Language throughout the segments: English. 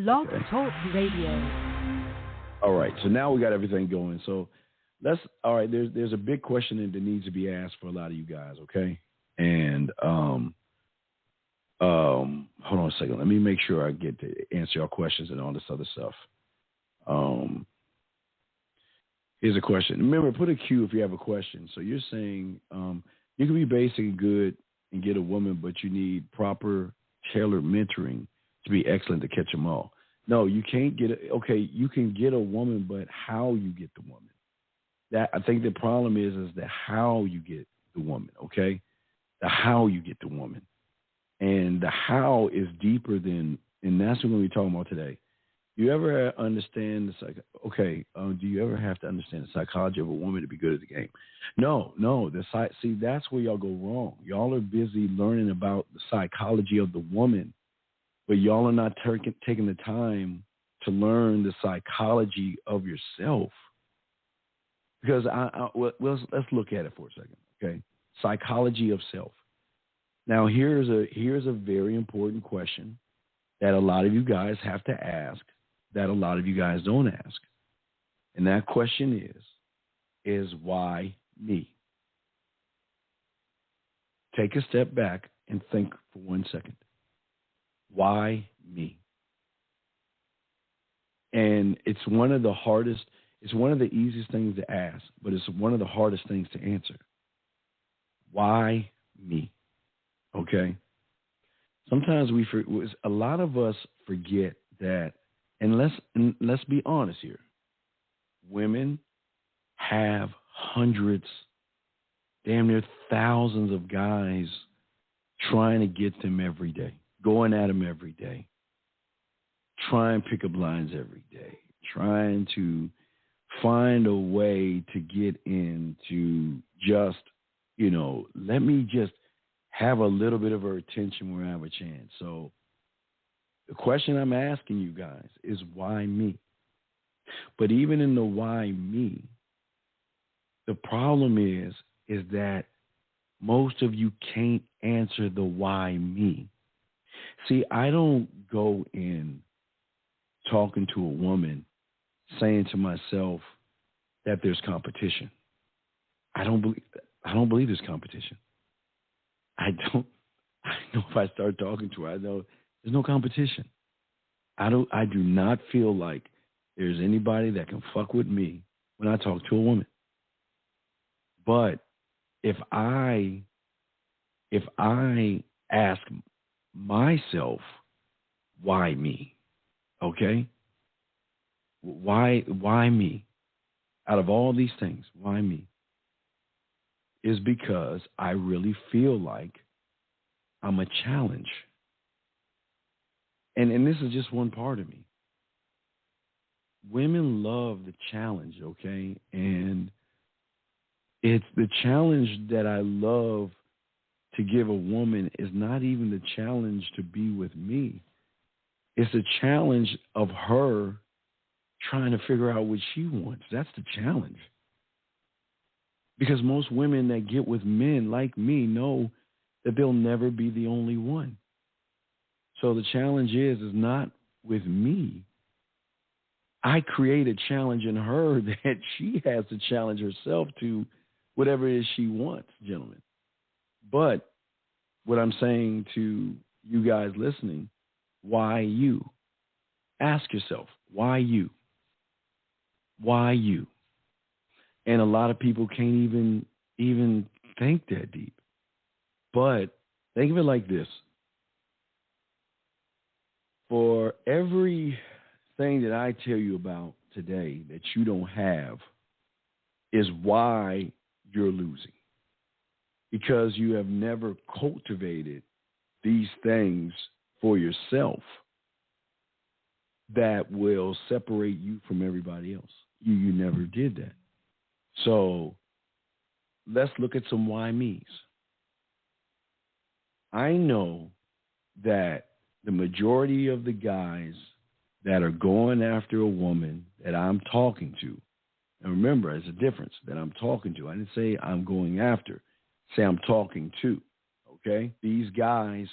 Blog Okay. Talk Radio. All right. So now we got everything going. So all right. There's a big question that needs to be asked for a lot of you guys. Okay. And hold on a second. Let me make sure I get to answer your questions and all this other stuff. Here's a question. Remember, put a Q if you have a question. So you're saying you can be basic and good and get a woman, but you need proper tailored mentoring to be excellent to catch them all. No, you can't get it. Okay, you can get a woman, but how you get the woman? That I think the problem is the how you get the woman. Okay, the how you get the woman, and the how is deeper than, and that's what we're talking about today. You ever understand do you ever have to understand the psychology of a woman to be good at the game? No. See, that's where y'all go wrong. Y'all are busy learning about the psychology of the woman, but y'all are not taking the time to learn the psychology of yourself. Because let's look at it for a second, okay? Psychology of self. Now, here's a very important question that a lot of you guys have to ask, that a lot of you guys don't ask. And that question is why me? Take a step back and think for 1 second. Why me? And it's one of the easiest things to ask, but it's one of the hardest things to answer. Why me? Okay? Sometimes a lot of us forget that, and let's be honest here. Women have hundreds, damn near thousands of guys trying to get them every day, going at them every day, trying pickup lines every day, trying to find a way to get into just, let me just have a little bit of her attention where I have a chance. So the question I'm asking you guys is why me? But even in the why me, the problem is that most of you can't answer the why me. See, I don't go in talking to a woman saying to myself that there's competition. I don't believe there's competition. I know if I start talking to her, I know there's no competition. I do not feel like there's anybody that can fuck with me when I talk to a woman. But if I ask myself, why me? Okay? Why me? Out of all these things, why me? Is because I really feel like I'm a challenge. And this is just one part of me. Women love the challenge, okay? And it's the challenge that I love to give a woman is not even the challenge to be with me. It's a challenge of her trying to figure out what she wants. That's the challenge. Because most women that get with men like me know that they'll never be the only one. So the challenge is not with me. I create a challenge in her that she has to challenge herself to whatever it is she wants, gentlemen. But what I'm saying to you guys listening, why you? Ask yourself, why you? Why you? And a lot of people can't even think that deep. But think of it like this. For everything that I tell you about today that you don't have is why you're losing. Because you have never cultivated these things for yourself that will separate you from everybody else. You never did that. So let's look at some why me's. I know that the majority of the guys that are going after a woman that I'm talking to, and remember, there's a difference that I'm talking to. I didn't say I'm going after. Say I'm talking to, okay? These guys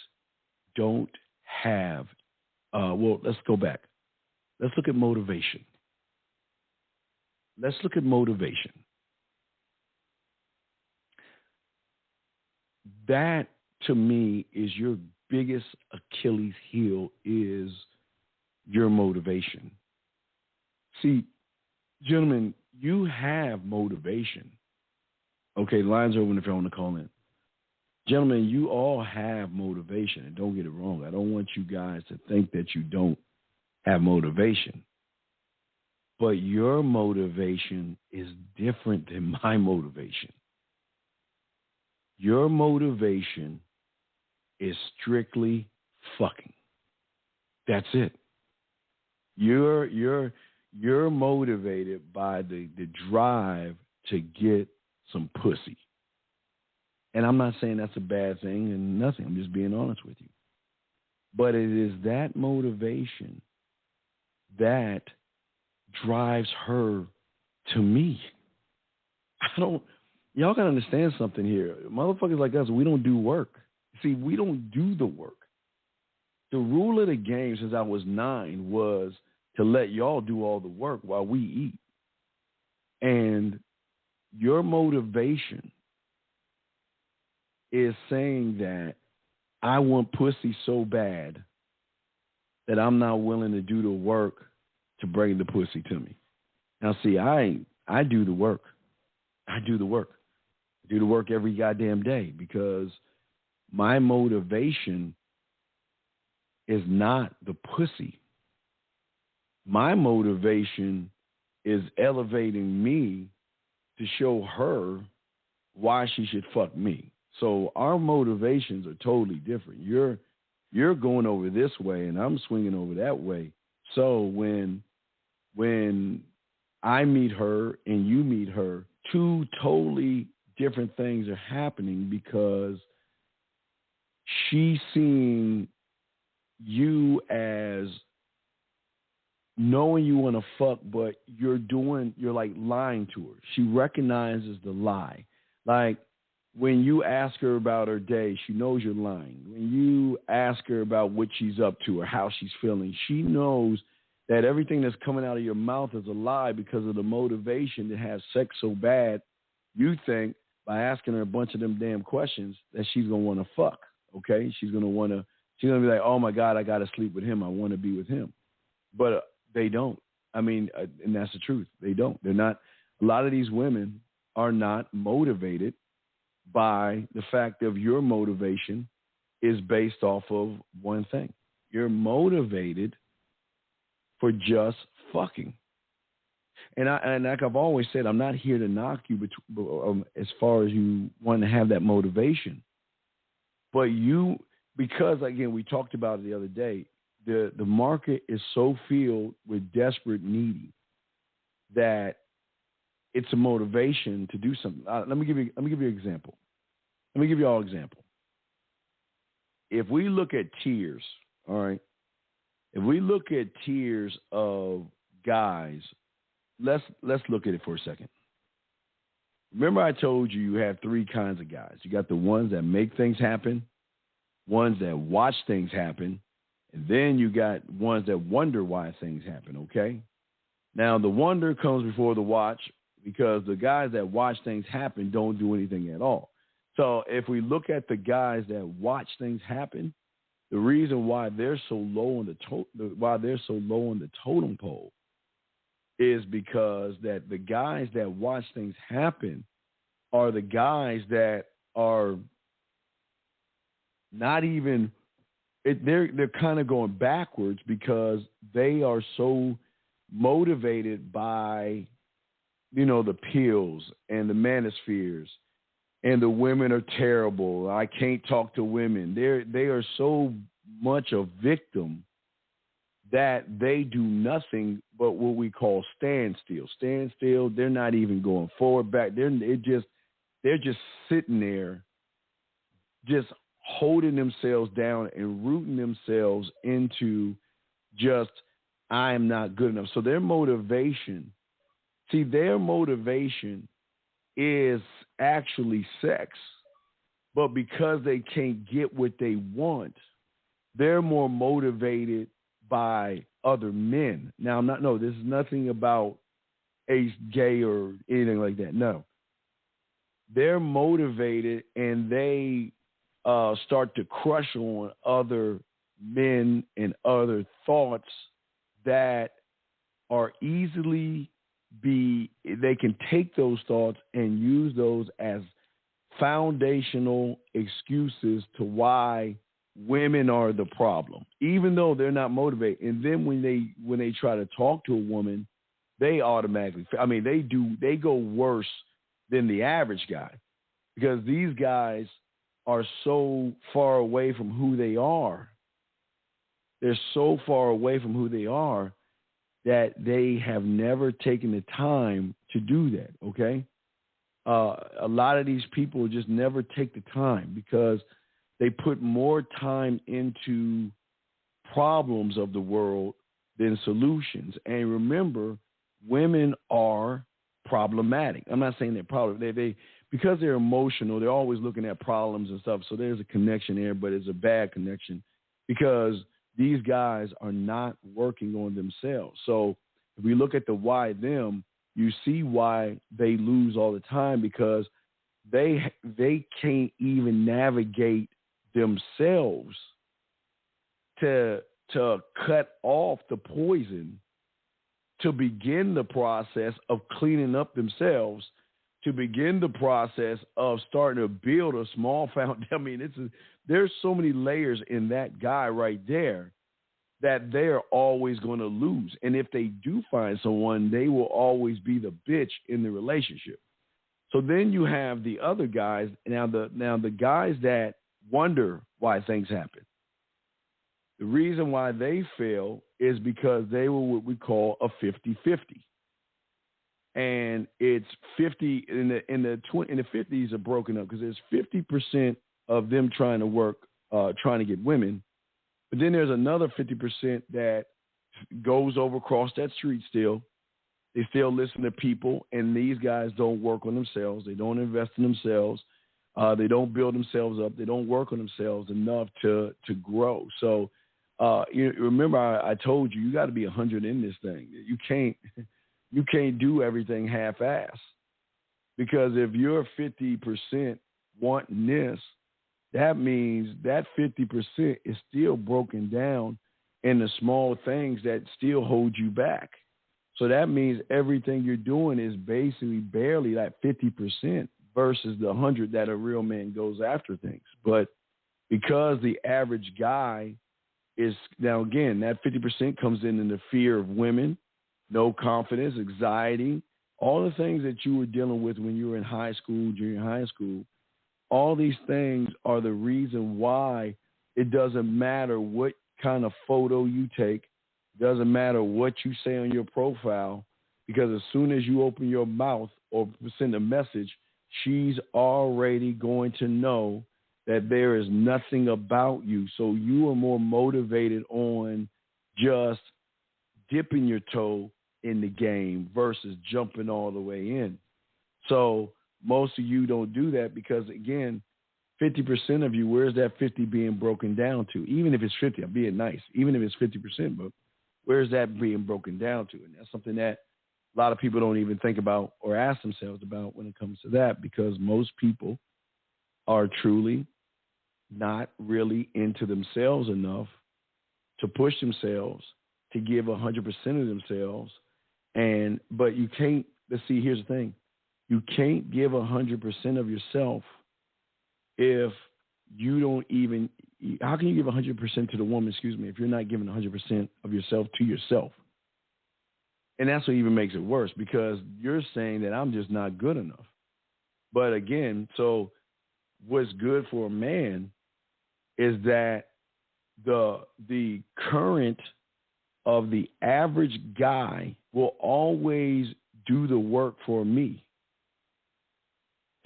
don't have, let's go back. Let's look at motivation. Let's look at motivation. That to me is your biggest Achilles heel is your motivation. See, gentlemen, you have motivation. Okay, the lines are open if you want to call in. Gentlemen, you all have motivation, and don't get it wrong. I don't want you guys to think that you don't have motivation. But your motivation is different than my motivation. Your motivation is strictly fucking. That's it. You're motivated by the drive to get some pussy. And I'm not saying that's a bad thing and nothing. I'm just being honest with you. But it is that motivation that drives her to me. Y'all gotta understand something here. Motherfuckers like us, we don't do work. See, we don't do the work. The rule of the game since I was 9 was to let y'all do all the work while we eat. And your motivation is saying that I want pussy so bad that I'm not willing to do the work to bring the pussy to me. Now, see, I do the work. I do the work. I do the work every goddamn day because my motivation is not the pussy. My motivation is elevating me to show her why she should fuck me. So our motivations are totally different. You're going over this way and I'm swinging over that way. So when I meet her and you meet her, two totally different things are happening because she's seeing you as knowing you want to fuck, but you're like lying to her. She recognizes the lie. Like when you ask her about her day, she knows you're lying. When you ask her about what she's up to or how she's feeling, she knows that everything that's coming out of your mouth is a lie because of the motivation to have sex so bad. You think by asking her a bunch of them damn questions that she's going to want to fuck. Okay. She's going to be like, oh my God, I got to sleep with him. I want to be with him. But they don't. I mean, and that's the truth. They don't. They're not. A lot of these women are not motivated by the fact of your motivation is based off of one thing. You're motivated for just fucking. And like I've always said, I'm not here to knock you as far as you want to have that motivation. But because, again, we talked about it the other day, the market is so filled with desperate needy that it's a motivation to do something. Let me give you an example. Let me give you all an example. If we look at tiers, all right, if we look at tiers of guys, let's look at it for a second. Remember I told you have 3 kinds of guys. You got the ones that make things happen, ones that watch things happen, and then you got ones that wonder why things happen, okay? Now, the wonder comes before the watch because the guys that watch things happen don't do anything at all. So if we look at the guys that watch things happen, the reason why they're so low on the totem pole is because that the guys that watch things happen are the guys that are not even they're kind of going backwards because they are so motivated by, the pills and the manospheres and the women are terrible. I can't talk to women. They are so much a victim that they do nothing but what we call standstill. Standstill, they're not even going forward, back. They're just sitting there, just holding themselves down and rooting themselves into just, I am not good enough. So their motivation is actually sex, but because they can't get what they want, they're more motivated by other men. Now, this is nothing about Ace gay or anything like that. No. They're motivated and they start to crush on other men and other thoughts that are they can take those thoughts and use those as foundational excuses to why women are the problem, even though they're not motivated. And then when they try to talk to a woman, they automatically, they go worse than the average guy, because these guys are so far away from who they are. They're so far away from who they are that they have never taken the time to do that, okay? A lot of these people just never take the time because they put more time into problems of the world than solutions. And remember, women are problematic. I'm not saying they're problematic. They because they're emotional, they're always looking at problems and stuff. So there's a connection there, but it's a bad connection because these guys are not working on themselves. So if we look at the why them, you see why they lose all the time, because they can't even navigate themselves to cut off the poison, to begin the process of cleaning up themselves, to begin the process of starting to build a small foundation. I mean, there's so many layers in that guy right there that they're always going to lose. And if they do find someone, they will always be the bitch in the relationship. So then you have the other guys. Now the guys that wonder why things happen. The reason why they fail is because they were what we call a 50-50. And it's 50 in the 50s are broken up because there's 50% of them trying to work, trying to get women. But then there's another 50% that goes over across that street still. They still listen to people, and these guys don't work on themselves. They don't invest in themselves. They don't build themselves up. They don't work on themselves enough to grow. So remember, I told you got to be 100 in this thing. You can't do everything half-ass, because if you're 50% wanting this, that means that 50% is still broken down in the small things that still hold you back. So that means everything you're doing is basically barely like 50% versus the 100 that a real man goes after things. But because the average guy is, now again, that 50% comes in the fear of women, no confidence, anxiety, all the things that you were dealing with when you were in high school, junior high school. All these things are the reason why it doesn't matter what kind of photo you take, doesn't matter what you say on your profile, because as soon as you open your mouth or send a message, she's already going to know that there is nothing about you. So you are more motivated on just dipping your toe in the game versus jumping all the way in. So most of you don't do that because, again, 50% of you, where's that 50 being broken down to? Even if it's 50, I'm being nice. Even if it's 50%, but where's that being broken down to? And that's something that a lot of people don't even think about or ask themselves about when it comes to that, because most people are truly not really into themselves enough to push themselves, to give 100% of themselves. But you can't, let's see, here's the thing. You can't give 100% of yourself if you don't even, how can you give 100% to the woman, if you're not giving 100% of yourself to yourself? And that's what even makes it worse, because you're saying that I'm just not good enough. But again, so what's good for a man is that the current of the average guy will always do the work for me.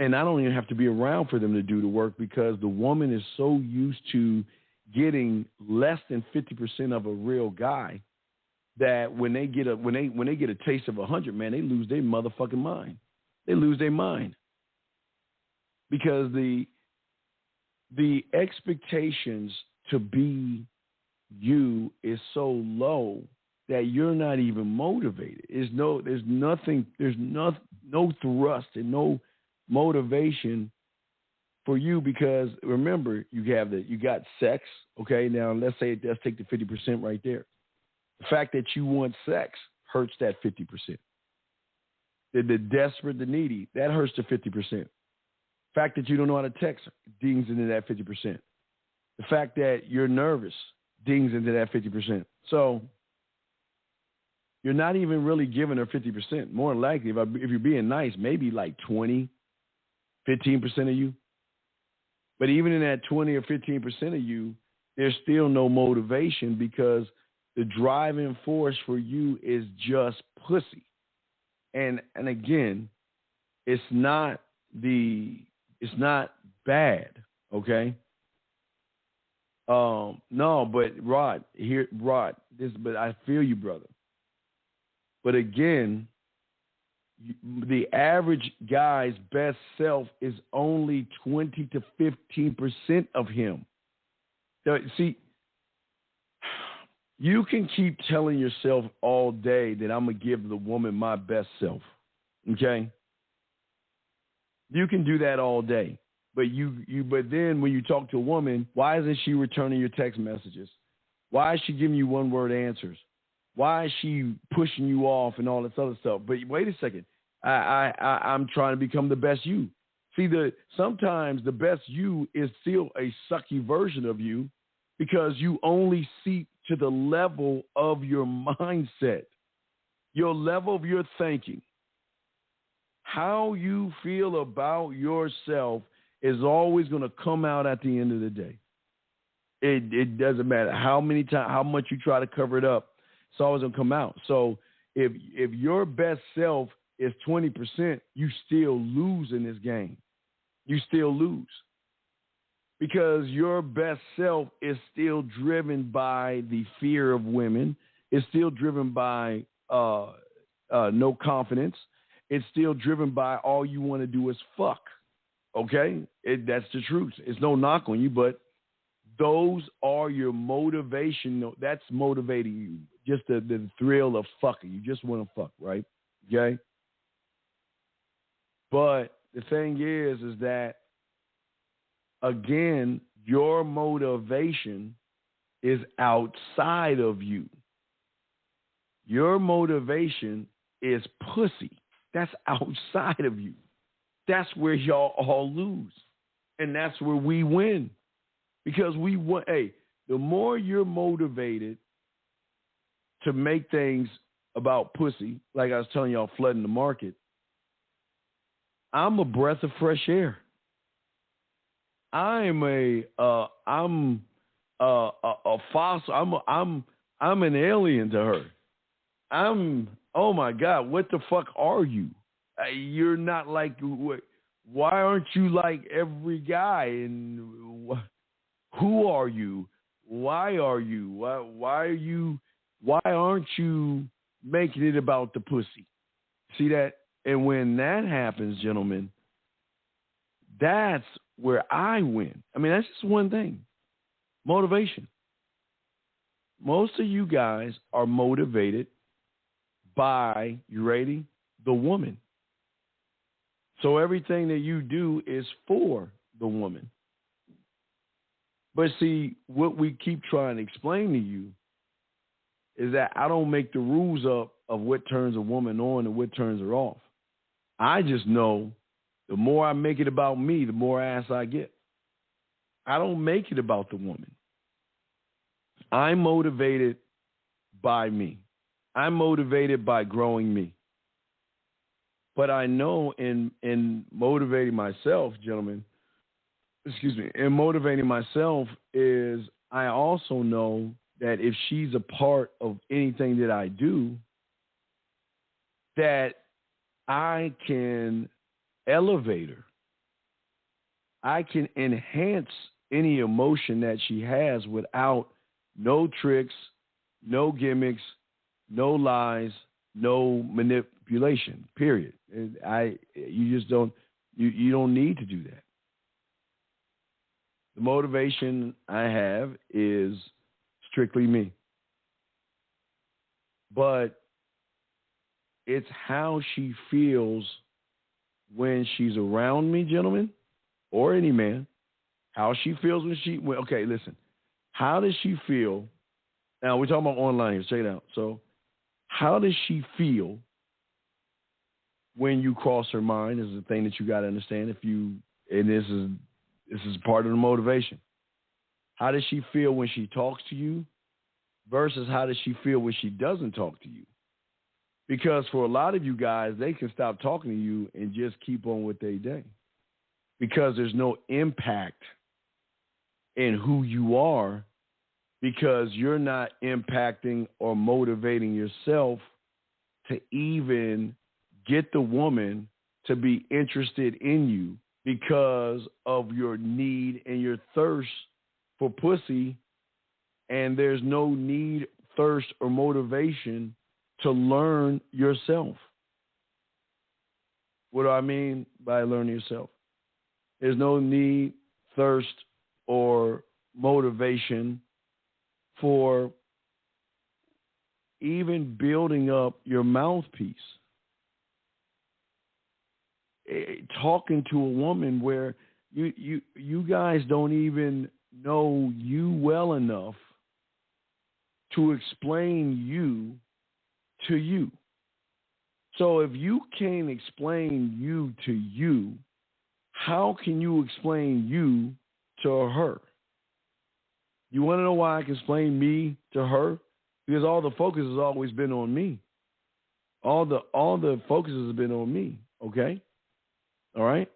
And I don't even have to be around for them to do the work, because the woman is so used to getting less than 50% of a real guy that when they get a taste of 100, man, they lose their motherfucking mind. They lose their mind, because the expectations to be you is so low that you're not even motivated. There's no thrust and no motivation for you, because remember, you got sex. Okay, now let's take the 50% right there. The fact that you want sex hurts that 50%. The desperate, the needy, that hurts the 50%. The fact that you don't know how to text dings into that 50%. The fact that you're nervous dings into that 50%. So you're not even really giving her 50%. More than likely, if you're being nice, maybe like 20, 15% of you. But even in that 20 or 15% of you, there's still no motivation, because the driving force for you is just pussy. And again, it's not bad, okay? No, but Rod, but I feel you, brother. But again, the average guy's best self is only 20 to 15% of him. See, you can keep telling yourself all day that I'm going to give the woman my best self, okay? You can do that all day. But but then when you talk to a woman, why isn't she returning your text messages? Why is she giving you one-word answers? Why is she pushing you off and all this other stuff? But wait a second. I'm trying to become the best you. See, sometimes the best you is still a sucky version of you, because you only seek to the level of your mindset, your level of your thinking. How you feel about yourself is always going to come out at the end of the day. It doesn't matter how much you try to cover it up. It's always going to come out. So if your best self is 20%, you still lose in this game. You still lose, because your best self is still driven by the fear of women. It's still driven by no confidence. It's still driven by all you want to do is fuck. Okay? That's the truth. It's no knock on you, but those are your motivation. That's motivating you. Just the thrill of fucking. You just want to fuck, right? Okay? But the thing is that, again, your motivation is outside of you. Your motivation is pussy. That's outside of you. That's where y'all all lose. And that's where we win. Because the more you're motivated to make things about pussy, like I was telling y'all, flooding the market, I'm a breath of fresh air. I'm a fossil. I'm an alien to her. Oh my God, what the fuck are you? You're not like, why aren't you like every guy? And who are you? Why are you? Why aren't you making it about the pussy? See that? And when that happens, gentlemen, that's where I win. I mean, that's just one thing. Motivation. Most of you guys are motivated by, you ready? The woman. So everything that you do is for the woman. But see, what we keep trying to explain to you is that I don't make the rules up of what turns a woman on and what turns her off. I just know the more I make it about me, the more ass I get. I don't make it about the woman. I'm motivated by me. I'm motivated by growing me. But I know in motivating myself, gentlemen, in motivating myself is I also know that if she's a part of anything that I do, that I can elevate her. I can enhance any emotion that she has without no tricks, no gimmicks, no lies, no manipulation, period. You just don't, you don't need to do that. The motivation I have is strictly me. but it's how she feels when she's around me, gentlemen, or any man. How she feels okay, listen. How does she feel? Now, we're talking about online here. Check it out. So, how does she feel when you cross her mind is the thing that you got to understand. And this is part of the motivation. How does she feel when she talks to you versus how does she feel when she doesn't talk to you? Because for a lot of you guys, they can stop talking to you and just keep on with their day because there's no impact in who you are because you're not impacting or motivating yourself to even get the woman to be interested in you because of your need and your thirst for pussy, and there's no need, thirst, or motivation to learn yourself. What do I mean by learning yourself? There's no need, thirst, or motivation for even building up your mouthpiece. Talking to a woman where you guys don't even know you well enough to explain you to you. So if you can't explain you to you, how can you explain you to her? You want to know why I can explain me to her? Because all the focus has always been on me. All the focus has been on me, okay? All right?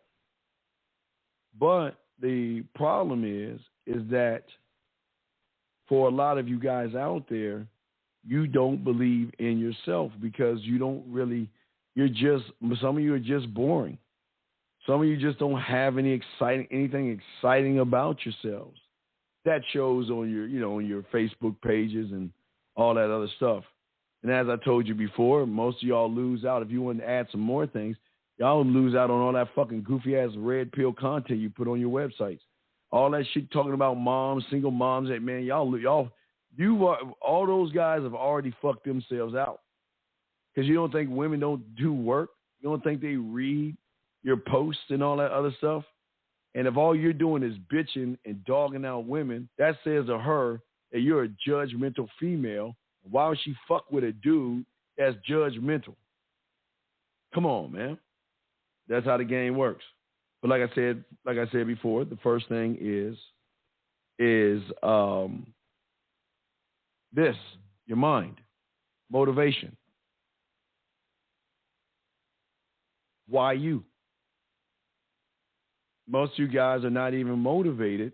But the problem is that for a lot of you guys out there, you don't believe in yourself because you don't really, some of you are just boring. Some of you just don't have anything exciting about yourselves. That shows on on your Facebook pages and all that other stuff. And as I told you before, most of y'all lose out. If you want to add some more things, y'all lose out on all that fucking goofy ass red pill content you put on your websites. All that shit talking about moms, single moms, that man, all those guys have already fucked themselves out. Because you don't think women don't do work? You don't think they read your posts and all that other stuff? And if all you're doing is bitching and dogging out women, that says to her that you're a judgmental female. Why would she fuck with a dude that's judgmental? Come on, man. That's how the game works. But like I said before, the first thing is this, your mind, motivation. Why you? Most of you guys are not even motivated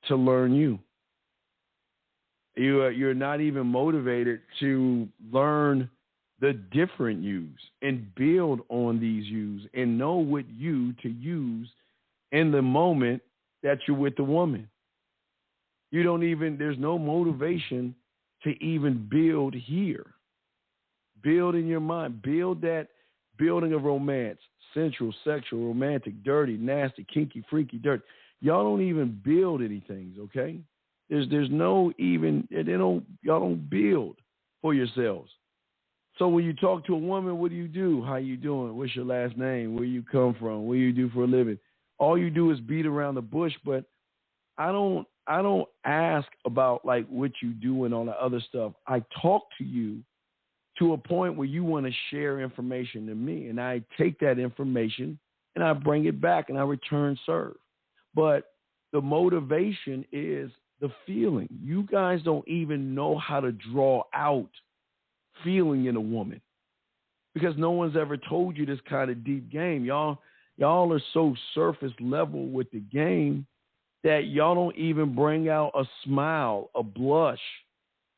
to learn you. You're not even motivated to learn the different yous and build on these yous and know what you to use in the moment that you're with the woman. There's no motivation to even build here. Build in your mind. Build that building of romance, sensual, sexual, romantic, dirty, nasty, kinky, freaky, dirty. Y'all don't even build anything, okay? There's no even, y'all don't build for yourselves. So when you talk to a woman, what do? How you doing? What's your last name? Where you come from? What do you do for a living? All you do is beat around the bush, but I don't ask about like what you do and all that other stuff. I talk to you to a point where you want to share information to me, and I take that information and I bring it back and I return serve. But the motivation is the feeling. You guys don't even know how to draw out feeling in a woman because no one's ever told you this kind of deep game. Y'all are so surface level with the game that y'all don't even bring out a smile, a blush,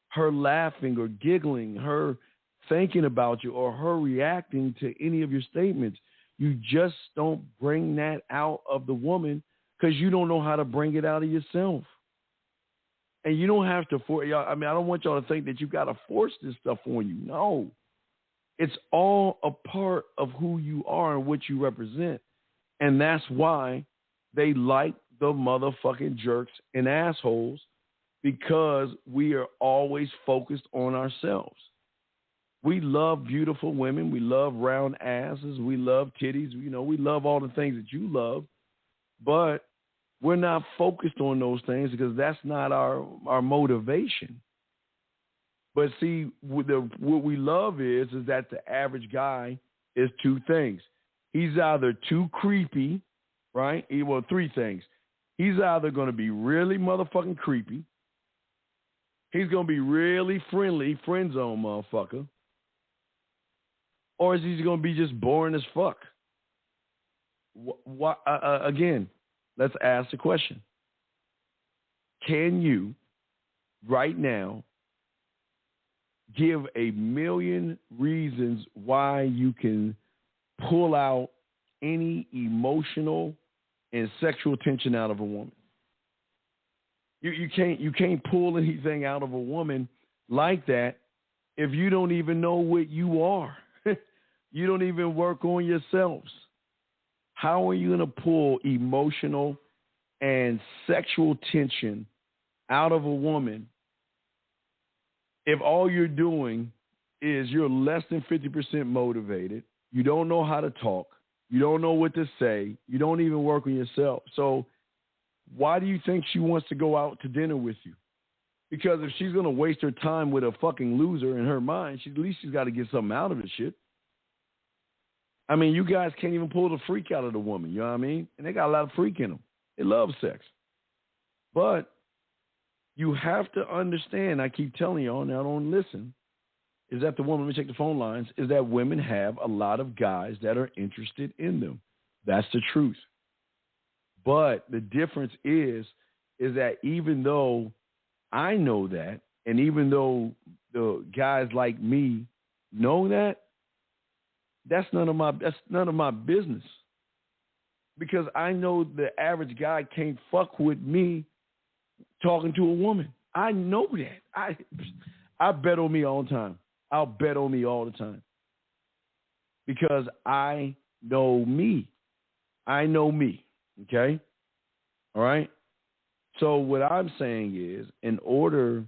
her laughing or giggling, her thinking about you, or her reacting to any of your statements. You just don't bring that out of the woman because you don't know how to bring it out of yourself. And you don't have to force y'all. I mean, I don't want y'all to think that you got to force this stuff on you. No. It's all a part of who you are and what you represent. And that's why they like the motherfucking jerks and assholes, because we are always focused on ourselves. We love beautiful women. We love round asses. We love titties. You know, we love all the things that you love, but we're not focused on those things because that's not our motivation. But see, what we love is that the average guy is two things. He's either too creepy, right? Well, three things. He's either going to be really motherfucking creepy. He's going to be really friendly, friend zone motherfucker. Or is he going to be just boring as fuck? Again, let's ask the question. Can you, right now, give a million reasons why you can pull out any emotional and sexual tension out of a woman? You can't pull anything out of a woman like that if you don't even know what you are. You don't even work on yourselves. How are you going to pull emotional and sexual tension out of a woman if all you're doing is you're less than 50% motivated, you don't know how to talk, you don't know what to say, you don't even work on yourself? So why do you think she wants to go out to dinner with you? Because if she's going to waste her time with a fucking loser in her mind, at least she's got to get something out of the shit. I mean, you guys can't even pull the freak out of the woman, you know what I mean? And they got a lot of freak in them. They love sex. But you have to understand, I keep telling y'all, now don't listen, is that the woman, let me check the phone lines, is that women have a lot of guys that are interested in them. That's the truth. But the difference is that even though I know that, and even though the guys like me know that, that's none of my business. Because I know the average guy can't fuck with me talking to a woman. I know that. I bet on me all the time. I'll bet on me all the time. Because I know me. I know me. Okay? All right? So what I'm saying is, in order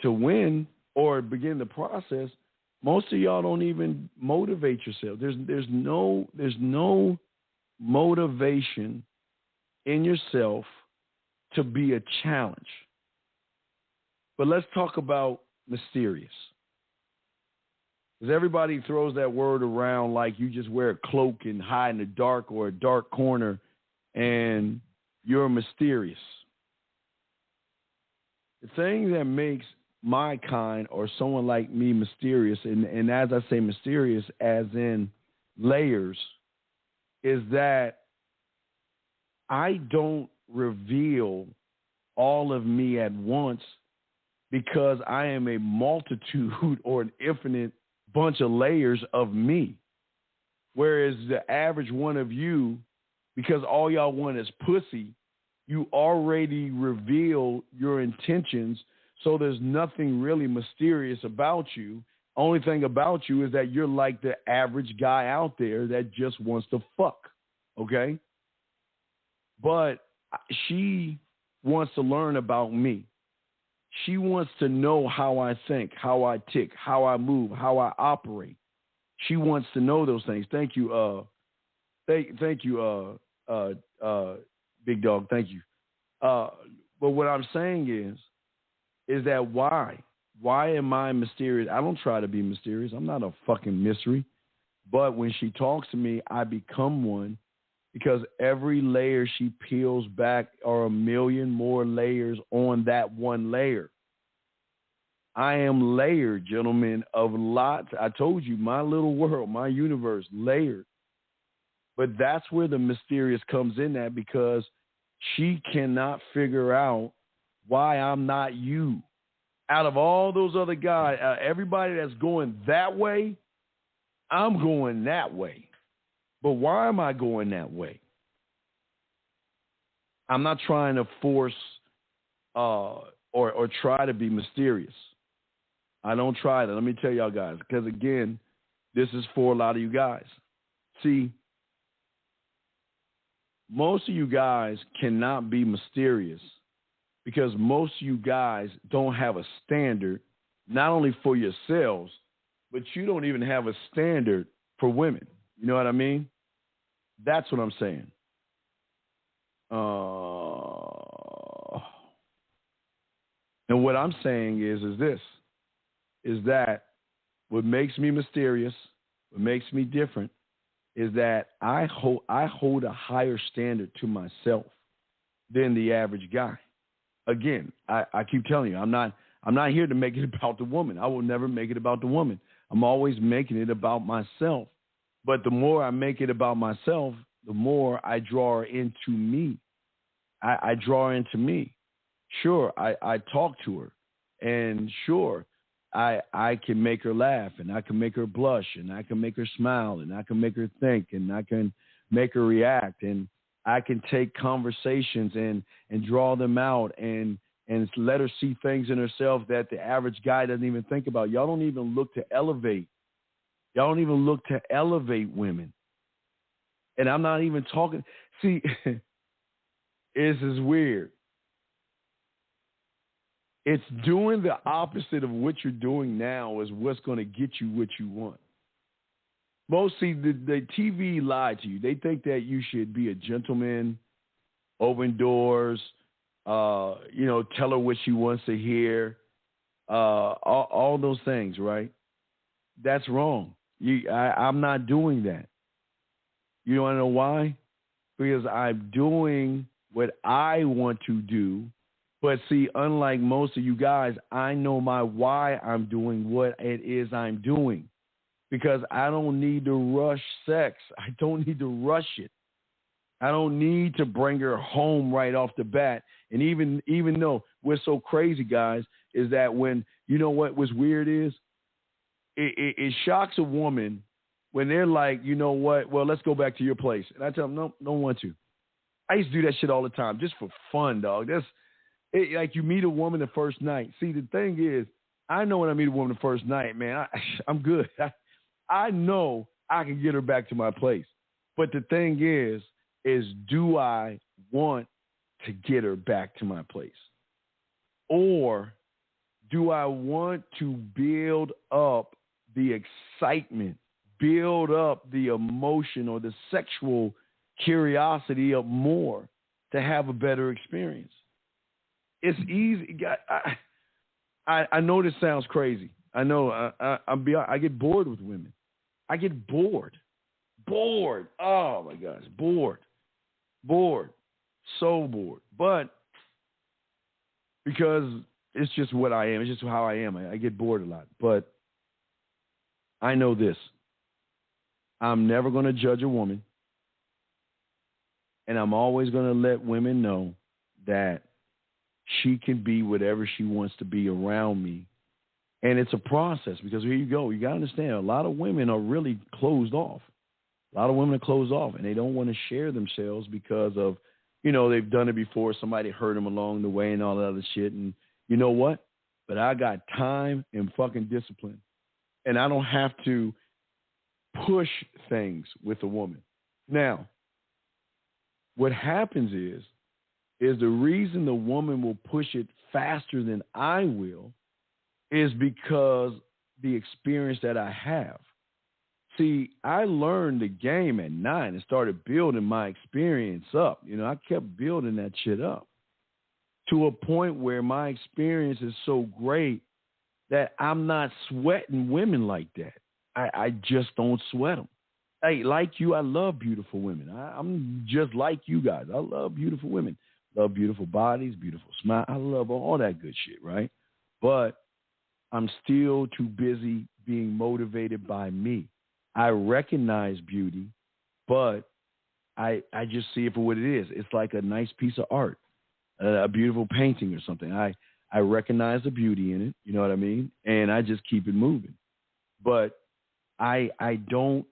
to win or begin the process, most of y'all don't even motivate yourself. There's no motivation in yourself to be a challenge. But let's talk about mysterious. Because everybody throws that word around like you just wear a cloak and hide in the dark or a dark corner and you're mysterious. The thing that makes my kind or someone like me mysterious, and as I say mysterious as in layers, is that I don't reveal all of me at once because I am a multitude or an infinite bunch of layers of me. Whereas the average one of you, because all y'all want is pussy, you already reveal your intentions, so there's nothing really mysterious about you. Only thing about you is that you're like the average guy out there that just wants to fuck, okay? But she wants to learn about me. She wants to know how I think, how I tick, how I move, how I operate. She wants to know those things. Thank you, thank you, Big Dog. Thank you. But what I'm saying is that why? Why am I mysterious? I don't try to be mysterious. I'm not a fucking mystery. But when she talks to me, I become one because every layer she peels back are a million more layers on that one layer. I am layered, gentlemen, of lots. I told you, my little world, my universe, layered. But that's where the mysterious comes in at, because she cannot figure out why I'm not you. Out of all those other guys, everybody that's going that way, I'm going that way. But why am I going that way? I'm not trying to force or try to be mysterious. I don't try that. Let me tell y'all guys, because again, this is for a lot of you guys. See, most of you guys cannot be mysterious because most of you guys don't have a standard, not only for yourselves, but you don't even have a standard for women. You know what I mean? That's what I'm saying. And what I'm saying is this, is that what makes me mysterious, what makes me different, is that I hold a higher standard to myself than the average guy. Again, I keep telling you, I'm not here to make it about the woman. I will never make it about the woman. I'm always making it about myself. But the more I make it about myself, the more I draw her into me. I draw her into me. Sure, I talk to her, and sure, I can make her laugh, and I can make her blush, and I can make her smile, and I can make her think, and I can make her react, and I can take conversations and draw them out and let her see things in herself that the average guy doesn't even think about. Y'all don't even look to elevate. Y'all don't even look to elevate women. And I'm not even talking. See, this is weird. It's doing the opposite of what you're doing now is what's going to get you what you want. Mostly the TV lied to you. They think that you should be a gentleman, open doors, tell her what she wants to hear, all those things, right? That's wrong. I'm not doing that. You want to know why? Because I'm doing what I want to do. But see, unlike most of you guys, I know my why I'm doing what it is I'm doing. Because I don't need to rush sex. I don't need to rush it. I don't need to bring her home right off the bat. And even though we're so crazy, guys, is that when, you know what was weird is, it shocks a woman when they're like, you know what, well, let's go back to your place. And I tell them, no, don't want to. I used to do that shit all the time just for fun, dog. Like you meet a woman the first night. See, the thing is, I know when I meet a woman the first night, man, I'm good. I know I can get her back to my place. But the thing is do I want to get her back to my place? Or do I want to build up the excitement, build up the emotion or the sexual curiosity up more to have a better experience? It's easy. I know this sounds crazy. I know. I get bored with women. I get bored. Oh, my gosh. Bored. So bored. But because it's just what I am. It's just how I am. I get bored a lot. But I know this. I'm never going to judge a woman. And I'm always going to let women know that she can be whatever she wants to be around me. And it's a process because here you go. You got to understand, a lot of women are really closed off. A lot of women are closed off, and they don't want to share themselves because of, they've done it before. Somebody hurt them along the way and all that other shit. And you know what? But I got time and fucking discipline. And I don't have to push things with a woman. Now, what happens is the reason the woman will push it faster than I will is because the experience that I have. See, I learned the game at 9 and started building my experience up. I kept building that shit up to a point where my experience is so great that I'm not sweating women like that. I just don't sweat them. Hey, like you, I love beautiful women. I'm just like you guys. I love beautiful women. Love beautiful bodies, beautiful smile. I love all that good shit, right? But I'm still too busy being motivated by me. I recognize beauty, but I just see it for what it is. It's like a nice piece of art, a beautiful painting or something. I recognize the beauty in it, you know what I mean? And I just keep it moving. But I don't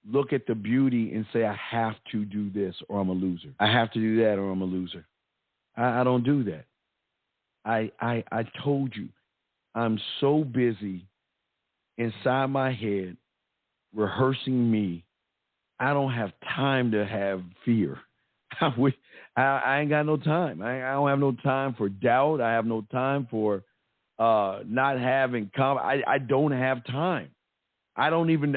look at the beauty and say I have to do this or I'm a loser. I have to do that or I'm a loser. I don't do that. I told you, I'm so busy inside my head rehearsing me. I don't have time to have fear. I ain't got no time. I don't have no time for doubt. I have no time for not having I don't have time. I don't even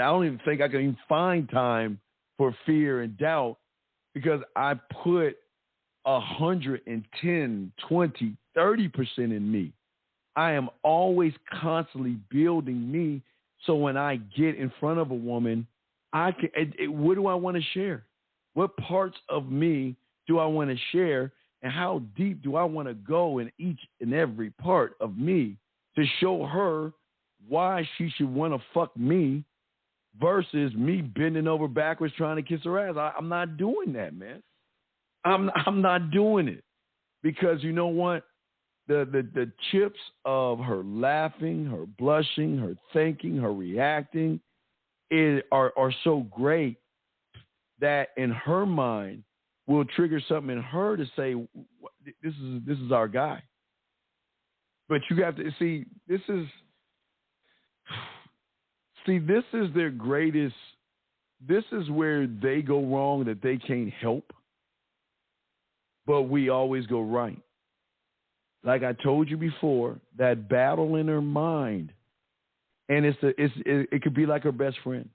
think I can even find time for fear and doubt because I put 110, 20, 30% in me. I am always constantly building me. So when I get in front of a woman, I can. What do I want to share? What parts of me do I want to share? And how deep do I want to go in each and every part of me to show her why she should want to fuck me versus me bending over backwards trying to kiss her ass? I'm not doing that, man. I'm not doing it because you know what? The chips of her laughing, her blushing, her thinking, her reacting are so great that in her mind will trigger something in her to say, this is our guy. But you have to see, this is their greatest, this is where they go wrong that they can't help, but we always go right. Like I told you before, that battle in her mind, and it could be like her best friend.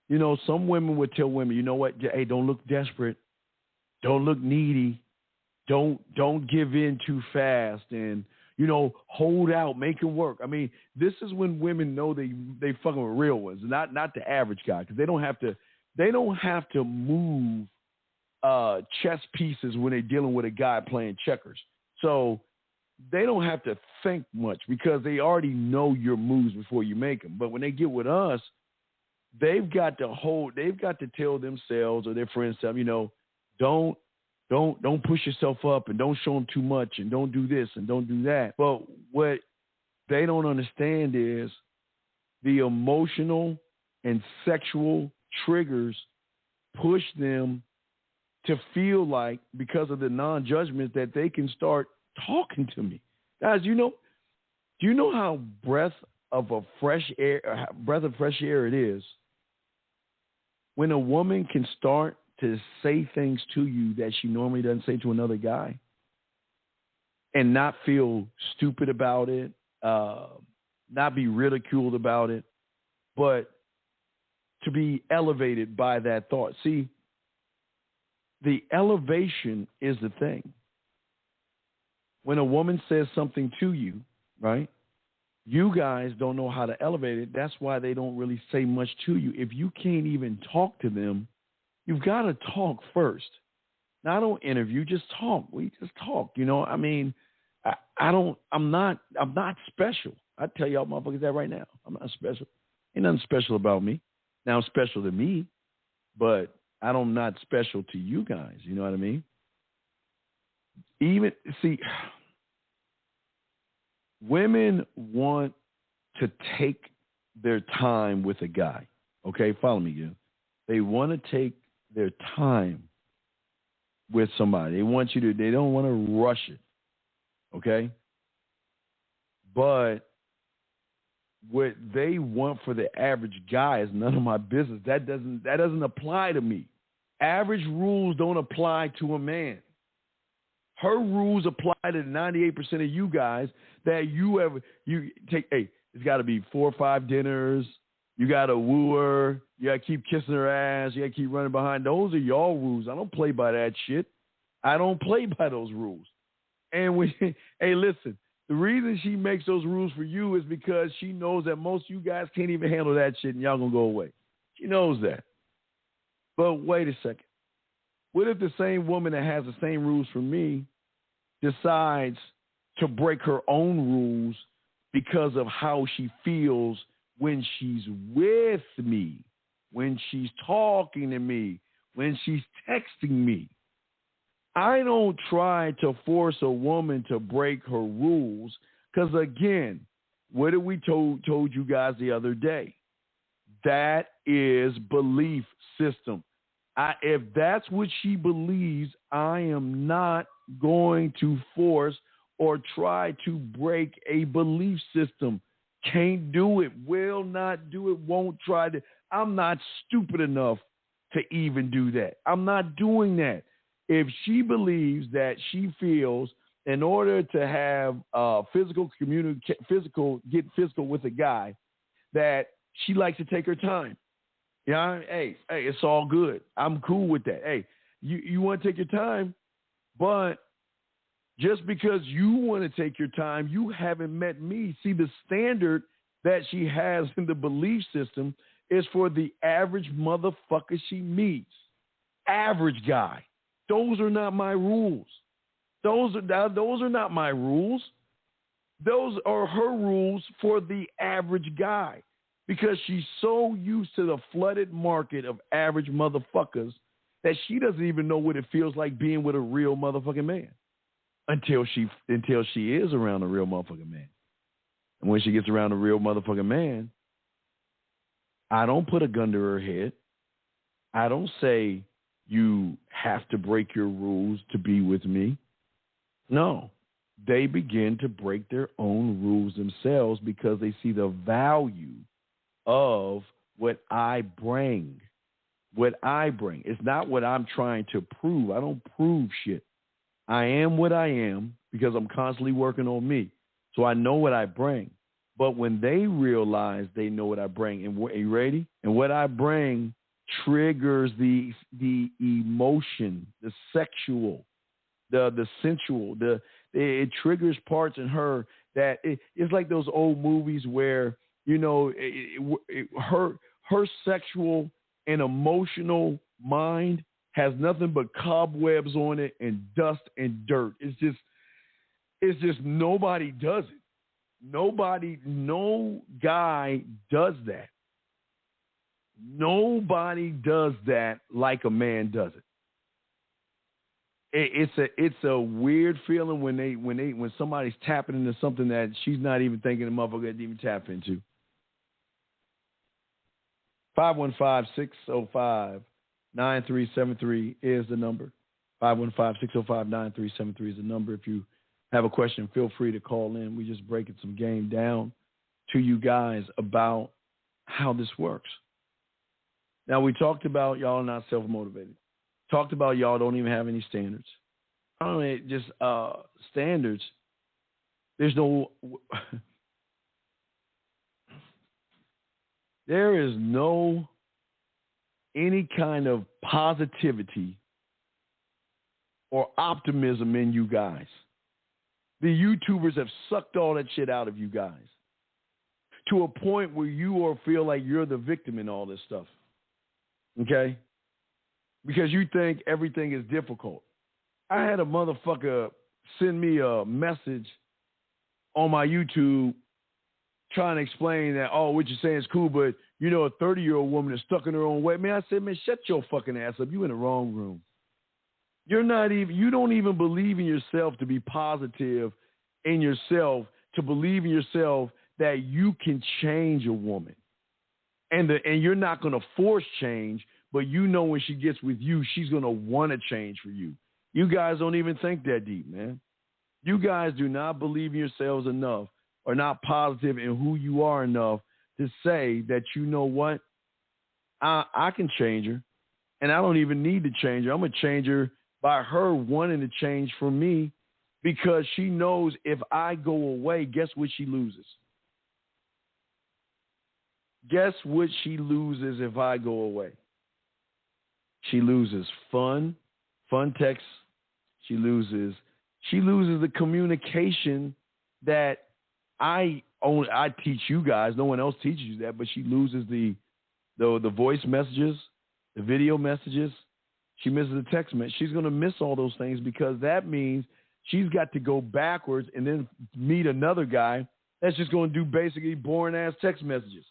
You know, some women would tell women, you know what? Hey, don't look desperate. Don't look needy. Don't give in too fast, and you know, hold out, make it work. I mean, this is when women know they fucking with real ones, not the average guy, because they don't have to move chess pieces when they're dealing with a guy playing checkers. So they don't have to think much because they already know your moves before you make them. But when they get with us, they've got to tell themselves or their friends, you know, don't push yourself up and don't show them too much and don't do this and don't do that. But what they don't understand is the emotional and sexual triggers push them to feel like, because of the non-judgment, that they can start talking to me. Guys, do you know how breath of fresh air it is when a woman can start to say things to you that she normally doesn't say to another guy and not feel stupid about it, not be ridiculed about it, but to be elevated by that thought. See, the elevation is the thing. When a woman says something to you, right, you guys don't know how to elevate it. That's why they don't really say much to you. If you can't even talk to them, you've got to talk first. Now, I don't interview, just talk. We just talk. You know, I mean, I'm not special. I tell y'all motherfuckers that right now. I'm not special. Ain't nothing special about me. Now, I'm special to me, but I'm not special to you guys. You know what I mean? Women want to take their time with a guy. Okay, follow me, you. They want to take their time with somebody. They don't want to rush it. Okay? But what they want for the average guy is none of my business. That doesn't apply to me. Average rules don't apply to a man. Her rules apply to 98% of you guys that you take. Hey, it's got to be 4 or 5 dinners. You got to woo her. You got to keep kissing her ass. You got to keep running behind. Those are y'all rules. I don't play by that shit. I don't play by those rules. And hey, listen, the reason she makes those rules for you is because she knows that most of you guys can't even handle that shit and y'all going to go away. She knows that. But wait a second. What if the same woman that has the same rules for me decides to break her own rules because of how she feels when she's with me, when she's talking to me, when she's texting me? I don't try to force a woman to break her rules because, again, what did we told you guys the other day? That is belief system. If that's what she believes, I am not going to force or try to break a belief system. Can't do it, will not do it, won't try to. I'm not stupid enough to even do that. I'm not doing that. If she believes that she feels in order to have get physical with a guy, that she likes to take her time. Yeah, hey, it's all good. I'm cool with that. Hey, you want to take your time, but just because you want to take your time, you haven't met me. See, the standard that she has in the belief system is for the average motherfucker she meets. Average guy. Those are not my rules. Those are not my rules. Those are her rules for the average guy, because she's so used to the flooded market of average motherfuckers that she doesn't even know what it feels like being with a real motherfucking man until she is around a real motherfucking man. And when she gets around a real motherfucking man, I don't put a gun to her head. I don't say you have to break your rules to be with me. No. They begin to break their own rules themselves because they see the value of what I bring. What I bring. It's not what I'm trying to prove. I don't prove shit. I am what I am because I'm constantly working on me. So I know what I bring. But when they realize they know what I bring, and are you ready? And what I bring triggers the emotion, the sexual, the sensual, it triggers parts in her that it's like those old movies where, you know, her sexual and emotional mind has nothing but cobwebs on it and dust and dirt. It's just nobody does it. No guy does that. Nobody does that like a man does it. It's a weird feeling when somebody's tapping into something that she's not even thinking the motherfucker didn't even tap into. 515-605-9373 is the number. 515-605-9373 is the number. If you have a question, feel free to call in. We're just breaking some game down to you guys about how this works. Now, we talked about y'all are not self-motivated. Talked about y'all don't even have any standards. I don't mean just standards. There is no any kind of positivity or optimism in you guys. The YouTubers have sucked all that shit out of you guys to a point where you all feel like you're the victim in all this stuff. Okay? Because you think everything is difficult. I had a motherfucker send me a message on my YouTube trying to explain that, oh, what you're saying is cool, but, you know, a 30-year-old woman is stuck in her own way. Man, I said, man, shut your fucking ass up. You in the wrong room. You don't even believe in yourself to be positive in yourself, to believe in yourself that you can change a woman. And you're not going to force change, but you know when she gets with you, she's going to want to change for you. You guys don't even think that deep, man. You guys do not believe in yourselves enough or not positive in who you are enough to say that, you know what, I can change her, and I don't even need to change her. I'm going to change her by her wanting to change for me, because she knows if I go away, guess what she loses? Guess what she loses if I go away? She loses fun texts. She loses the communication that I teach you guys. No one else teaches you that, but she loses the voice messages, the video messages. She misses the text message. She's going to miss all those things, because that means she's got to go backwards and then meet another guy that's just going to do basically boring-ass text messages.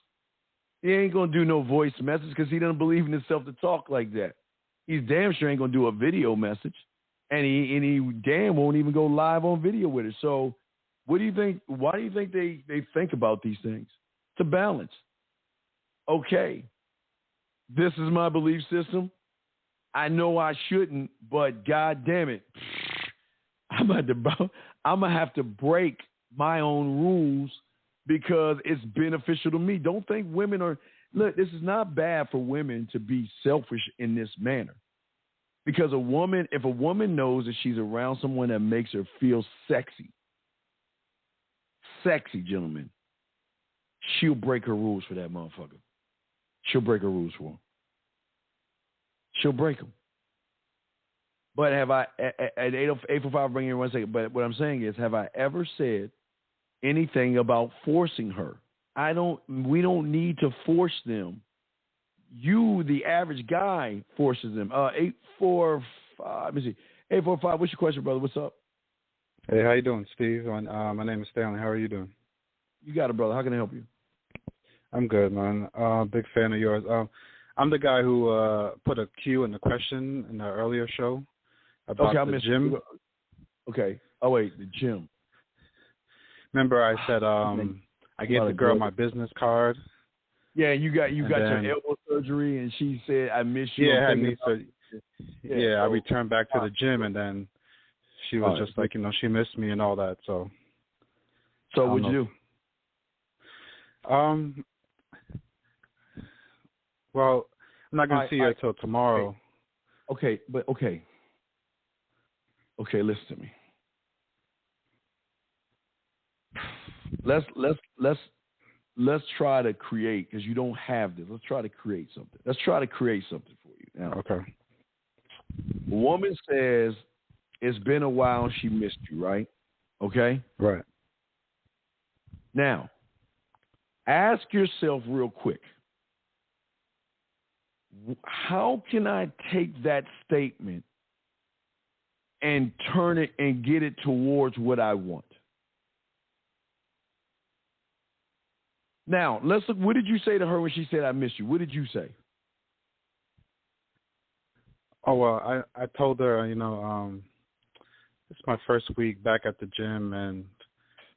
He ain't going to do no voice message because he doesn't believe in himself to talk like that. He's damn sure ain't going to do a video message, and he damn won't even go live on video with her. So what do you think? Why do you think they think about these things? It's a balance. Okay, this is my belief system. I know I shouldn't, but God damn it, I'm gonna have to break my own rules because it's beneficial to me. Don't think women are. Look, this is not bad for women to be selfish in this manner, because if a woman knows that she's around someone that makes her feel sexy, gentlemen, she'll break her rules for that motherfucker. She'll break her rules for him. She'll break them. But have I, at 8:45, bring in 1 second, but what I'm saying is, have I ever said anything about forcing her? We don't need to force them. You, the average guy, forces them. 845, let me see. 845, what's your question, brother? What's up? Hey, how you doing, Steve? My name is Stanley. How are you doing? You got it, brother. How can I help you? I'm good, man. Big fan of yours. I'm the guy who put a Q in the question in the earlier show about the gym. Okay. Oh, wait, the gym. Remember I said I gave the girl my business card. Yeah, you got your elbow surgery, and she said, I miss you. Yeah, I had knee surgery. Yeah, I returned back to the gym, and then she was just like, she missed me and all that. So what'd you do? Well, I'm not gonna see her till tomorrow. Okay, listen to me. Let's try to create, because you don't have this. Let's try to create something. Let's try to create something for you. Now, okay. A woman says it's been a while. She missed you, right? Okay. Right. Now, ask yourself real quick. How can I take that statement and turn it and get it towards what I want? Now, let's look. What did you say to her when she said, I miss you? What did you say? Oh, well, I told her, it's my first week back at the gym, and,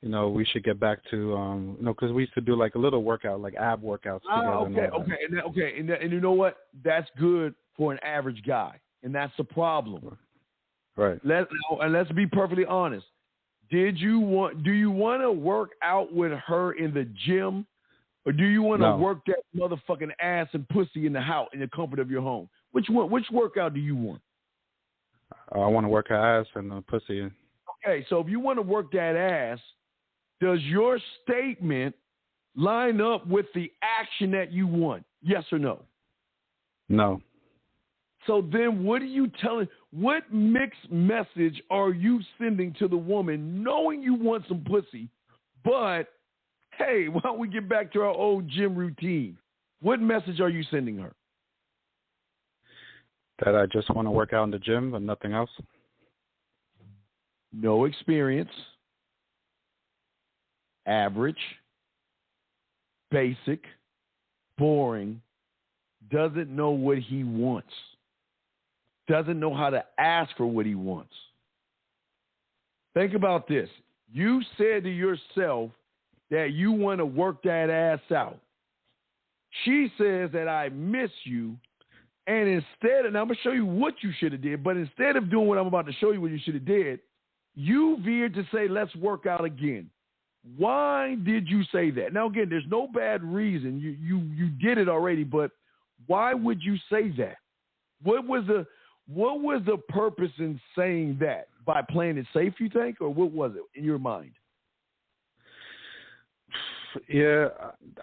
we should get back to, because we used to do like a little workout, like ab workouts together. Okay. And you know what? That's good for an average guy, and that's the problem. Right. Let's be perfectly honest. Do you want to work out with her in the gym, or do you want to work that motherfucking ass and pussy in the house, in the comfort of your home? Which workout do you want? I want to work her ass and the pussy. Okay, so if you want to work that ass, does your statement line up with the action that you want? Yes or no? No. So then what are you telling? What mixed message are you sending to the woman knowing you want some pussy, but, hey, why don't we get back to our old gym routine? What message are you sending her? That I just want to work out in the gym and nothing else? No experience. Average. Basic. Boring. Doesn't know what he wants. Doesn't know how to ask for what he wants. Think about this. You said to yourself that you want to work that ass out. She says that I miss you, and instead, and I'm going to show you what you should have did, but instead of doing what I'm about to show you what you should have did, you veered to say, let's work out again. Why did you say that? Now, again, there's no bad reason. You did it already, but why would you say that? What was the purpose in saying that? By playing it safe, you think? Or what was it in your mind? Yeah,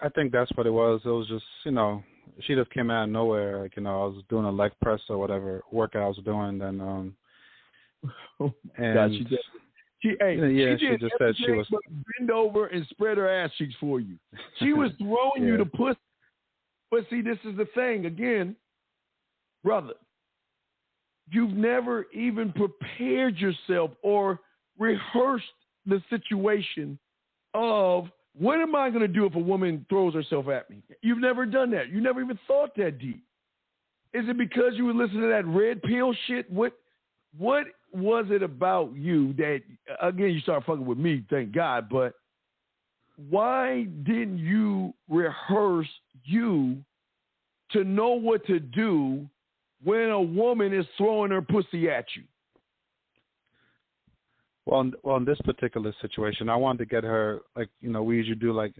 I think that's what it was. It was just, she just came out of nowhere. Like, I was doing a leg press or whatever workout I was doing. Then, and God, she just said she was bend over and spread her ass cheeks for you. She was throwing you the pussy. But see, this is the thing. Again, brother, you've never even prepared yourself or rehearsed the situation of, what am I going to do if a woman throws herself at me? You've never done that. You never even thought that deep. Is it because you were listening to that red pill shit? What was it about you that, again, you start fucking with me, thank God, but why didn't you rehearse you to know what to do when a woman is throwing her pussy at you? Well, in this particular situation, I wanted to get her, like, we usually do, like,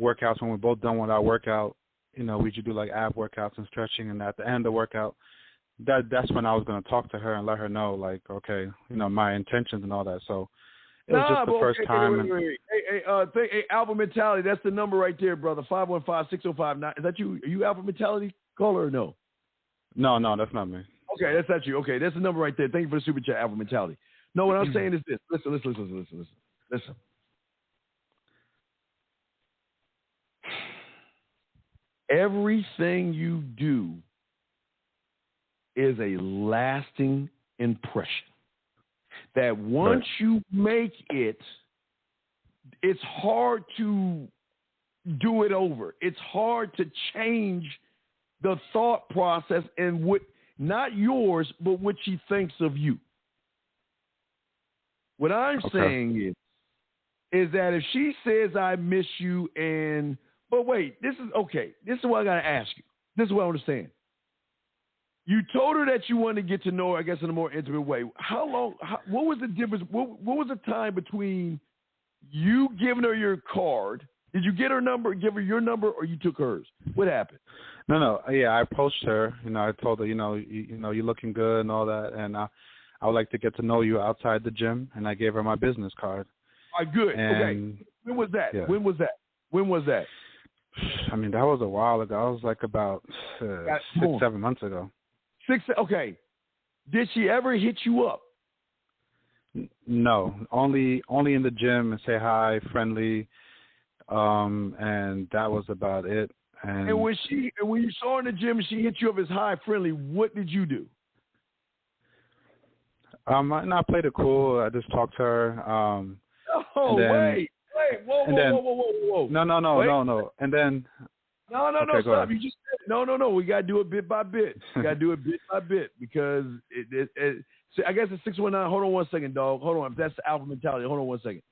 workouts when we're both done with our workout. We usually do, like, ab workouts and stretching, and at the end of the workout, that's when I was going to talk to her and let her know, like, okay, my intentions and all that. So it was just the first time. Hey, Alpha Mentality, that's the number right there, brother. 515-6059. Is that you? Are you Alpha Mentality caller or no? No, that's not me. Okay, that's not you. Okay, that's the number right there. Thank you for the super chat, Alpha Mentality. No, what I'm saying is this. Listen. Everything you do is a lasting impression. That once you make it, it's hard to do it over. It's hard to change the thought process and what, not yours, but what she thinks of you. What I'm saying is that if she says, I miss you, but wait, this is what I got to ask you. This is what I understand. You told her that you wanted to get to know her, I guess, in a more intimate way. What was the difference? What was the time between you giving her your card? Did you get her number, give her your number, or you took hers? What happened? No. Yeah, I approached her. I told her, you're looking good and all that, and I would like to get to know you outside the gym, and I gave her my business card. All right, good. And, okay. When was that? Yeah. When was that? I mean, that was a while ago. I was like about 6-7 months ago. Okay. Did she ever hit you up? No, only in the gym and say hi, friendly, and that was about it. And when you saw her in the gym and she hit you up as hi, friendly, what did you do? I played it cool. I just talked to her. Wait, whoa. No. And then No, stop. You just said no. We gotta do it bit by bit. Because I guess it's 619. Hold on 1 second, dog. Hold on. If that's the Alpha Mentality, hold on 1 second.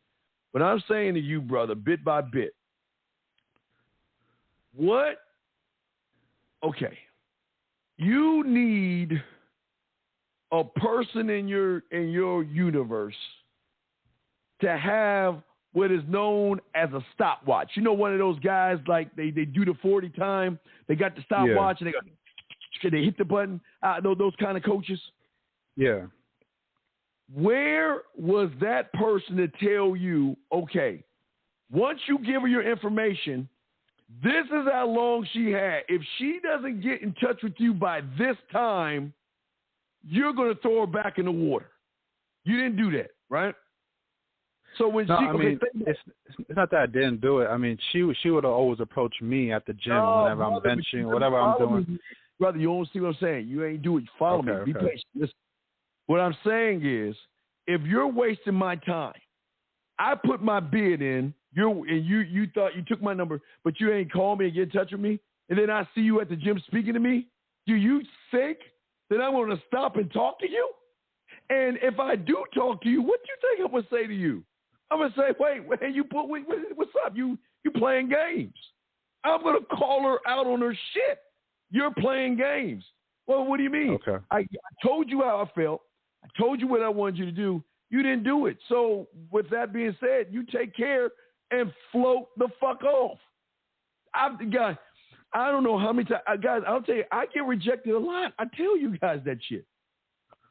But I'm saying to you, brother, bit by bit. What? Okay. You need a person in your universe to have what is known as a stopwatch. You know, one of those guys, like they do the 40 time, they got the stopwatch and they hit the button. Those kind of coaches. Yeah. Where was that person to tell you, okay, once you give her your information, this is how long she had. If she doesn't get in touch with you by this time, you're going to throw her back in the water. You didn't do that, right? So when it's not that I didn't do it. I mean, she would have always approached me at the gym whenever I'm benching, whatever I'm doing. Brother, you don't see what I'm saying. You ain't do it. Follow me. Be patient. Listen. What I'm saying is, if you're wasting my time, I put my bid in. You thought you took my number, but you ain't called me and get in touch with me, and then I see you at the gym speaking to me. Do you think that I'm going to stop and talk to you? And if I do talk to you, what do you think I'm going to say to you? I'm going to say, wait, what's up? You playing games. I'm going to call her out on her shit. You're playing games. Well, what do you mean? Okay. I told you how I felt. I told you what I wanted you to do. You didn't do it. So with that being said, you take care and float the fuck off. I don't know how many times. Guys, I'll tell you, I get rejected a lot. I tell you guys that shit.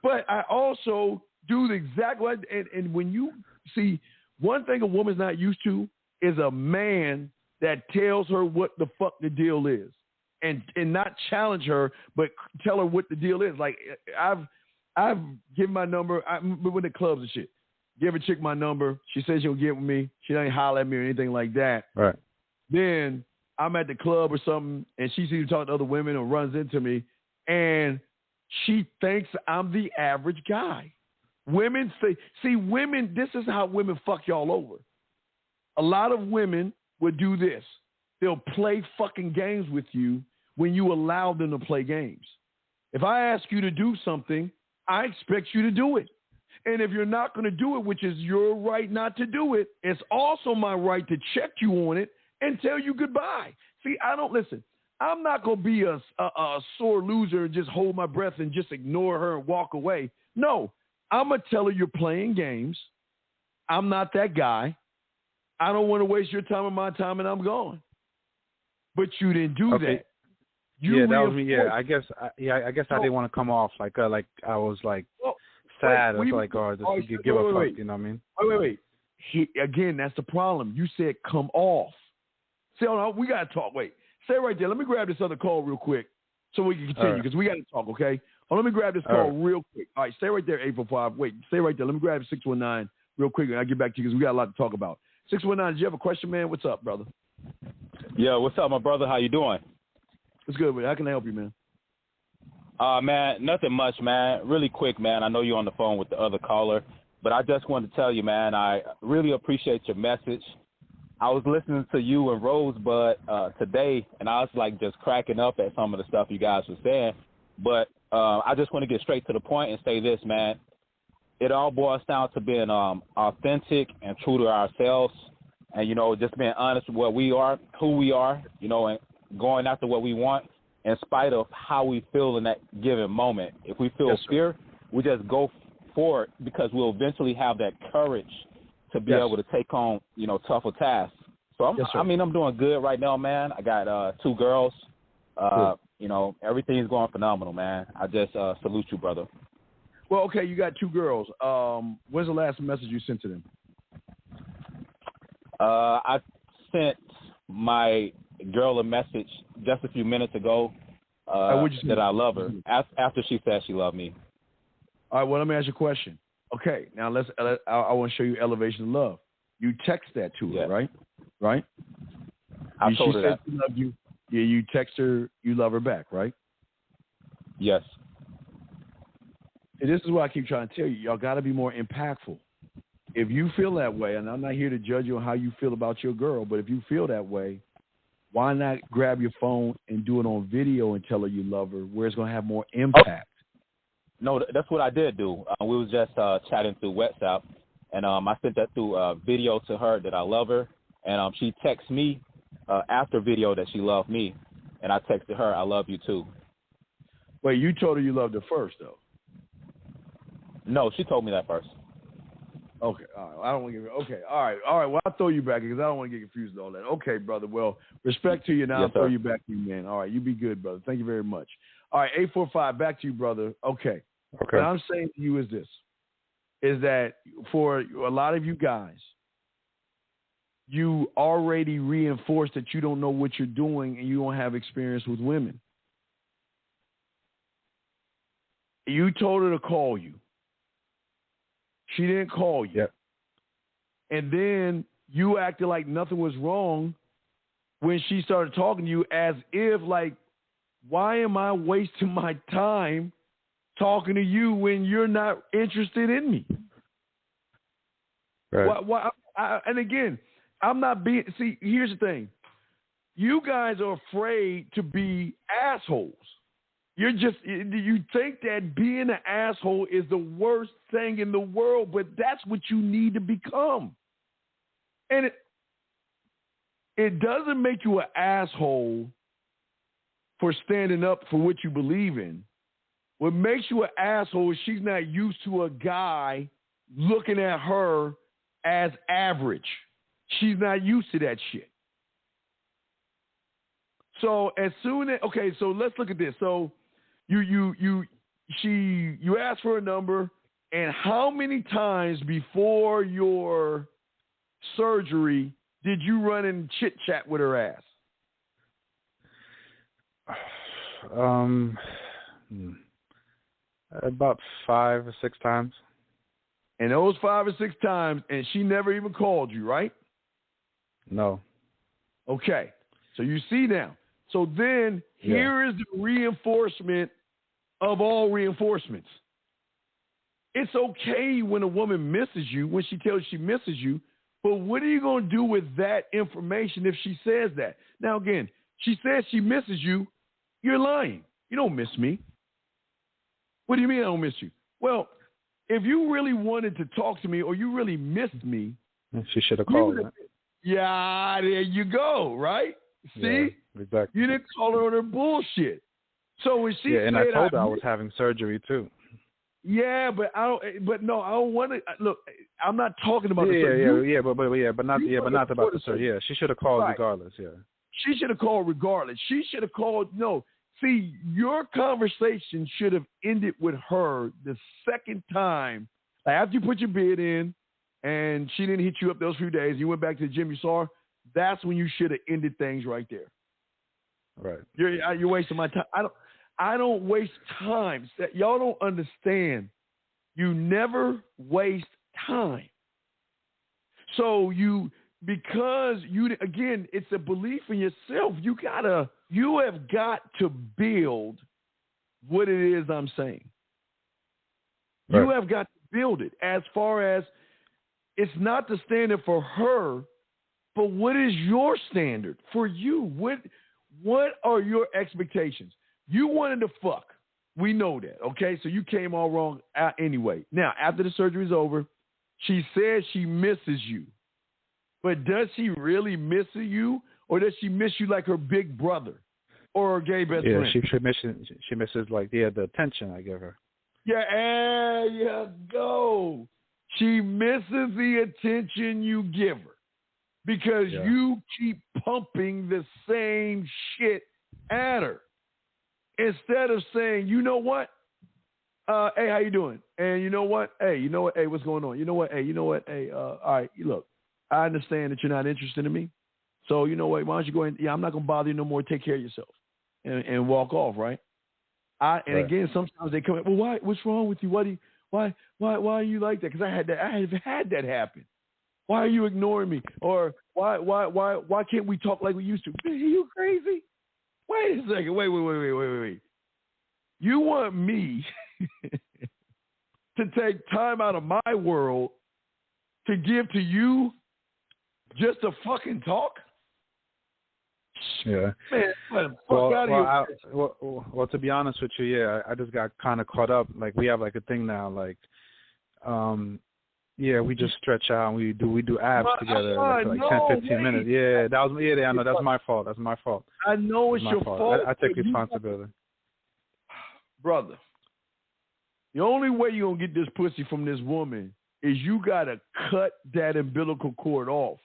But I also do the exact right. And when you see, one thing a woman's not used to is a man that tells her what the fuck the deal is. And not challenge her, but tell her what the deal is. Like, I've given my number. I'm with the clubs and shit. Give a chick my number. She says she'll get with me. She doesn't holler at me or anything like that. Right. Then I'm at the club or something, and she sees me talk to other women and runs into me, and she thinks I'm the average guy. Women women, this is how women fuck y'all over. A lot of women would do this. They'll play fucking games with you when you allow them to play games. If I ask you to do something, I expect you to do it. And if you're not going to do it, which is your right not to do it, it's also my right to check you on it and tell you goodbye. See, I'm not going to be a sore loser and just hold my breath and just ignore her and walk away. No, I'm going to tell her you're playing games. I'm not that guy. I don't want to waste your time and my time, and I'm gone. But you didn't do that. That was me. Yeah, I guess I didn't want to come off like I was like sad. It's like, or just give a fuck. You know what I mean? Wait. Again, that's the problem. You said come off. Say, oh, no, we got to talk. Wait, stay right there. Let me grab this other call real quick so we can continue because we got to talk, okay? Oh, let me grab this call real quick. All right, stay right there, 845. Wait, stay right there. Let me grab 619 real quick, and I'll get back to you because we got a lot to talk about. 619, did you have a question, man? What's up, brother? Yeah, what's up, my brother? How you doing? It's good, man. How can I help you, man? Man, nothing much, man. Really quick, man. I know you're on the phone with the other caller, but I just wanted to tell you, man, I really appreciate your message. I was listening to you and Rosebud today, and I was, like, just cracking up at some of the stuff you guys were saying. But I just want to get straight to the point and say this, man. It all boils down to being authentic and true to ourselves and, you know, just being honest with what we are, who we are, you know, and going after what we want in spite of how we feel in that given moment. If we feel fear, we just go for it because we'll eventually have that courage to be able to take on, you know, tougher tasks. So, I'm doing good right now, man. I got 2 girls. Cool. You know, everything's going phenomenal, man. I just salute you, brother. Well, okay, you got 2 girls. When's the last message you sent to them? I sent my girl a message just a few minutes ago that I love her after she said she loved me. All right, well, let me ask you a question. Okay, now I want to show you elevation of love. You text that to her, right? Right? I told her that. She loved you. Yeah, you text her, you love her back, right? Yes. And this is what I keep trying to tell you. Y'all got to be more impactful. If you feel that way, and I'm not here to judge you on how you feel about your girl, but if you feel that way, why not grab your phone and do it on video and tell her you love her, where it's going to have more impact? No, that's what I did do. We was just chatting through WhatsApp, and I sent that through video to her that I love her, and she texted me after video that she loved me, and I texted her, I love you too. Wait, you told her you loved her first, though? No, she told me that first. Okay, all right. I don't want to get okay. All right. Well, I'll throw you back because I don't want to get confused with all that. Okay, brother. Well, respect to you now. I'll throw you back to you, man. All right, you be good, brother. Thank you very much. All right, 845, back to you, brother. Okay. What I'm saying to you is this: is that for a lot of you guys, you already reinforced that you don't know what you're doing and you don't have experience with women. You told her to call you. She didn't call you. Yep. And then you acted like nothing was wrong when she started talking to you as if, like, why am I wasting my time talking to you when you're not interested in me? Right. And again, I'm not being – see, here's the thing. You guys are afraid to be assholes. You think that being an asshole is the worst thing in the world, but that's what you need to become. And it doesn't make you an asshole for standing up for what you believe in. What makes you an asshole is she's not used to a guy looking at her as average. She's not used to that shit. So as soon as so let's look at this. So you asked for a number, and how many times before your surgery did you run and chit chat with her ass? About 5 or 6 times. And those 5 or 6 times, and she never even called you, right? No. Okay. So you see now. So then here is the reinforcement of all reinforcements. It's okay when a woman misses you, when she tells you she misses you, but what are you going to do with that information if she says that? Now, again, she says she misses you. You're lying. You don't miss me. What do you mean I don't miss you? Well, if you really wanted to talk to me or you really missed me, she should have called. Yeah, there you go, right? See? Yeah, exactly. You didn't call her on her bullshit. So when she said, and I told her I was having surgery too. Yeah, but I don't want to look. I'm not talking about the surgery. But not about the surgery. Yeah, she should have called regardless. Yeah, she should have called regardless. She should have called. No, see, your conversation should have ended with her the second time. Like after you put your bid in, and she didn't hit you up those few days, you went back to the gym, you saw her, that's when you should have ended things right there. Right. You're wasting my time. I don't waste time. Y'all don't understand. You never waste time. So again, it's a belief in yourself. You have got to build what it is I'm saying. Right. You have got to build it as far as it's not the standard for her, but what is your standard for you? What are your expectations? You wanted to fuck. We know that, okay? So you came all wrong anyway. Now, after the surgery's over, she says she misses you. But does she really miss you, or does she miss you like her big brother or her gay best friend? Yeah, she misses like the attention I give her. Yeah, there you go. She misses the attention you give her because you keep pumping the same shit at her. Instead of saying, you know what? Hey, how you doing? And you know what? Hey, what's going on? You know what? Hey, all right, look, I understand that you're not interested in me. So you know what? Why don't you go in? Yeah, I'm not going to bother you no more. Take care of yourself and walk off, right? Again, sometimes they come in, well, why? What's wrong with you? Why are you like that? Because I have had that happen. Why are you ignoring me? Or why can't we talk like we used to? Are you crazy? Wait a second. Wait. You want me to take time out of my world to give to you just to fucking talk? Yeah. Man, get the fuck out of here. Well, to be honest with you, I just got kind of caught up. Like, we have like a thing now, like, we just stretch out and we do abs together for like 10-15 minutes. Yeah, I know that's my fault. I know it's your fault. I take responsibility. Brother, the only way you're going to get this pussy from this woman is you got to cut that umbilical cord off.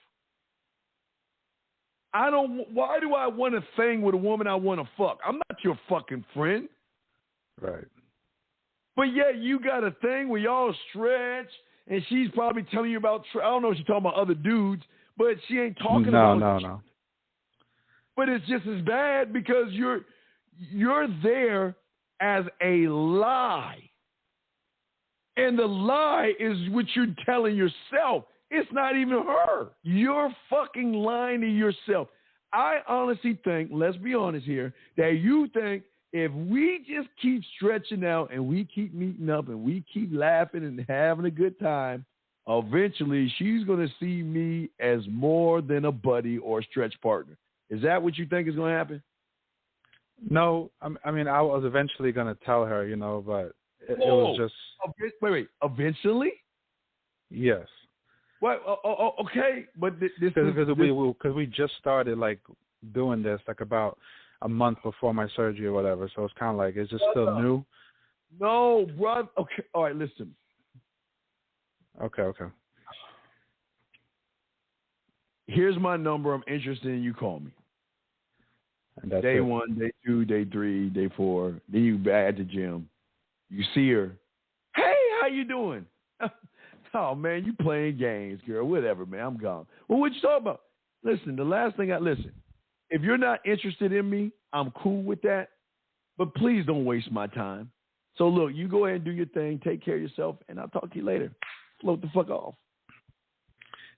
Why do I want a thing with a woman I want to fuck? I'm not your fucking friend. Right. But yeah, you got a thing where y'all stretch, and she's probably telling you about, I don't know if she's talking about other dudes, but she ain't talking about. No. But it's just as bad because you're there as a lie. And the lie is what you're telling yourself. It's not even her. You're fucking lying to yourself. I honestly think, let's be honest here, that you think if we just keep stretching out and we keep meeting up and we keep laughing and having a good time, eventually she's going to see me as more than a buddy or a stretch partner. Is that what you think is going to happen? No, I mean, I was eventually going to tell her, but it was just... Wait. Eventually? Yes. Well, okay, but this because we just started like doing this like about a month before my surgery or whatever, so it's kind of like it's just still new. No, brother. Okay, all right. Listen. Okay. Here's my number. I'm interested in you. Call me. And that's day it. 1, day 2, day 3, day 4. Then you back at the gym. You see her. Hey, how you doing? Oh, man, you playing games, girl. Whatever, man. I'm gone. Well, what you talking about? Listen, the last thing listen, if you're not interested in me, I'm cool with that. But please don't waste my time. So, look, you go ahead and do your thing. Take care of yourself, and I'll talk to you later. Float the fuck off.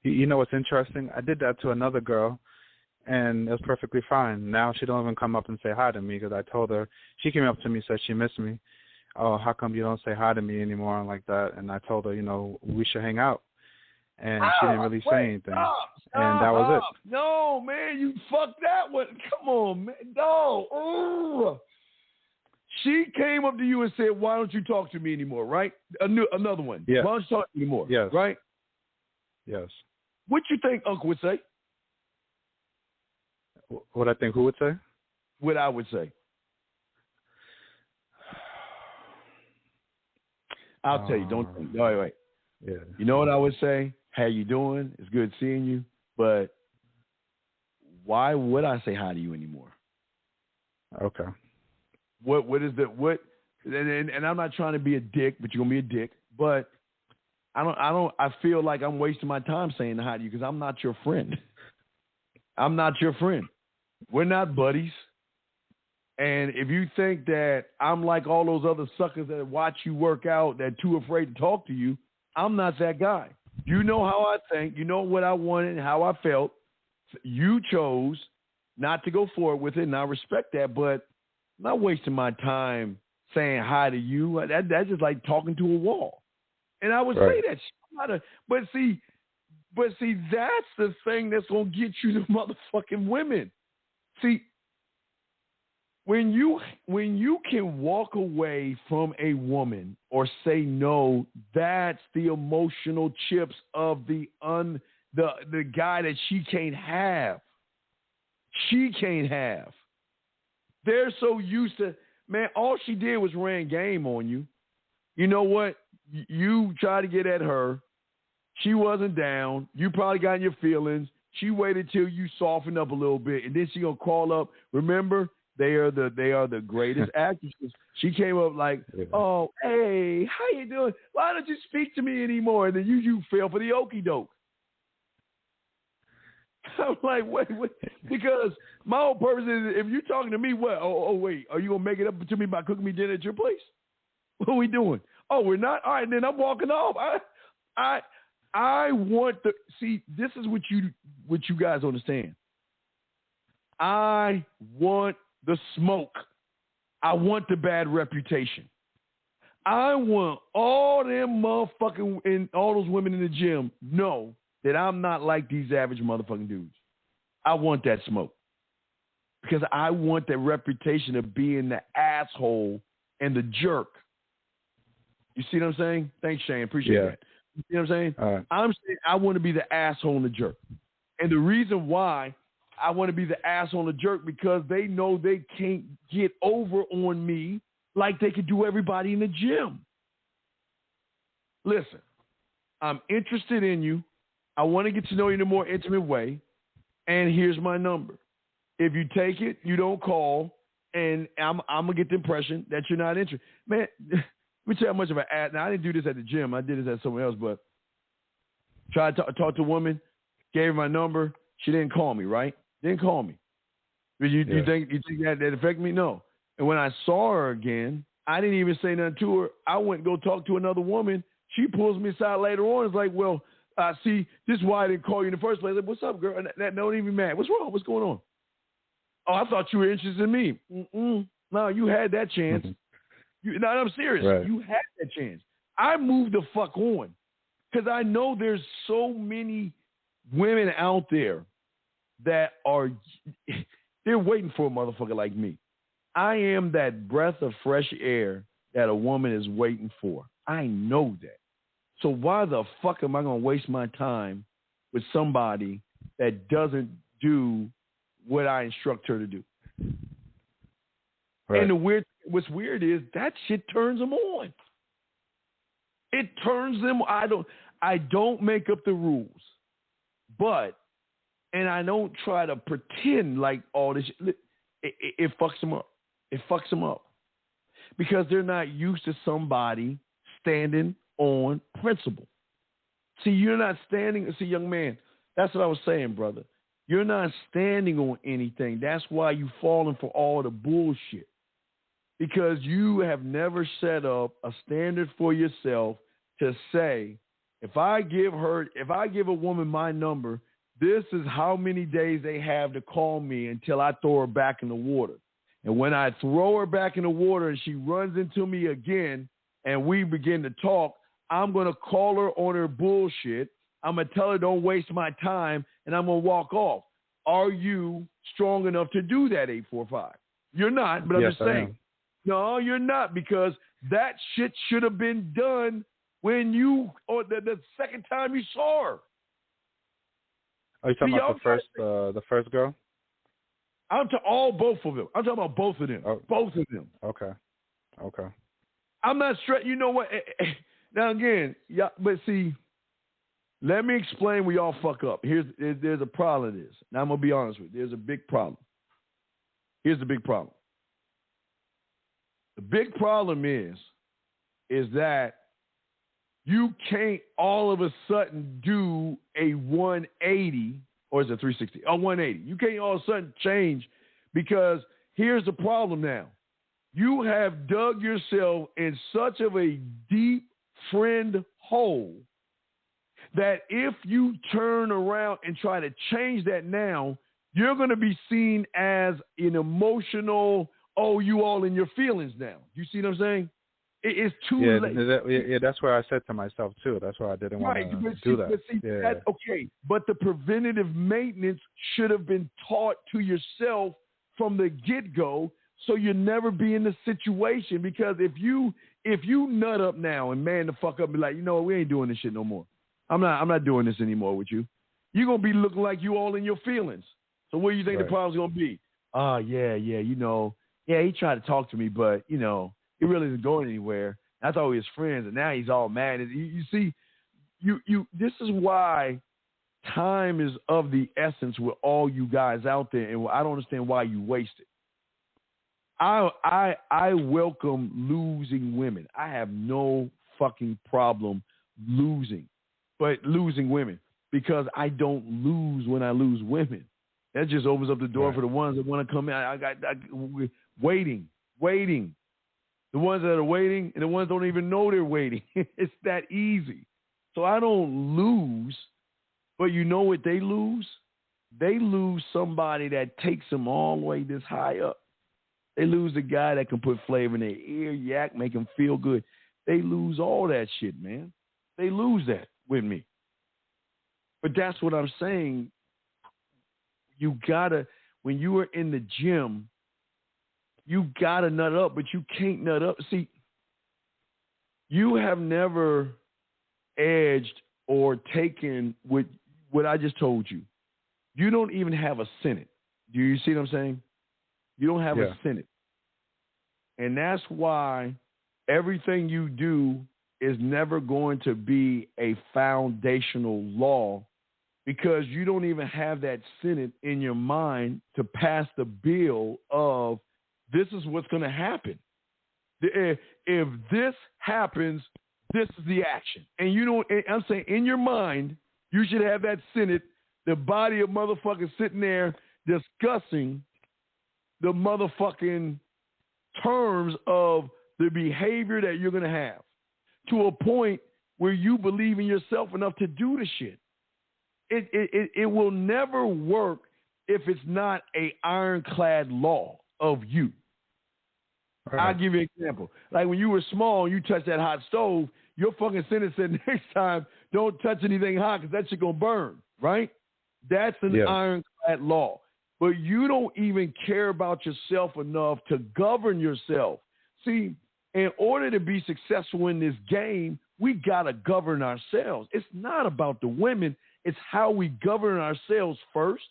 You know what's interesting? I did that to another girl, and it was perfectly fine. Now she don't even come up and say hi to me because I told her. She came up to me, said she missed me. Oh, how come you don't say hi to me anymore and like that? And I told her, we should hang out. And she didn't really say anything. Stop, and that was it. No, man, you fucked that one. Come on, man. No. Ooh. She came up to you and said, why don't you talk to me anymore, right? Another one. Yeah. Why don't you talk to me anymore? Yes. Right? Yes. What you think Uncle would say? What I think who would say? What I would say. I'll tell you. Don't think. Wait. Yeah. You know what I would say? How you doing? It's good seeing you. But why would I say hi to you anymore? Okay. What is the what? And I'm not trying to be a dick, but you're gonna be a dick. But I feel like I'm wasting my time saying hi to you because I'm not your friend. I'm not your friend. We're not buddies. And if you think that I'm like all those other suckers that watch you work out, that too afraid to talk to you, I'm not that guy. You know how I think. You know what I wanted and how I felt. You chose not to go forward with it, and I respect that, but I'm not wasting my time saying hi to you. That's just like talking to a wall. And I would say that shit. But see, that's the thing that's going to get you the motherfucking women. See, when you can walk away from a woman or say no, that's the emotional chips of the guy that she can't have. She can't have. They're so used to, man, all she did was ran game on you. You know what? You tried to get at her. She wasn't down. You probably got in your feelings. She waited till you softened up a little bit, and then she gonna call up. Remember, they are the greatest actresses. She came up like, "Oh, hey, how you doing? Why don't you speak to me anymore?" And then you fell for the okie doke. I'm like, wait, because my whole purpose is if you're talking to me, what? Oh, wait, are you gonna make it up to me by cooking me dinner at your place? What are we doing? Oh, we're not. All right, then I'm walking off. I want to see. This is what you guys understand. I want the smoke. I want the bad reputation. I want all them motherfucking and all those women in the gym know that I'm not like these average motherfucking dudes. I want that smoke because I want that reputation of being the asshole and the jerk. You see what I'm saying? Thanks, Shane. Appreciate that. You see what I'm saying? I'm saying I want to be the asshole and the jerk. And the reason why I want to be the asshole and the jerk because they know they can't get over on me like they could do everybody in the gym. Listen, I'm interested in you. I want to get to know you in a more intimate way. And here's my number. If you take it, you don't call, and I'm going to get the impression that you're not interested. Man, let me tell you how much of an ad. Now, I didn't do this at the gym. I did this at somewhere else, but tried to talk to a woman, gave her my number. She didn't call me, right? Didn't call me. You think that affected me? No. And when I saw her again, I didn't even say nothing to her. I went and go talk to another woman. She pulls me aside later on. It's like, well, see, this is why I didn't call you in the first place. Like, what's up, girl? That don't even matter. What's wrong? What's going on? Oh, I thought you were interested in me. No, you had that chance. No, I'm serious. Right. You had that chance. I moved the fuck on because I know there's so many women out there that they're waiting for a motherfucker like me. I am that breath of fresh air that a woman is waiting for. I know that. So why the fuck am I going to waste my time with somebody that doesn't do what I instruct her to do? Right. And what's weird is that shit turns them on. It turns them. I don't make up the rules, and I don't try to pretend like all this shit. It fucks them up. It fucks them up because they're not used to somebody standing on principle. See, you're not standing. See, young man, that's what I was saying, brother. You're not standing on anything. That's why you're falling for all the bullshit. Because you have never set up a standard for yourself to say, if I give a woman my number, this is how many days they have to call me until I throw her back in the water. And when I throw her back in the water and she runs into me again and we begin to talk, I'm going to call her on her bullshit. I'm going to tell her don't waste my time, and I'm going to walk off. Are you strong enough to do that, 845? You're not, but I'm just saying. No, you're not, because that shit should have been done when the second time you saw her. Are you talking about the first girl? I'm talking both of them. I'm talking about both of them. Oh. Both of them. Okay. I'm not straight. You know what? Now again, but see, let me explain where y'all fuck up. There's a problem with this. Now I'm gonna be honest with you. There's a big problem. Here's the big problem. The big problem is that you can't all of a sudden do a 180, or is it 360? A 180. You can't all of a sudden change, because here's the problem now. You have dug yourself in such of a deep friend hole that if you turn around and try to change that now, you're going to be seen as an emotional, oh, you all in your feelings now. You see what I'm saying? It's too late. That's where I said to myself, too. That's why I didn't want to do that. That's okay. But the preventative maintenance should have been taught to yourself from the get-go, so you'll never be in the situation. Because if you nut up now and man the fuck up and be like, you know what, we ain't doing this shit no more. I'm not doing this anymore with you. You're going to be looking like you all in your feelings. So what do you think the problem's going to be? He tried to talk to me, but, he really isn't going anywhere. I thought we was friends, and now he's all mad. You see, this is why time is of the essence with all you guys out there, and I don't understand why you waste it. I welcome losing women. I have no fucking problem losing women, because I don't lose when I lose women. That just opens up the door for the ones that want to come in. I got waiting. The ones that are waiting and the ones that don't even know they're waiting. It's that easy. So I don't lose, but you know what they lose? They lose somebody that takes them all the way this high up. They lose the guy that can put flavor in their ear, yak, make them feel good. They lose all that shit, man. They lose that with me. But that's what I'm saying. You gotta, when you are in the gym, you gotta nut up, but you can't nut up. See, you have never edged or taken with what I just told you. You don't even have a Senate. Do you see what I'm saying? You don't have a Senate. And that's why everything you do is never going to be a foundational law, because you don't even have that Senate in your mind to pass the bill of this is what's going to happen. If this happens, this is the action. And I'm saying in your mind, you should have that Senate, the body of motherfuckers sitting there discussing the motherfucking terms of the behavior that you're going to have, to a point where you believe in yourself enough to do the shit. It will never work if it's not a ironclad law of you. Right. I'll give you an example. Like when you were small and you touched that hot stove, your fucking Senate said next time, don't touch anything hot because that shit going to burn, right? That's an ironclad law. But you don't even care about yourself enough to govern yourself. See, in order to be successful in this game, we got to govern ourselves. It's not about the women. It's how we govern ourselves first,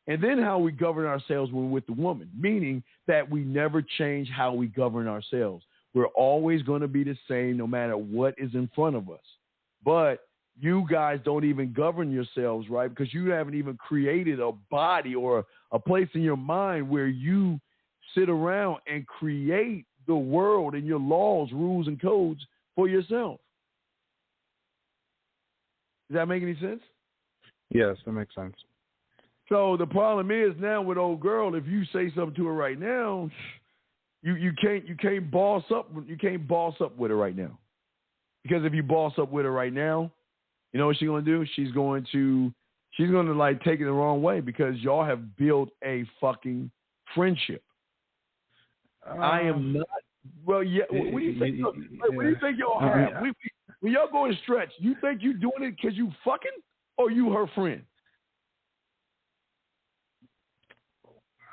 and then how we govern ourselves when we're with the woman, meaning that we never change how we govern ourselves. We're always going to be the same no matter what is in front of us. But you guys don't even govern yourselves right, because you haven't even created a body or a place in your mind where you sit around and create the world and your laws, rules, and codes for yourself. Does that make any sense? Yes, that makes sense. So the problem is now with old girl, if you say something to her right now, you can't boss up with her right now. Because if you boss up with her right now, you know what she's gonna do? She's gonna like take it the wrong way, because y'all have built a fucking friendship. I am not. Well, yeah. What do you think? What do you think y'all have? When y'all go and stretch, you think you doing it because you fucking, or you her friend?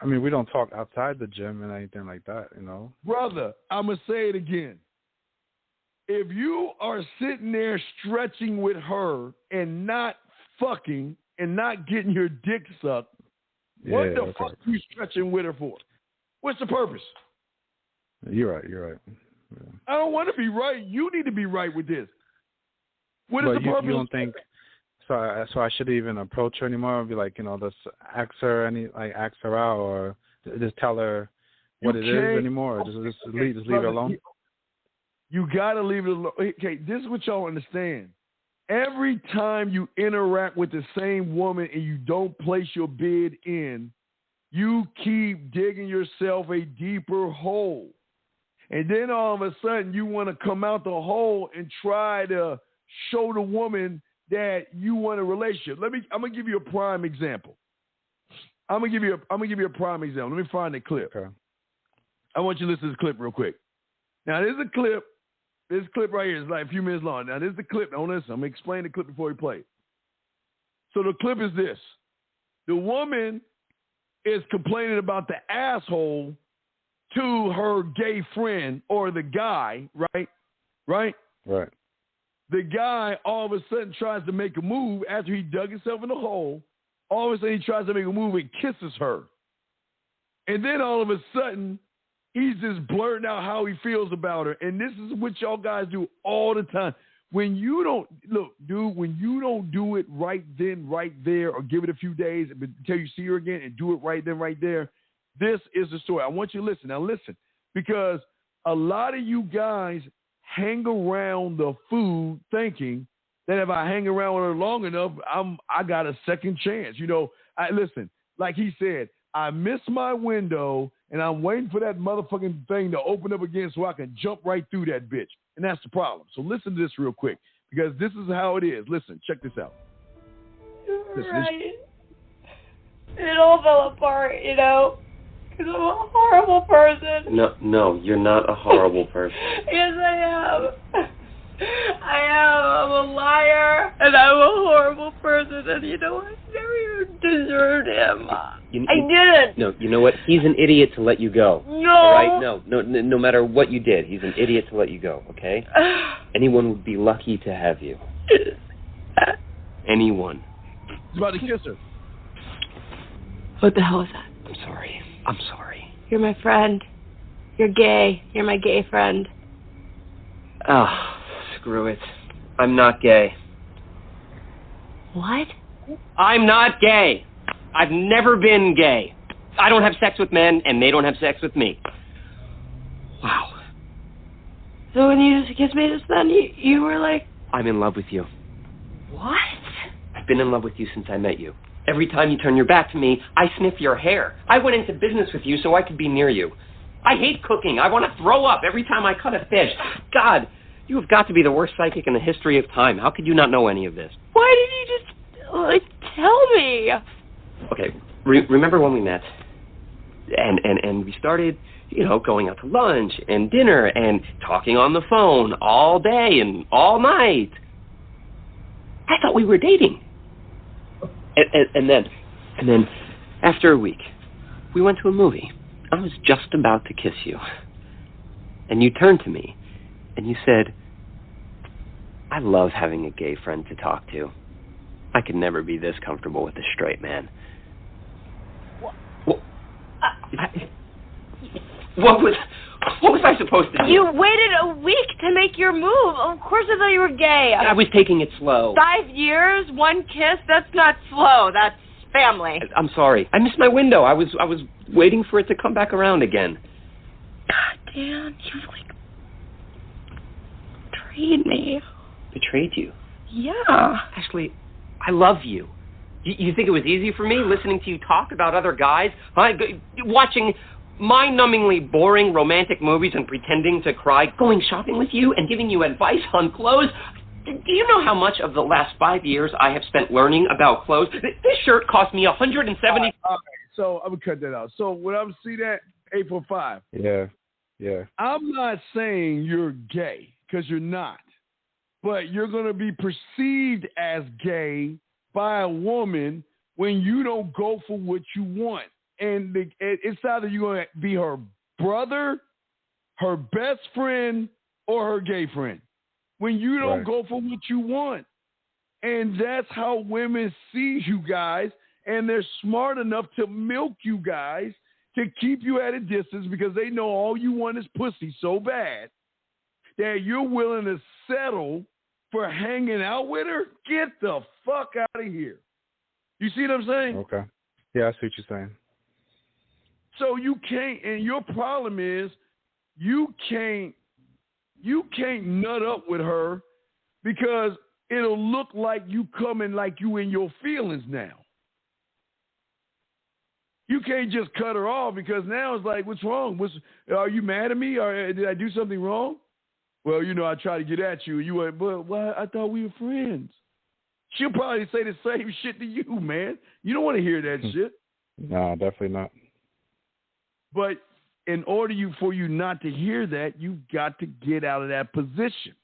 I mean, we don't talk outside the gym and anything like that, you know. Brother, I'm going to say it again. If you are sitting there stretching with her and not fucking and not getting your dick sucked, what the fuck are you stretching with her for? What's the purpose? You're right. Yeah. I don't want to be right. You need to be right with this. What is the purpose? You don't think so I shouldn't even approach her anymore and be like, you know, just ask her out, or just tell her what it is anymore, or just leave her alone? You got to leave it alone. Okay, this is what y'all understand. Every time you interact with the same woman and you don't place your bid in, you keep digging yourself a deeper hole. And then all of a sudden you want to come out the hole and try to show the woman that you want a relationship. I'm going to give you a prime example. I'm going to give you a prime example. Let me find the clip. Okay. I want you to listen to this clip real quick. Now, there's a clip. This clip right here is like a few minutes long. Now, this is the clip. Now, listen. I'm going to explain the clip before we play it. So the clip is this. The woman is complaining about the asshole to her gay friend or the guy, right? Right? Right. The guy all of a sudden tries to make a move after he dug himself in the hole. All of a sudden he tries to make a move and kisses her. And then all of a sudden he's just blurting out how he feels about her. And this is what y'all guys do all the time. When you don't, look, dude, when you don't do it right then, right there, or give it a few days until you see her again and do it right then, right there, this is the story. I want you to listen. Now listen, because a lot of you guys hang around the food thinking that if I hang around with her long enough, I got a second chance. You know, listen, like he said, I missed my window and I'm waiting for that motherfucking thing to open up again so I can jump right through that bitch. And that's the problem. So listen to this real quick because this is how it is. Listen, check this out. You're right. It all fell apart, you know, because I'm a horrible person. No, you're not a horrible person. Yes, I am. I'm a liar, and I'm a horrible person, and you know, I never even deserved him. I didn't. No, you know what? He's an idiot to let you go. No. All right? No matter what you did, he's an idiot to let you go, okay? Anyone would be lucky to have you. Anyone. He's about to kiss her. What the hell is that? I'm sorry. You're my friend. You're gay. You're my gay friend. Oh, screw it. I'm not gay. What? I'm not gay. I've never been gay. I don't have sex with men, and they don't have sex with me. Wow. So when you just kissed me just then, you were like... I'm in love with you. What? I've been in love with you since I met you. Every time you turn your back to me, I sniff your hair. I went into business with you so I could be near you. I hate cooking. I want to throw up every time I cut a fish. God, you have got to be the worst psychic in the history of time. How could you not know any of this? Why did you just, tell me? Okay, remember when we met? And we started, going out to lunch and dinner and talking on the phone all day and all night. I thought we were dating. And then, after a week, we went to a movie. I was just about to kiss you. And you turned to me, and you said, I love having a gay friend to talk to. I could never be this comfortable with a straight man. What was I supposed to do? You waited a week to make your move. Of course I thought you were gay. I was taking it slow. 5 years, one kiss, that's not slow. That's family. I'm sorry. I missed my window. I was waiting for it to come back around again. God, Dan, you betrayed me. Betrayed you? Yeah. Ashley, I love you. You think it was easy for me listening to you talk about other guys? Watching mind-numbingly boring romantic movies and pretending to cry, going shopping with you and giving you advice on clothes? Do you know how much of the last 5 years I have spent learning about clothes? This shirt cost me $170. All right, so I'm going to cut that out. So when I see that, 845. Yeah. I'm not saying you're gay, because you're not. But you're going to be perceived as gay by a woman when you don't go for what you want. And it's either you're going to be her brother, her best friend, or her gay friend. When you don't go for what you want. And that's how women see you guys. And they're smart enough to milk you guys to keep you at a distance because they know all you want is pussy so bad that you're willing to settle for hanging out with her. Get the fuck out of here. You see what I'm saying? Okay. Yeah, I see what you're saying. So you can't, and your problem is you can't You can't nut up with her because it'll look like you coming like you in your feelings now. You can't just cut her off because now it's like, what's wrong? Are you mad at me? Or did I do something wrong? Well, I tried to get at you. You went, but why? I thought we were friends. She'll probably say the same shit to you, man. You don't want to hear that shit. No, definitely not. But in order for you not to hear that, you've got to get out of that position.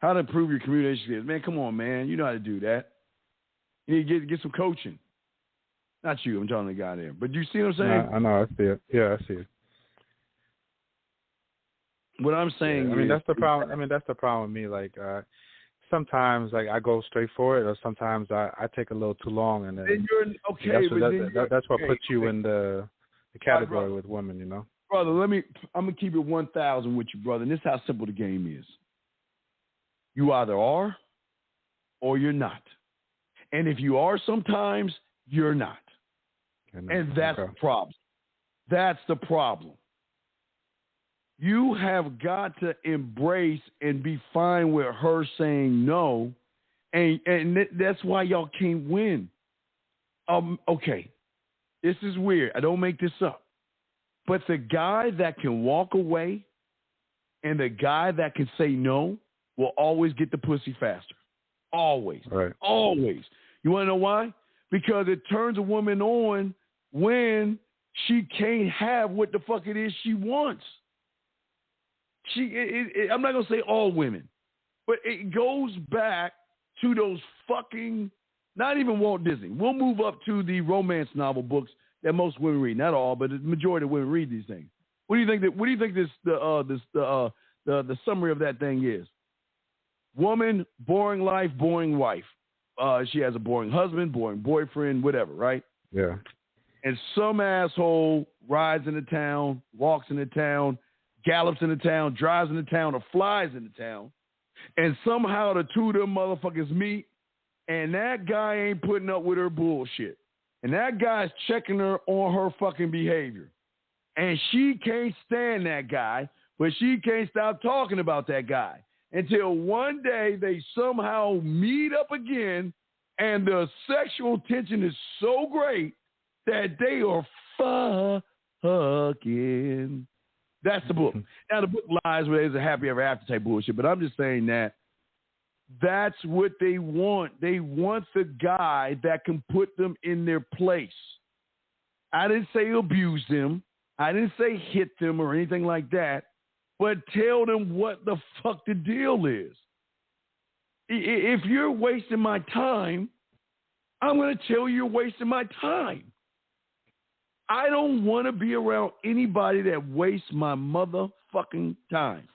How to improve your communication skills. Man, come on, man. You know how to do that. You need to get some coaching. Not you. I'm talking to the guy there. But you see what I'm saying? I know. I see it. Yeah, I see it. What I'm saying I mean, that's the problem. I mean, that's the problem with me. Like, sometimes, like, I go straight for it, or sometimes I take a little too long, and then you're okay. That's what puts you in the category with women, Brother, I'm gonna keep it 1,000 with you, brother. And this is how simple the game is. You either are, or you're not. And if you are sometimes, you're not. And that's the problem. That's the problem. You have got to embrace and be fine with her saying no, and that's why y'all can't win. Okay, this is weird. I don't make this up. But the guy that can walk away and the guy that can say no will always get the pussy faster. Always. Right. Always. You want to know why? Because it turns a woman on when she can't have what the fuck it is she wants. I'm not going to say all women, but it goes back to those fucking, not even Walt Disney. We'll move up to the romance novel books that most women read. Not all, but the majority of women read these things. What do you think the summary of that thing is? Woman, boring life, boring wife. She has a boring husband, boring boyfriend, whatever, right? Yeah. And some asshole rides into town, walks into town, gallops into town, drives into town, or flies into town, and somehow the two of them motherfuckers meet, and that guy ain't putting up with her bullshit. And that guy's checking her on her fucking behavior. And she can't stand that guy, but she can't stop talking about that guy until one day they somehow meet up again, and the sexual tension is so great that they are fucking. That's the book. Now, the book lies where there's a happy ever after type bullshit, but I'm just saying that's what they want. They want the guy that can put them in their place. I didn't say abuse them. I didn't say hit them or anything like that, but tell them what the fuck the deal is. If you're wasting my time, I'm going to tell you you're wasting my time. I don't want to be around anybody that wastes my motherfucking time.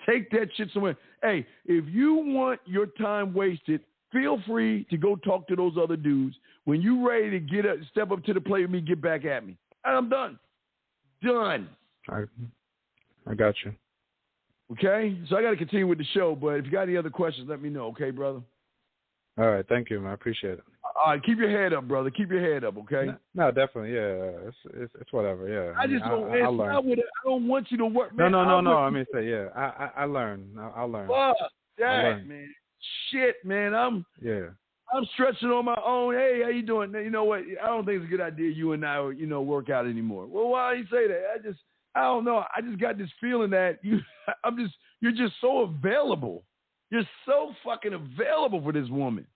Take that shit somewhere. Hey, if you want your time wasted, feel free to go talk to those other dudes. When you ready to step up to the plate with me, get back at me. I'm done. Done. I got you. Okay? So I got to continue with the show, but if you got any other questions, let me know. Okay, brother? All right. Thank you, man. I appreciate it. All right, keep your head up, brother. Keep your head up, okay? No, definitely, yeah. It's whatever, yeah. I don't want you to work, man. No. I mean, I learn. I'll learn. Fuck that, man. Shit, man. I'm stretching on my own. Hey, how you doing? You know what? I don't think it's a good idea you and I, work out anymore. Well, why do you say that? I don't know. I just got this feeling that you're just so available. You're so fucking available for this woman.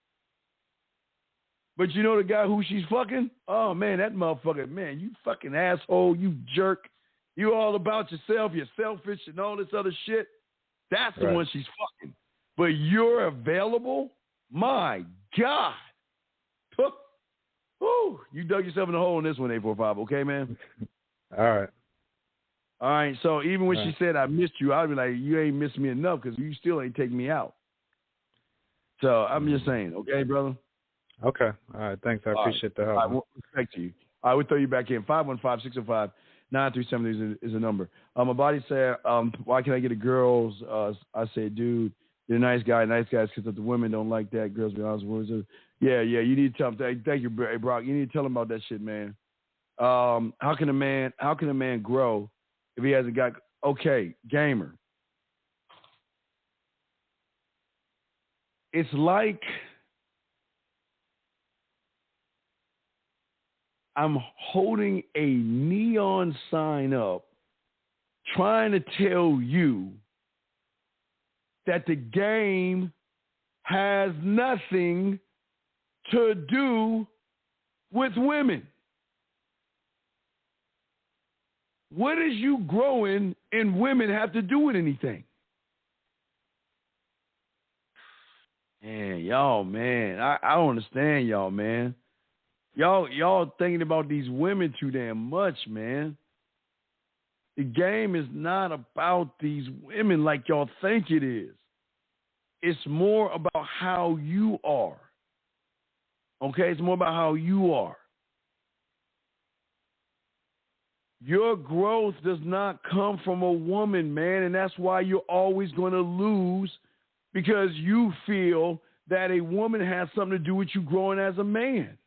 But you know the guy who she's fucking? Oh, man, that motherfucker, man, you fucking asshole, you jerk. You all about yourself, you're selfish and all this other shit. That's the one she's fucking. But you're available? My God. Whew, you dug yourself in a hole in this one, 845, okay, man? All right, so even when she said I missed you, I'd be like, you ain't missed me enough because you still ain't taking me out. So I'm just saying, okay, brother? Okay. All right. Thanks. I appreciate the help. All right. Respect to you. All right. We'll throw you back in. 515-605-9370 is the number. My body said, why can't I get a girls? I said, dude, you're a nice guy. Nice guys because the women don't like that. Girls be honest with words. Yeah. You need to tell them. Thank you, Brock. You need to tell them about that shit, man. How can a man grow If he hasn't got, okay, gamer. It's like I'm holding a neon sign up trying to tell you that the game has nothing to do with women. What does you growing in women have to do with anything? Man, y'all, man, I don't understand y'all, man. Y'all thinking about these women too damn much, man. The game is not about these women like y'all think it is. It's more about how you are. Okay? It's more about how you are. Your growth does not come from a woman, man, and that's why you're always going to lose, because you feel that a woman has something to do with you growing as a man.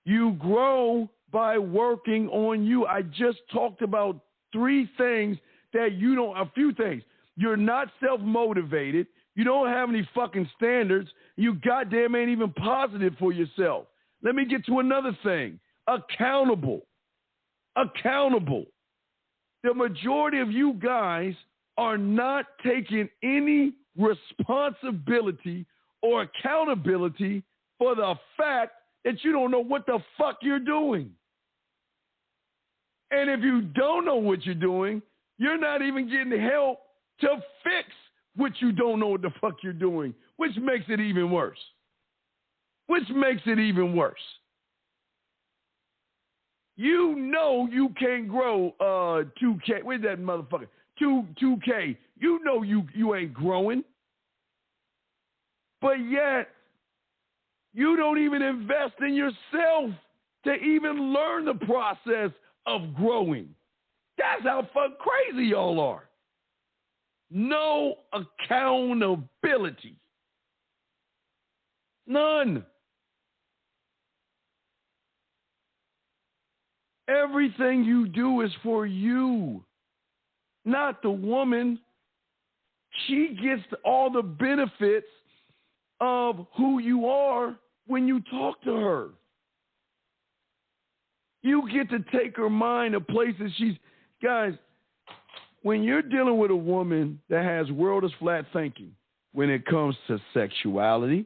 You grow by working on you. I just talked about three things that you don't, a few things. You're not self-motivated. You don't have any fucking standards. You goddamn ain't even positive for yourself. Let me get to another thing. Accountable. Accountable. The majority of you guys are not taking any responsibility or accountability for the fact that you don't know what the fuck you're doing. And if you don't know what you're doing, you're not even getting help to fix what you don't know what the fuck you're doing, which makes it even worse. Which makes it even worse. You know you can't grow 2K. Where's that motherfucker? 2K. You know you ain't growing. But yet, you don't even invest in yourself to even learn the process of growing. That's how fucking crazy y'all are. No accountability. None. Everything you do is for you, not the woman. She gets all the benefits of who you are when you talk to her. You get to take her mind to places guys, when you're dealing with a woman that has world is flat thinking, when it comes to sexuality,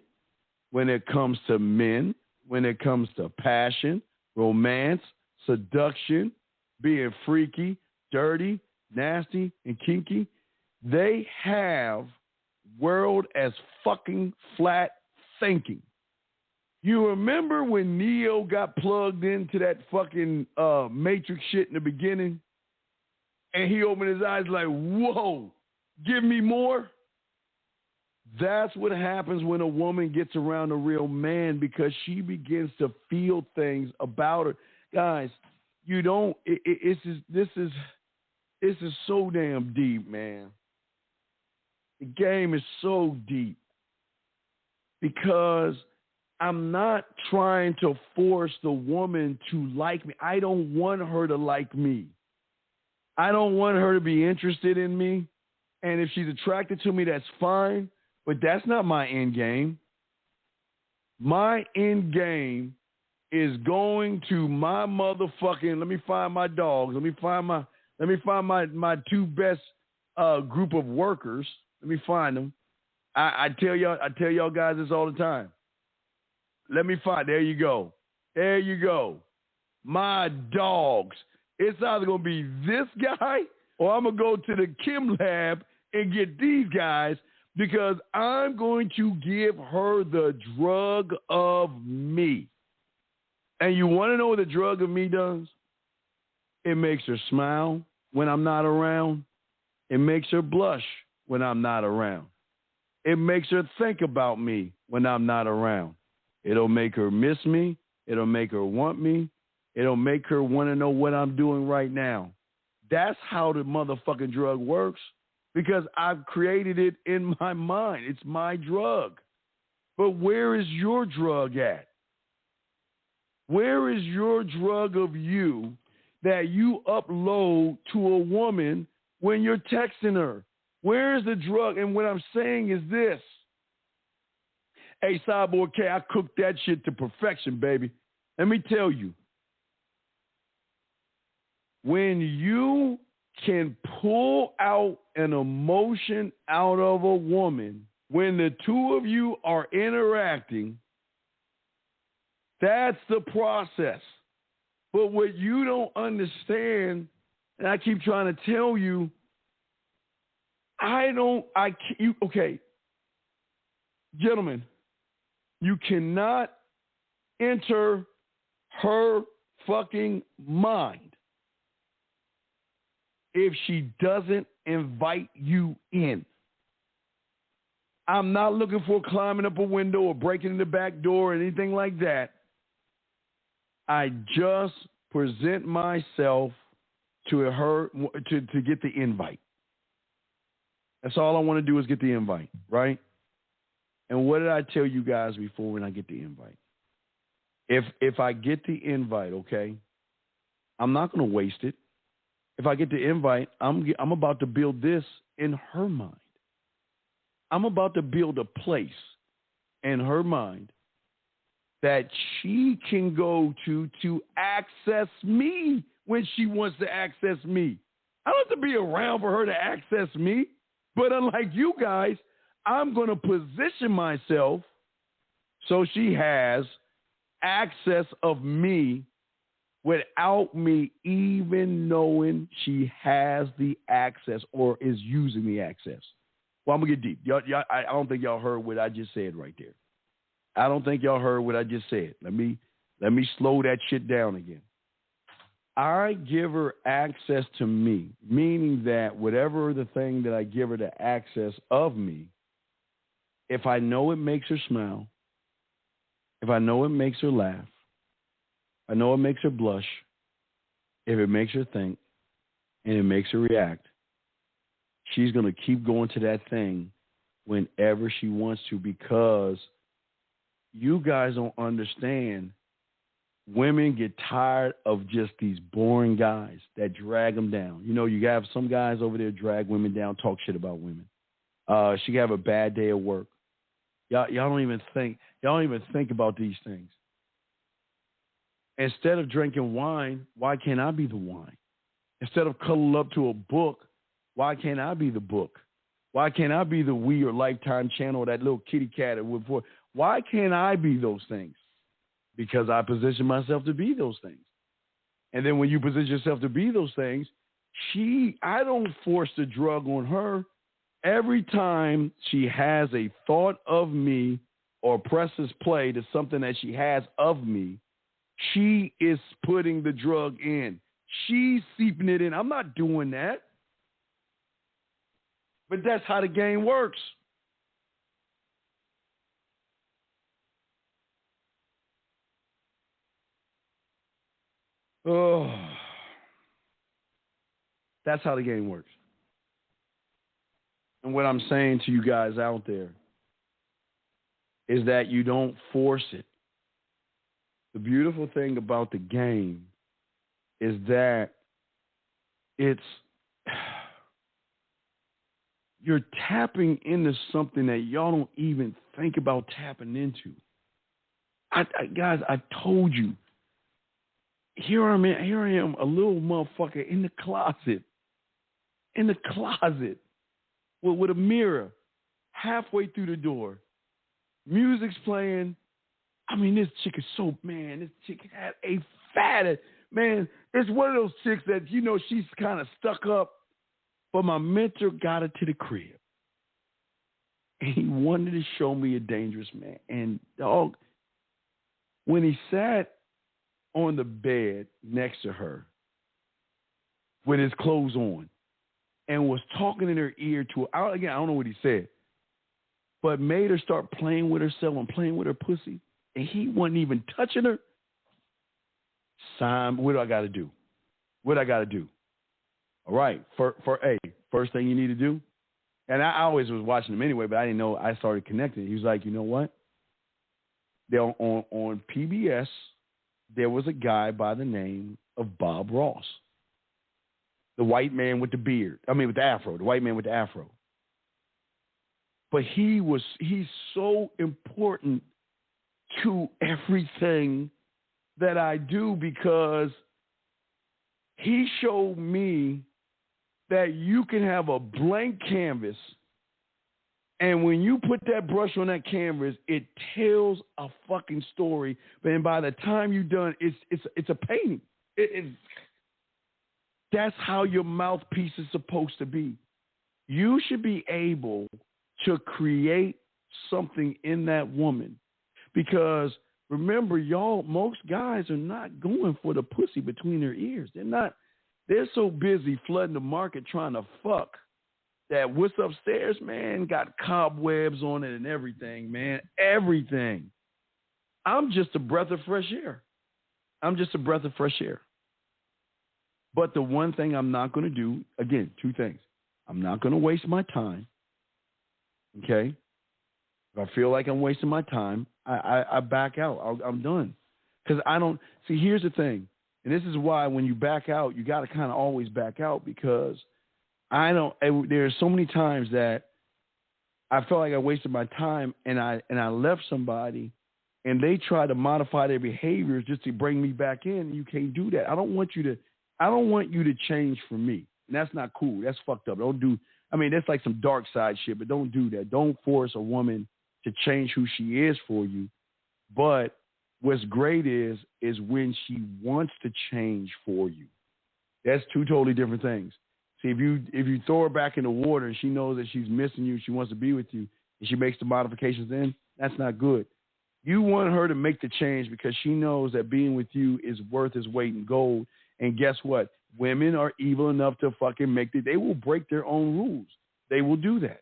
when it comes to men, when it comes to passion, romance, seduction, being freaky, dirty, nasty, and kinky, they have world as fucking flat thinking. You remember when Neo got plugged into that fucking Matrix shit in the beginning? And he opened his eyes like, whoa, give me more? That's what happens when a woman gets around a real man, because she begins to feel things about her. Guys, you don't, this is so damn deep, man. The game is so deep, because I'm not trying to force the woman to like me. I don't want her to like me. I don't want her to be interested in me. And if she's attracted to me, that's fine. But that's not my end game. My end game is going to my motherfucking, let me find my dogs. Let me find my two best group of workers. Let me find them. I tell y'all guys this all the time. Let me find. There you go. There you go. My dogs. It's either going to be this guy or I'm going to go to the chem lab and get these guys, because I'm going to give her the drug of me. And you want to know what the drug of me does? It makes her smile when I'm not around. It makes her blush when I'm not around. It makes her think about me when I'm not around. It'll make her miss me. It'll make her want me. It'll make her want to know what I'm doing right now. That's how the motherfucking drug works, because I've created it in my mind. It's my drug. But where is your drug at? Where is your drug of you that you upload to a woman when you're texting her? Where is the drug? And what I'm saying is this. Hey, Cyborg K, I cooked that shit to perfection, baby. Let me tell you. When you can pull out an emotion out of a woman, when the two of you are interacting, that's the process. But what you don't understand, and I keep trying to tell you, okay, gentlemen, you cannot enter her fucking mind if she doesn't invite you in. I'm not looking for climbing up a window or breaking in the back door or anything like that. I just present myself to her to get the invite. That's all I want to do is get the invite, right? And what did I tell you guys before when I get the invite? If I get the invite, okay, I'm not going to waste it. If I get the invite, I'm about to build this in her mind. I'm about to build a place in her mind that she can go to access me when she wants to access me. I don't have to be around for her to access me. But unlike you guys, I'm going to position myself so she has access of me without me even knowing she has the access or is using the access. Well, I'm going to get deep. Y'all, I don't think y'all heard what I just said right there. I don't think y'all heard what I just said. Let me slow that shit down again. I give her access to me, meaning that whatever the thing that I give her the access of me, if I know it makes her smile, if I know it makes her laugh, I know it makes her blush, if it makes her think, and it makes her react, she's going to keep going to that thing whenever she wants to, because you guys don't understand. Women get tired of just these boring guys that drag them down. You know, you have some guys over there drag women down, talk shit about women. She can have a bad day at work. Y'all don't even think about these things. Instead of drinking wine, why can't I be the wine? Instead of cuddling up to a book, why can't I be the book? Why can't I be the Wii or Lifetime channel or that little kitty cat? Why can't I be those things? Because I position myself to be those things. And then when you position yourself to be those things, I don't force the drug on her. Every time she has a thought of me or presses play to something that she has of me, she is putting the drug in. She's seeping it in. I'm not doing that. But that's how the game works. Oh, that's how the game works. And what I'm saying to you guys out there is that you don't force it. The beautiful thing about the game is that you're tapping into something that y'all don't even think about tapping into. Guys, I told you. Here I am, a little motherfucker in the closet with a mirror halfway through the door. Music's playing. I mean, this chick is this chick had a fat, man, it's one of those chicks that, you know, she's kind of stuck up, but my mentor got her to the crib. And he wanted to show me a dangerous man. And dog, when he sat on the bed next to her with his clothes on and was talking in her ear I don't know what he said, but made her start playing with herself and playing with her pussy, and he wasn't even touching her. What do I got to do? All right, first thing you need to do, and I always was watching him anyway, but I didn't know. I started connecting. He was like, you know what? They're on PBS. there was a guy by the name of Bob Ross, the white man with the beard. I mean, with the afro, the white man with the afro. But he's so important to everything that I do because he showed me that you can have a blank canvas, and when you put that brush on that canvas, it tells a fucking story. But then by the time you're done, it's a painting. That's how your mouthpiece is supposed to be. You should be able to create something in that woman, because remember, y'all, most guys are not going for the pussy between their ears. They're so busy flooding the market trying to fuck that what's upstairs, man, got cobwebs on it and everything, man. Everything. I'm just a breath of fresh air. But the one thing I'm not going to do, again, two things. I'm not going to waste my time. Okay? If I feel like I'm wasting my time, I back out. I'm done. Because I don't – see, here's the thing. And this is why when you back out, you got to kind of always back out, because there's so many times that I felt like I wasted my time and I left somebody and they try to modify their behaviors just to bring me back in. And you can't do that. I don't want you to change for me. And that's not cool. That's fucked up. That's like some dark side shit, but don't do that. Don't force a woman to change who she is for you. But what's great is when she wants to change for you. That's two totally different things. See, if you throw her back in the water and she knows that she's missing you, she wants to be with you, and she makes the modifications then, that's not good. You want her to make the change because she knows that being with you is worth its weight in gold. And guess what? Women are evil enough to fucking they will break their own rules. They will do that.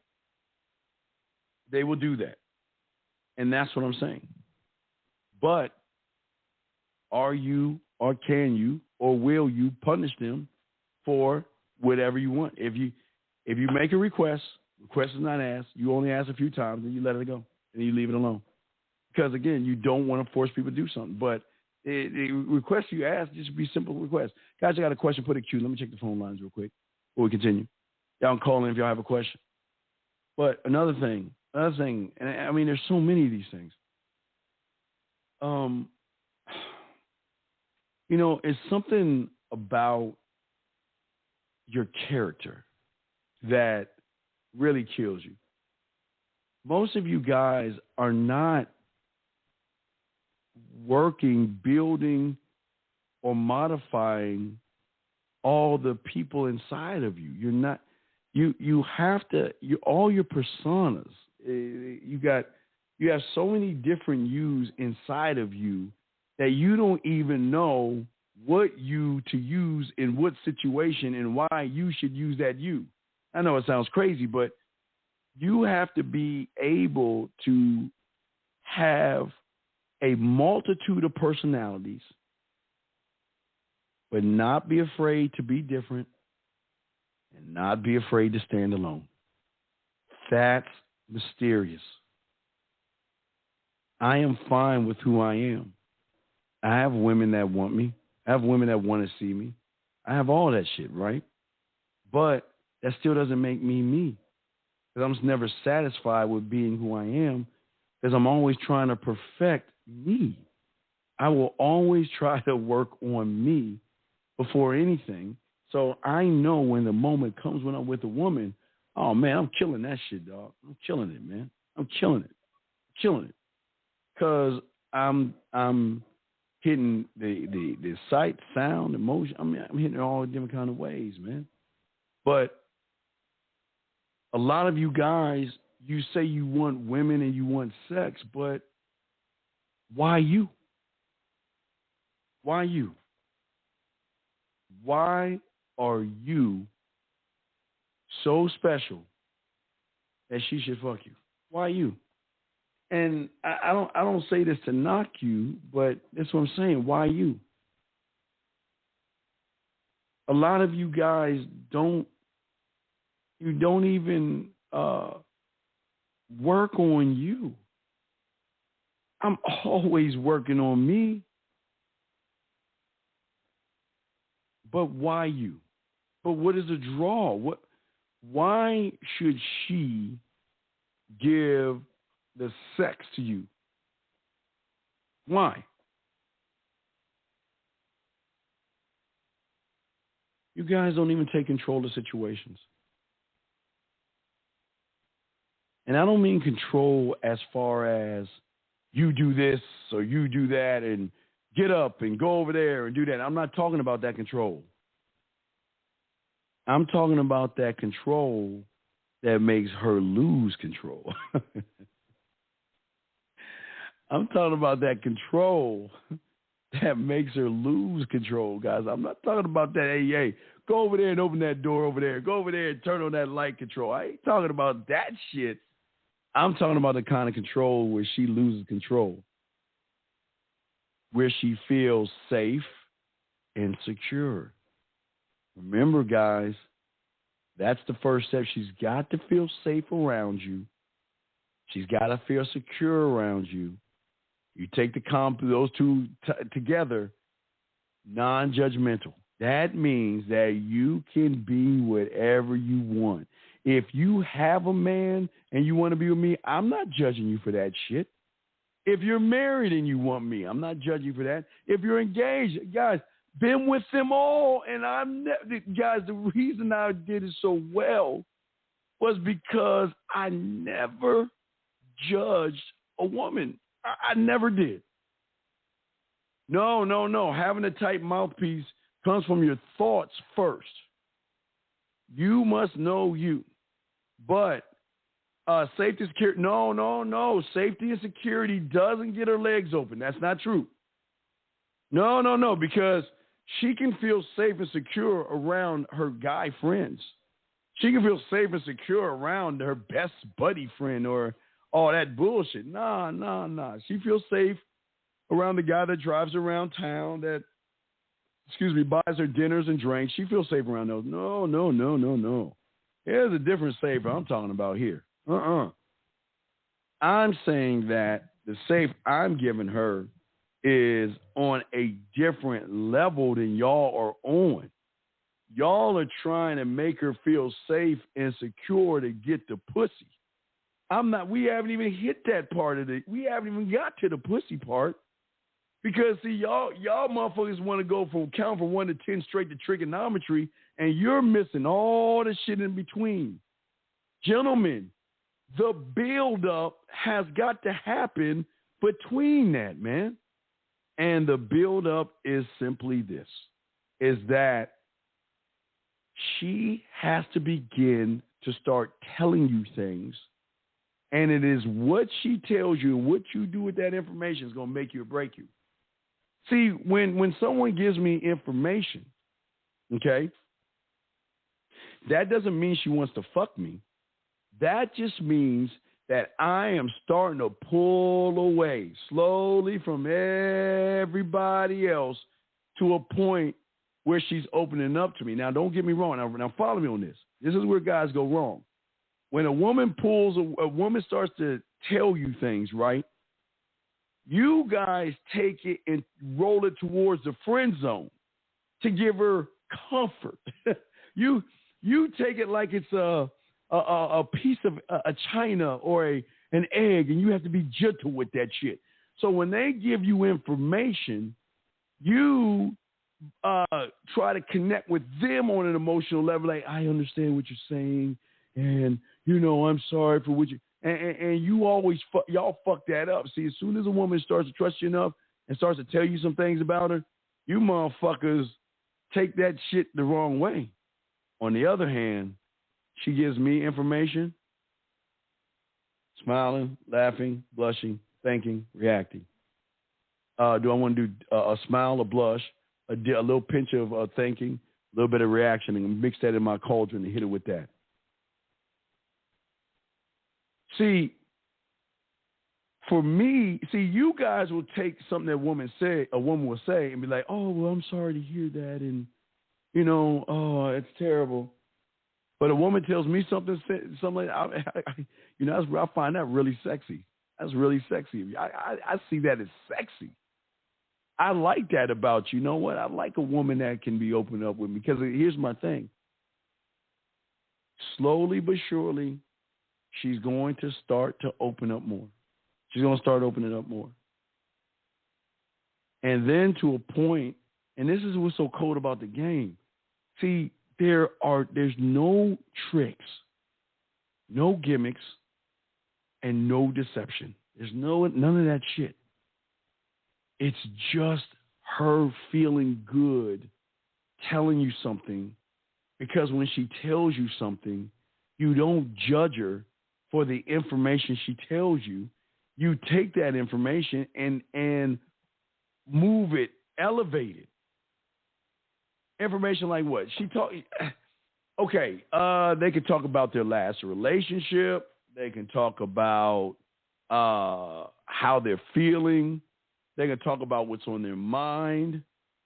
And that's what I'm saying. But are you, or can you, or will you punish them for whatever you want? If you make a request is not asked, you only ask a few times, and you let it go, and you leave it alone. Because, again, you don't want to force people to do something. But the request you ask just be simple requests. Guys, I got a question. Put a queue. Let me check the phone lines real quick before we continue. Y'all can call in if y'all have a question. But another thing, and I mean, there's so many of these things. It's something about your character that really kills you. Most of you guys are not working, building, or modifying all the people inside of you. You're not. You have to. All your personas. You have so many different yous inside of you that you don't even know what you to use in what situation and why you should use that you. I know it sounds crazy, but you have to be able to have a multitude of personalities, but not be afraid to be different and not be afraid to stand alone. That's mysterious. I am fine with who I am. I have women that want me. I have women that want to see me. I have all that shit, right? But that still doesn't make me me. Because I'm just never satisfied with being who I am, because I'm always trying to perfect me. I will always try to work on me before anything. So I know when the moment comes when I'm with a woman, oh, man, I'm killing that shit, dog. I'm killing it, man. I'm killing it. Because I'm hitting the sight, sound, emotion. I mean, I'm hitting it all different kind of ways, man. But a lot of you guys, you say you want women and you want sex, but why you? Why you? Why are you so special that she should fuck you? Why you? And I don't say this to knock you, but that's what I'm saying. Why you? A lot of you guys don't even work on you. I'm always working on me. But why you? But what is the draw? Why should she give the sex to you? Why? You guys don't even take control of situations. And I don't mean control as far as you do this or you do that and get up and go over there and do that. I'm not talking about that control. I'm talking about that control that makes her lose control. I'm talking about that control that makes her lose control, guys. I'm not talking about that, hey, go over there and open that door over there. Go over there and turn on that light control. I ain't talking about that shit. I'm talking about the kind of control where she loses control, where she feels safe and secure. Remember, guys, that's the first step. She's got to feel safe around you. She's got to feel secure around you. You take those two together, non-judgmental. That means that you can be whatever you want. If you have a man and you want to be with me, I'm not judging you for that shit. If you're married and you want me, I'm not judging you for that. If you're engaged, guys, been with them all, and guys, the reason I did it so well was because I never judged a woman. I never did. No. Having a tight mouthpiece comes from your thoughts first. You must know you. But safety and security, no. Safety and security doesn't get her legs open. That's not true. No, because she can feel safe and secure around her guy friends. She can feel safe and secure around her best buddy friend or all that bullshit. Nah. She feels safe around the guy that drives around town, that, buys her dinners and drinks. She feels safe around those. No. There's a different safe I'm talking about here. I'm saying that the safe I'm giving her is on a different level than y'all are on. Y'all are trying to make her feel safe and secure to get the pussy. We haven't even hit that part of it. We haven't even got to the pussy part. Because, see, y'all motherfuckers want to go count from 1 to 10 straight to trigonometry, and you're missing all the shit in between. Gentlemen, the build-up has got to happen between that, man. And the build-up is simply this, is that she has to begin to start telling you things, and it is what she tells you, what you do with that information is going to make you or break you. See, when someone gives me information, okay, that doesn't mean she wants to fuck me. That just means that I am starting to pull away slowly from everybody else to a point where she's opening up to me. Now, don't get me wrong. Now follow me on this. This is where guys go wrong. When a woman starts to tell you things, right? You guys take it and roll it towards the friend zone to give her comfort. You take it like it's a piece of a china or an egg, and you have to be gentle with that shit. So when they give you information, you try to connect with them on an emotional level. Like, I understand what you're saying, and I'm sorry for what you. And you always y'all fuck that up. See, as soon as a woman starts to trust you enough and starts to tell you some things about her, you motherfuckers take that shit the wrong way. On the other hand, she gives me information, smiling, laughing, blushing, thinking, reacting. Do I want to do a smile, a blush, a little pinch of thinking, a little bit of reaction, and mix that in my cauldron and hit it with that? See, for me, you guys will take something that a woman will say and be like, oh, well, I'm sorry to hear that. And, oh, it's terrible. But a woman tells me something like that, I find that really sexy. That's really sexy. I see that as sexy. I like that about you. You know what? I like a woman that can be open up with me because here's my thing. Slowly but surely, she's going to start to open up more. She's going to start opening up more. And then to a point, and this is what's so cold about the game. See, there's no tricks, no gimmicks, and no deception. There's none of that shit. It's just her feeling good, telling you something, because when she tells you something, you don't judge her for the information she tells you. You take that information and move it, elevate it. Information like what? Okay, they can talk about their last relationship. They can talk about how they're feeling. They can talk about what's on their mind.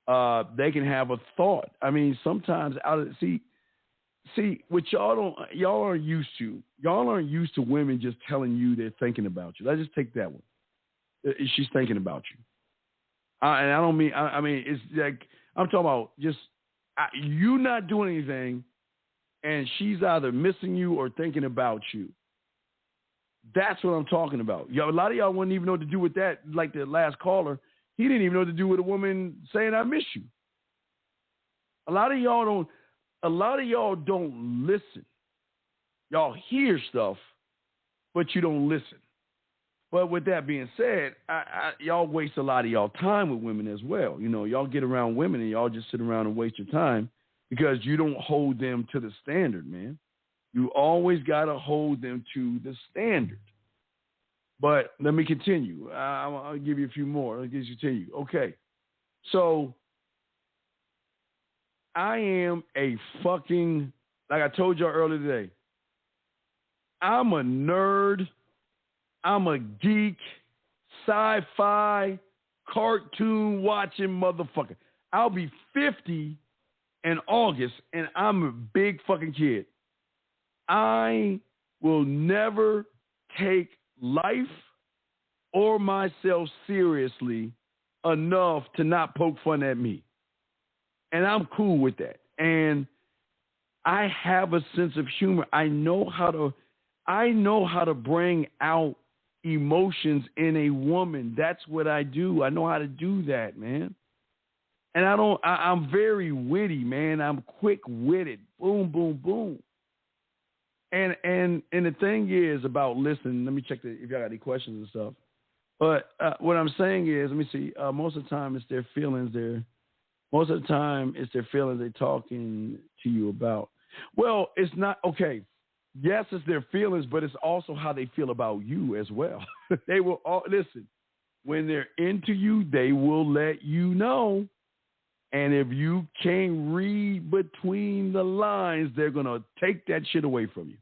They can have a thought. I mean, sometimes see what y'all aren't used to. Y'all aren't used to women just telling you they're thinking about you. Let's just take that one. She's thinking about you. And I don't mean. I mean, it's like I'm talking about just you not doing anything, and she's either missing you or thinking about you. That's what I'm talking about. A lot of y'all wouldn't even know what to do with that. Like the last caller, he didn't even know what to do with a woman saying, "I miss you." A lot of y'all don't listen. Y'all hear stuff, but you don't listen. But with that being said, y'all waste a lot of y'all time with women as well. You know, y'all get around women and y'all just sit around and waste your time because you don't hold them to the standard, man. You always got to hold them to the standard. But let me continue. I'll give you a few more. I'll continue. Okay. So I am a fucking, like I told y'all earlier today, I'm a nerd. I'm a geek, sci-fi, cartoon watching motherfucker. I'll be 50 in August, and I'm a big fucking kid. I will never take life or myself seriously enough to not poke fun at me. And I'm cool with that. And I have a sense of humor. I know how to bring out emotions in a woman. That's what I do. I know how to do that, man. And I'm very witty, man. I'm quick-witted. Boom, boom, boom. And the thing is about listening, let me check if y'all got any questions and stuff. But what I'm saying is, let me see, most of the time it's their feelings they're talking to you about. Well, it's not, okay. Yes, it's their feelings, but it's also how they feel about you as well. They will all listen. When they're into you, they will let you know. And if you can't read between the lines, they're gonna take that shit away from you.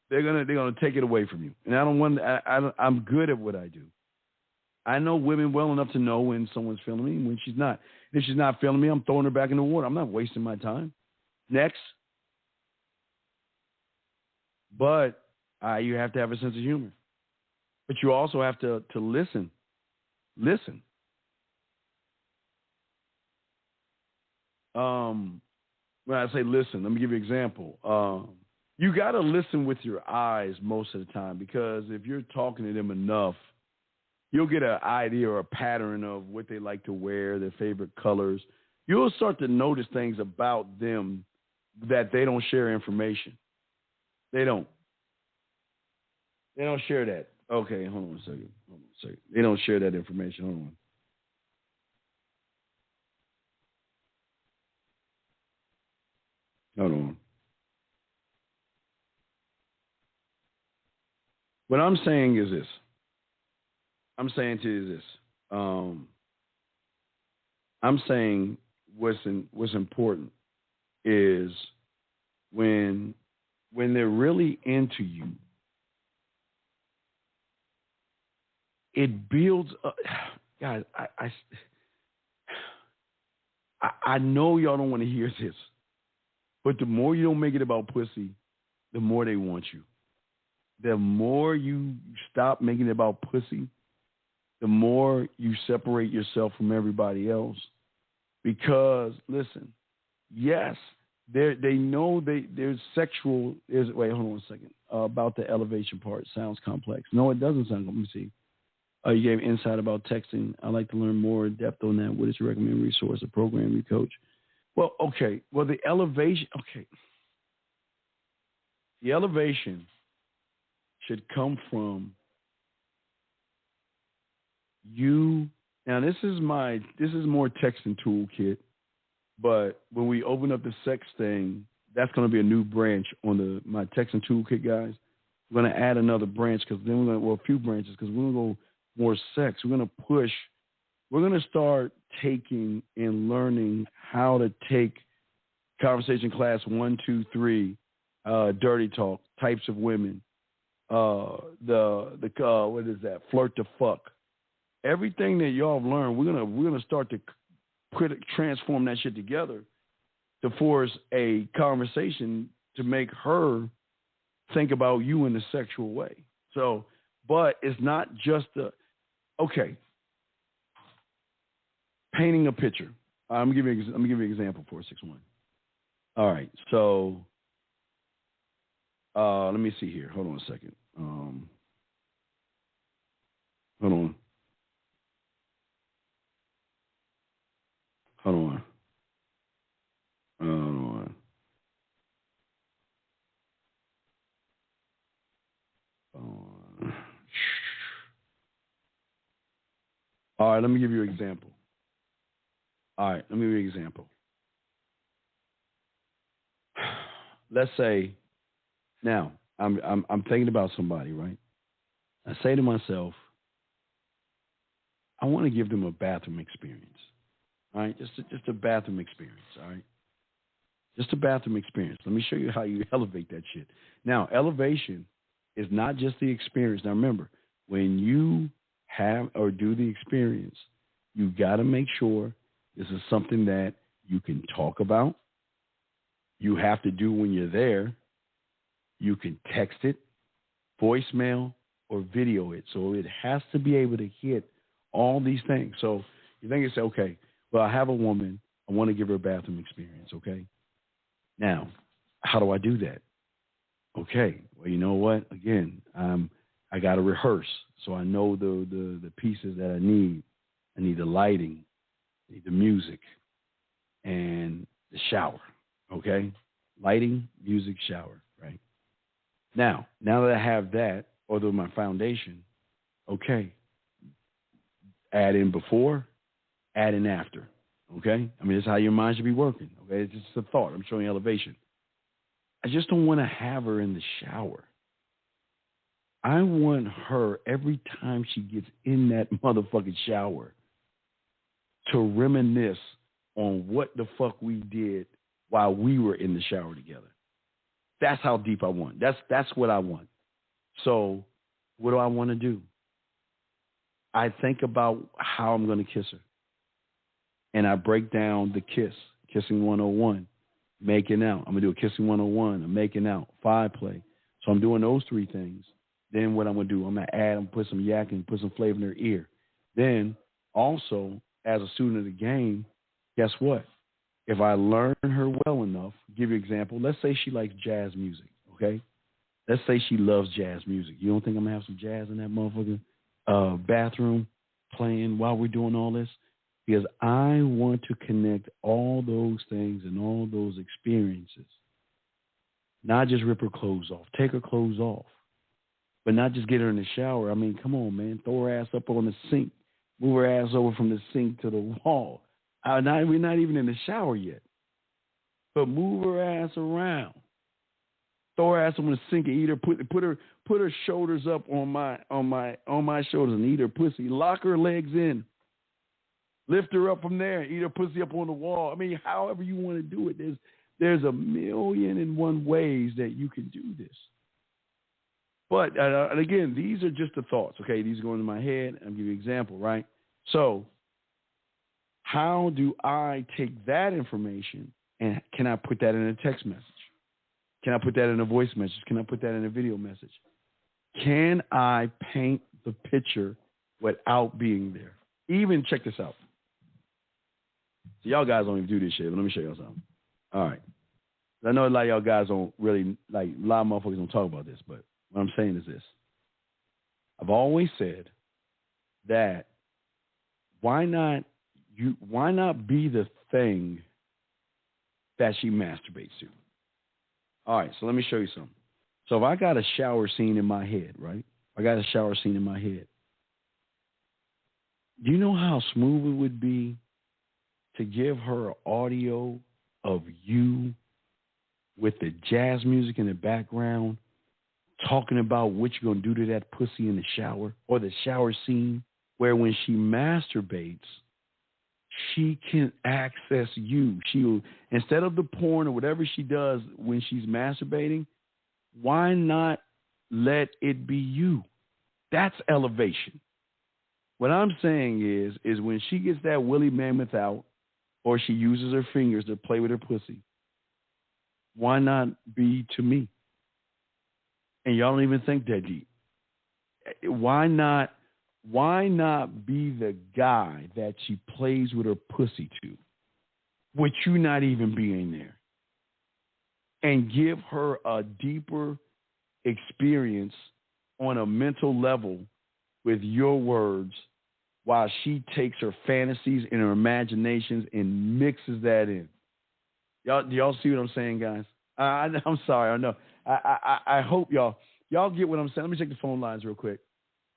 They're gonna take it away from you. And I'm good at what I do. I know women well enough to know when someone's feeling me and when she's not. If she's not feeling me, I'm throwing her back in the water. I'm not wasting my time. Next. But you have to have a sense of humor. But you also have to listen. Listen. When I say listen, let me give you an example. You got to listen with your eyes most of the time, because if you're talking to them enough, you'll get an idea or a pattern of what they like to wear, their favorite colors. You'll start to notice things about them that they don't share information. They don't share that. Okay, hold on a second. They don't share that information. Hold on. What I'm saying is this. I'm saying what's important is when they're really into you, it builds up. Guys, I know y'all don't want to hear this, but the more you don't make it about pussy, the more they want you. The more you stop making it about pussy, the more you separate yourself from everybody else. Because, listen, yes, they know there's sexual. Wait, hold on a second. About the elevation part, sounds complex. No, it doesn't sound. Let me see. You gave insight about texting. I'd like to learn more in depth on that. What is your recommended resource, a program you coach? Well, okay. Well, the elevation. Okay. The elevation should come from you. Now, this is more texting toolkit, but when we open up the sex thing, that's going to be a new branch on my texting toolkit, guys. We're going to add another branch because then a few branches because we're going to go more sex. We're going to start taking and learning how to take conversation class 1, 2, 3, dirty talk, types of women, what is that? Flirt to fuck. Everything that y'all have learned, we're gonna start to transform that shit together to force a conversation to make her think about you in a sexual way. So, but it's not just painting a picture. I'm gonna give you an example. 461. All right, so let me see here. Hold on a second. Hold on. All right, let me give you an example. Let's say now I'm thinking about somebody, right? I say to myself, I want to give them a bathroom experience. All right, just a bathroom experience. All right, just a bathroom experience. Let me show you how you elevate that shit. Now, elevation is not just the experience. Now, remember, when you have or do the experience, you got to make sure this is something that you can talk about. You have to do when you're there. You can text it, voicemail, or video it. So it has to be able to hit all these things. So you think you say, okay, well, I have a woman. I want to give her a bathroom experience, okay? Now, how do I do that? Okay, well, you know what? Again, I got to rehearse. So I know the pieces that I need. I need the lighting, I need the music, and the shower, okay? Lighting, music, shower, right? Now that I have that, or my foundation, okay, add in before, add in after, okay? I mean, that's how your mind should be working, okay? It's just a thought. I'm showing elevation. I just don't want to have her in the shower. I want her, every time she gets in that motherfucking shower, to reminisce on what the fuck we did while we were in the shower together. That's how deep I want. That's what I want. So what do I want to do? I think about how I'm going to kiss her. And I break down the kissing 101, making out. I'm going to do a kissing 101, a making out, 5 play. So I'm doing those 3 things. Then what I'm going to do, I'm going to put some yak and put some flavor in her ear. Then also, as a student of the game, guess what? If I learn her well enough, give you an example. Let's say she likes jazz music, okay? Let's say she loves jazz music. You don't think I'm going to have some jazz in that motherfucking bathroom playing while we're doing all this? Because I want to connect all those things and all those experiences. Not just rip her clothes off. Take her clothes off. But not just get her in the shower. I mean, come on, man. Throw her ass up on the sink. Move her ass over from the sink to the wall. We're not even in the shower yet. But move her ass around. Throw her ass on the sink and eat her. Put her shoulders up on my shoulders and eat her pussy. Lock her legs in. Lift her up from there and eat her pussy up on the wall. I mean, however you want to do it. There's 1,000,001 ways that you can do this. But, and again, these are just the thoughts, okay? These are going in my head. I'll give you an example, right? So how do I take that information and can I put that in a text message? Can I put that in a voice message? Can I put that in a video message? Can I paint the picture without being there. Even check this out. So y'all guys don't even do this shit, but let me show y'all something. All right. I know a lot of y'all guys don't really, like, a lot of motherfuckers don't talk about this, but what I'm saying is this. I've always said that why not be the thing that she masturbates to? All right, so let me show you something. So if I got a shower scene in my head, right? I got a shower scene in my head. Do you know how smooth it would be to give her audio of you with the jazz music in the background talking about what you're going to do to that pussy in the shower, or the shower scene where when she masturbates, she can access you. She'll, instead of the porn or whatever she does when she's masturbating, why not let it be you? That's elevation. What I'm saying is when she gets that woolly mammoth out, or she uses her fingers to play with her pussy, why not be to me? And y'all don't even think that deep. Why not be the guy that she plays with her pussy to, with you not even being there, and give her a deeper experience on a mental level with your words, while she takes her fantasies and her imaginations and mixes that in. Do y'all see what I'm saying, guys? I'm sorry, I know. I hope y'all get what I'm saying. Let me check the phone lines real quick.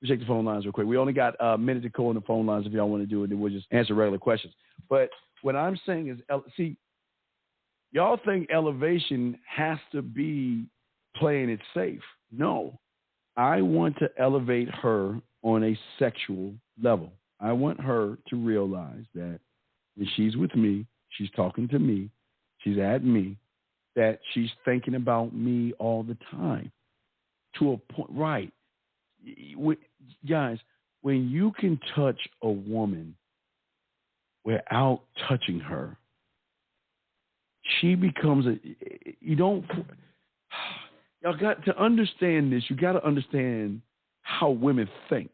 We only got a minute to call on the phone lines if y'all want to do it, then we'll just answer regular questions. But what I'm saying is, see, y'all think elevation has to be playing it safe. No. I want to elevate her on a sexual level. I want her to realize that when she's with me, she's talking to me, she's at me, that she's thinking about me all the time. To a point, right. Guys, when you can touch a woman without touching her, she becomes y'all got to understand this. You got to understand how women think.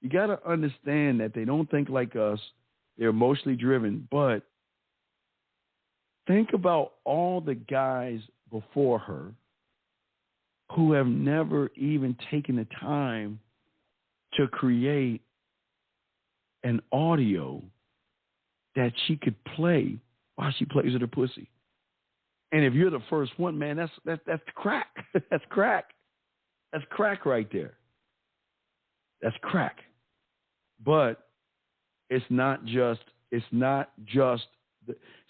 You got to understand that they don't think like us. They're emotionally driven. But think about all the guys before her who have never even taken the time to create an audio that she could play while she plays with her pussy. And if you're the first one, man, that's crack. That's crack. That's crack right there. That's crack. But it's not just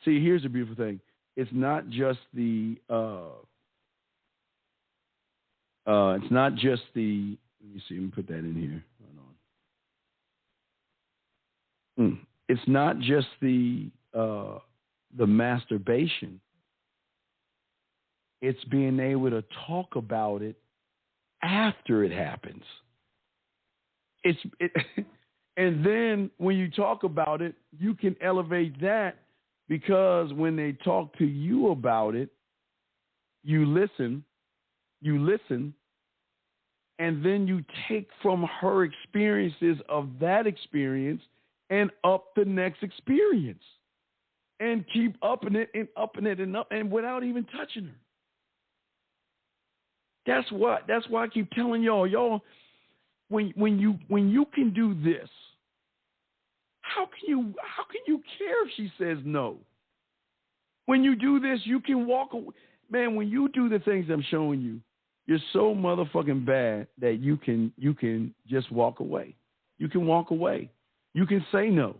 see, here's the beautiful thing. It's not just the let me see, let me put that in here. Hold on. It's not just the masturbation. It's being able to talk about it after it happens. And then when you talk about it, you can elevate that, because when they talk to you about it, you listen, and then you take from her experiences of that experience and up the next experience, and keep upping it and upping it and up, and without even touching her. That's why I keep telling y'all, when you can do this, how can you care if she says no? When you do this, you can walk away. Man, when you do the things I'm showing you, you're so motherfucking bad that you can just walk away. You can walk away. You can say no.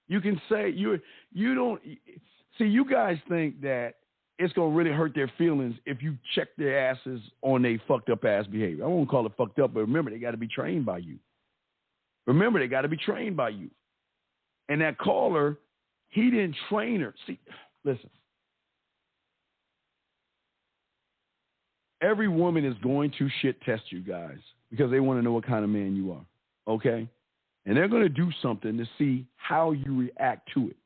You can say you don't see. You guys think that it's gonna really hurt their feelings if you check their asses on their fucked up ass behavior. I won't call it fucked up, but remember, they got to be trained by you. And that caller, he didn't train her. See, listen. Every woman is going to shit test you guys because they want to know what kind of man you are. Okay? And they're going to do something to see how you react to it.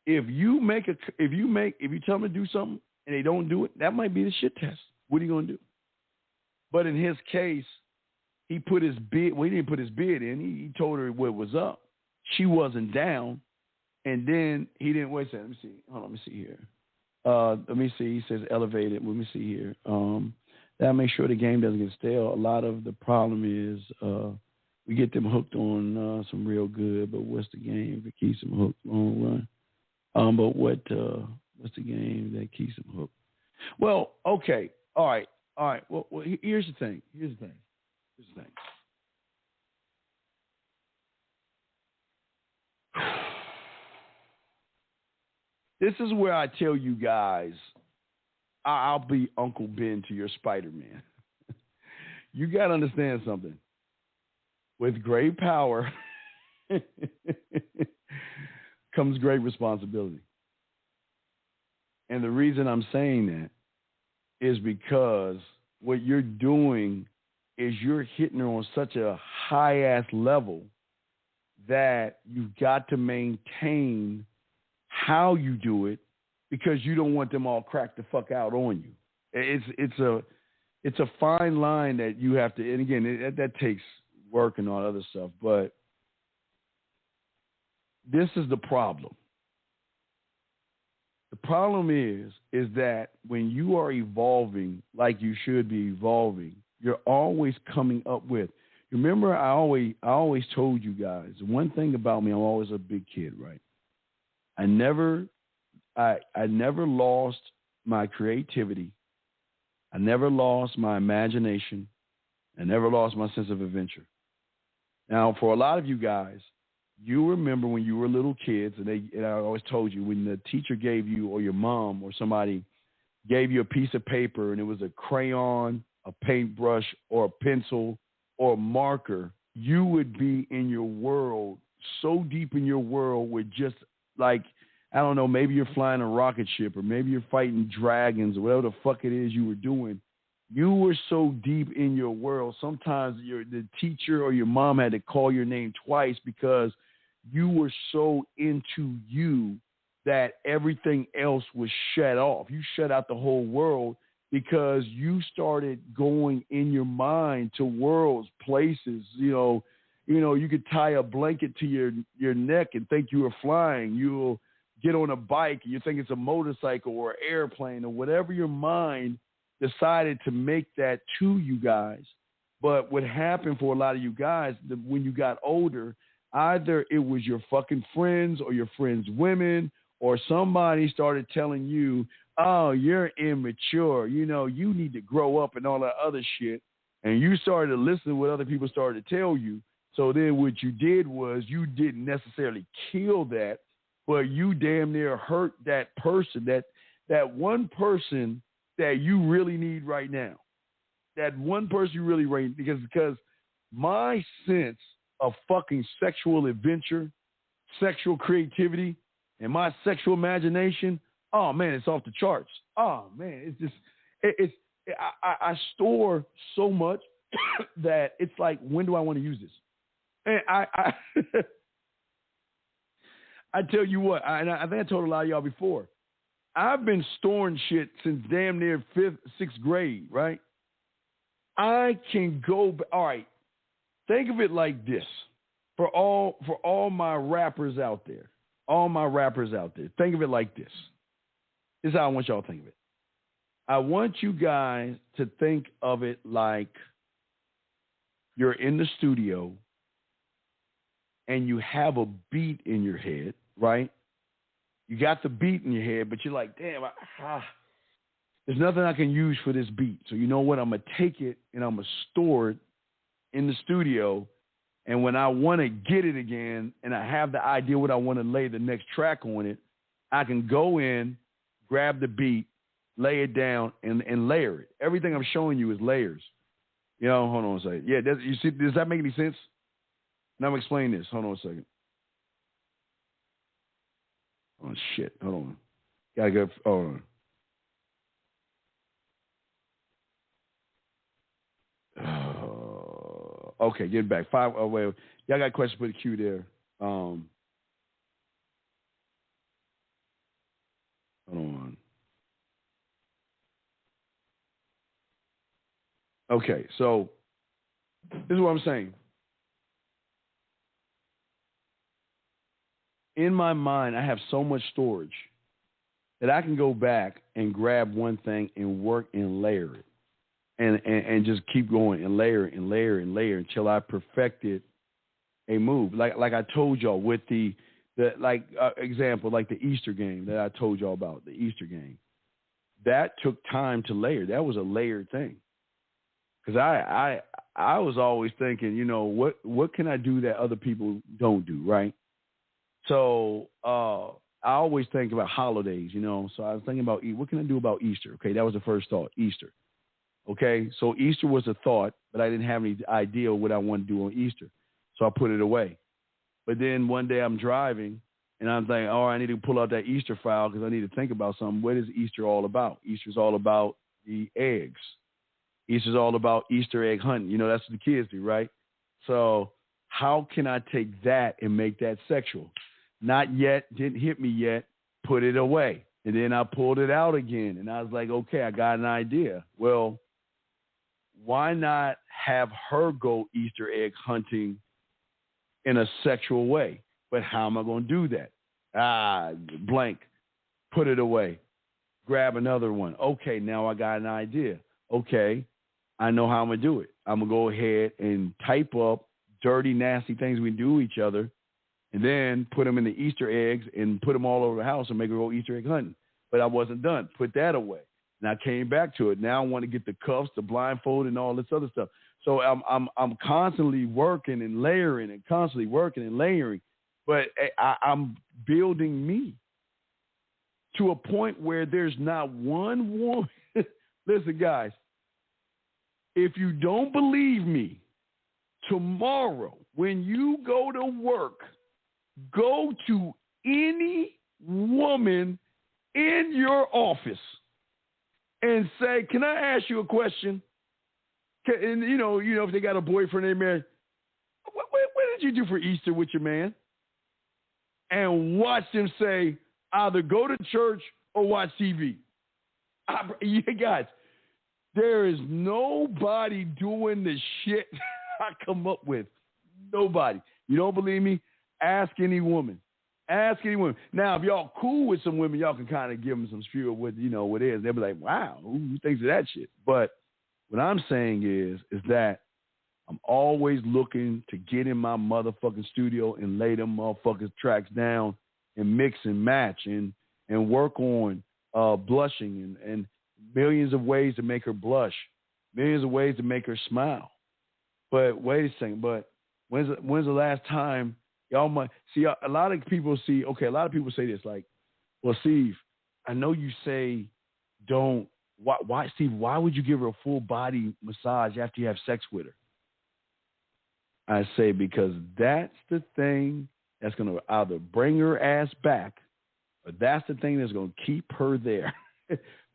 If you tell them to do something and they don't do it, that might be the shit test. What are you going to do? But in his case, he put his bid. Well, he didn't put his bid in. He told her what was up. She wasn't down, and then he didn't. Wait a second. Let me see. Hold on. Let me see here. Let me see. He says elevated. Let me see here. That make sure the game doesn't get stale. A lot of the problem is we get them hooked on some real good, but what's the game that keeps them hooked long run? But what's the game that keeps them hooked? Well, okay, all right. Well, here's the thing. This is where I tell you guys, I'll be Uncle Ben to your Spider-Man. You got to understand something. With great power comes great responsibility. And the reason I'm saying that is because what you're doing is you're hitting her on such a high-ass level that you've got to maintain how you do it because you don't want them all cracked the fuck out on you. It's a fine line that you have to, and again, that takes work and all other stuff, but this is the problem. The problem is that when you are evolving like you should be evolving, you're always coming up with. Remember, I always told you guys, one thing about me, I'm always a big kid, right? I never lost my creativity. I never lost my imagination. I never lost my sense of adventure. Now, for a lot of you guys, you remember when you were little kids, and I always told you, when the teacher gave you, or your mom or somebody gave you a piece of paper, and it was a crayon, a paintbrush, or a pencil, or a marker, you would be in your world, so deep in your world with just like, I don't know, maybe you're flying a rocket ship, or maybe you're fighting dragons, or whatever the fuck it is you were doing. You were so deep in your world, sometimes the teacher or your mom had to call your name twice because you were so into you that everything else was shut off. You shut out the whole world because you started going in your mind to worlds, places. You could tie a blanket to your neck and think you were flying. You'll get on a bike and you think it's a motorcycle or an airplane or whatever your mind decided to make that to you guys. But what happened for a lot of you guys, when you got older, either it was your fucking friends or your friends' women, or somebody started telling you, oh, you're immature. You need to grow up and all that other shit. And you started to listen to what other people started to tell you. So then what you did was you didn't necessarily kill that, but you damn near hurt that person, that one person that you really need right now. That one person you really need, because my sense of fucking sexual adventure, sexual creativity, and my sexual imagination, oh man, it's off the charts. Oh man, I store so much that it's like, when do I want to use this? And I tell you what, I think I told a lot of y'all before, I've been storing shit since damn near 5th, 6th grade, right? I can go, all right, think of it like this. For all my rappers out there, think of it like this. This is how I want y'all to think of it. I want you guys to think of it like you're in the studio and you have a beat in your head, right? You got the beat in your head, but you're like, damn, there's nothing I can use for this beat. So you know what? I'm going to take it and I'm going to store it in the studio. And when I want to get it again and I have the idea what I want to lay the next track on it, I can go in, grab the beat, lay it down, and layer it. Everything I'm showing you is layers. Hold on a second. Yeah, you see, does that make any sense? Now I'm explaining this. Hold on a second. Oh, shit. Hold on. Gotta go. Hold on. Okay, get back. 5. Oh, wait. Y'all got questions for the queue there. Hold on. Okay, so This is what I'm saying. In my mind, I have so much storage that I can go back and grab one thing and work and layer it. And just keep going and layer and layer and layer until I perfected a move. Like I told y'all with the example, like the Easter game that I told y'all about, the Easter game. That took time to layer. That was a layered thing. Because I was always thinking, you know, what can I do that other people don't do, right? So I always think about holidays, you know. So I was thinking about what can I do about Easter? Okay, that was the first thought, Easter. Okay, so Easter was a thought, but I didn't have any idea what I wanted to do on Easter. So I put it away. But then one day I'm driving, and I'm thinking, oh, I need to pull out that Easter file because I need to think about something. What is Easter all about? Easter's all about the eggs. Easter's all about Easter egg hunting. You know, that's what the kids do, right? So how can I take that and make that sexual? Not yet, didn't hit me yet, put it away. And then I pulled it out again, and I was like, okay, I got an idea. Well, why not have her go Easter egg hunting in a sexual way? But how am I going to do that? Blank. Put it away. Grab another one. Okay, now I got an idea. Okay, I know how I'm going to do it. I'm going to go ahead and type up dirty, nasty things we do to each other and then put them in the Easter eggs and put them all over the house and make her go Easter egg hunting. But I wasn't done. Put that away. And I came back to it. Now I want to get the cuffs, the blindfold, and all this other stuff. So I'm constantly working and layering and constantly working and layering. But I'm building me to a point where there's not one woman. Listen, guys, if you don't believe me, tomorrow when you go to work, go to any woman in your office and say, can I ask you a question? And you know, if they got a boyfriend, they married, what did you do for Easter with your man? And watch them say, either go to church or watch TV. You guys, there is nobody doing the shit I come up with. Nobody. You don't believe me? Ask any woman. Ask any woman. Now, if y'all cool with some women, y'all can kind of give them some spiel with, what it is. They'll be like, wow, who thinks of that shit? But what I'm saying is that I'm always looking to get in my motherfucking studio and lay them motherfucking tracks down and mix and match and work on blushing and millions of ways to make her blush, millions of ways to make her smile. But wait a second, but when's the last time y'all might see a lot of people say this, like, well, Steve, I know you say don't, why Steve, why would you give her a full body massage after you have sex with her? I say because that's the thing that's going to either bring her ass back or that's the thing that's going to keep her there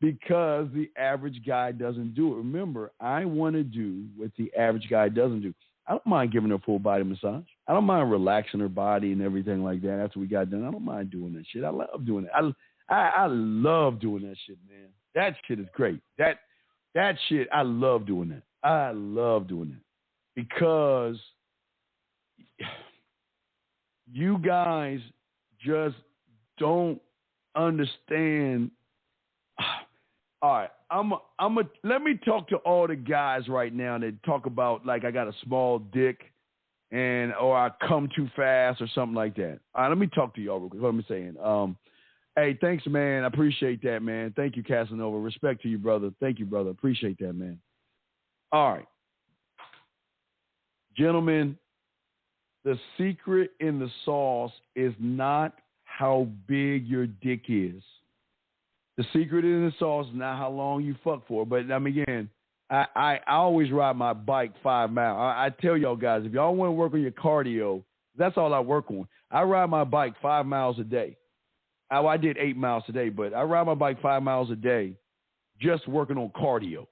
because the average guy doesn't do it. Remember, I want to do what the average guy doesn't do. I don't mind giving her a full body massage. I don't mind relaxing her body and everything like that after we got done. I don't mind doing that shit. I love doing it. I love doing that shit, man. That shit is great. That shit, I love doing that. I love doing that because you guys just don't understand. All right, let me talk to all the guys right now that talk about like I got a small dick or I come too fast or something like that. All right, let me talk to y'all real quick. What am I saying? Hey, thanks, man. I appreciate that, man. Thank you, Casanova. Respect to you, brother. Thank you, brother. Appreciate that, man. All right. Gentlemen, the secret in the sauce is not how big your dick is. The secret in the sauce is not how long you fuck for. But, again, I always ride my bike 5 miles. I tell y'all guys, if y'all want to work on your cardio, that's all I work on. I ride my bike 5 miles a day. I did 8 miles today, but I ride my bike 5 miles a day just working on cardio.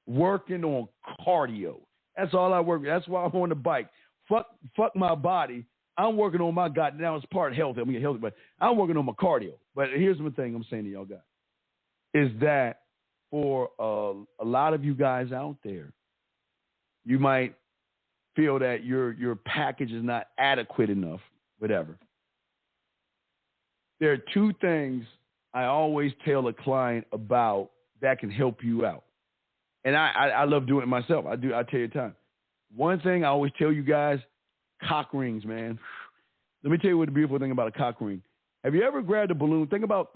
Working on cardio. That's all I work. That's why I'm on the bike. Fuck my body. I'm working on my goddamn. Now it's part health. I'm getting healthy, but I'm working on my cardio. But here's the thing I'm saying to y'all guys. Is that for a lot of you guys out there, you might feel that your package is not adequate enough, whatever. There are two things I always tell a client about that can help you out. And I love doing it myself. I tell you the time. One thing I always tell you guys, cock rings, man. Let me tell you what the beautiful thing about a cock ring. Have you ever grabbed a balloon? Think about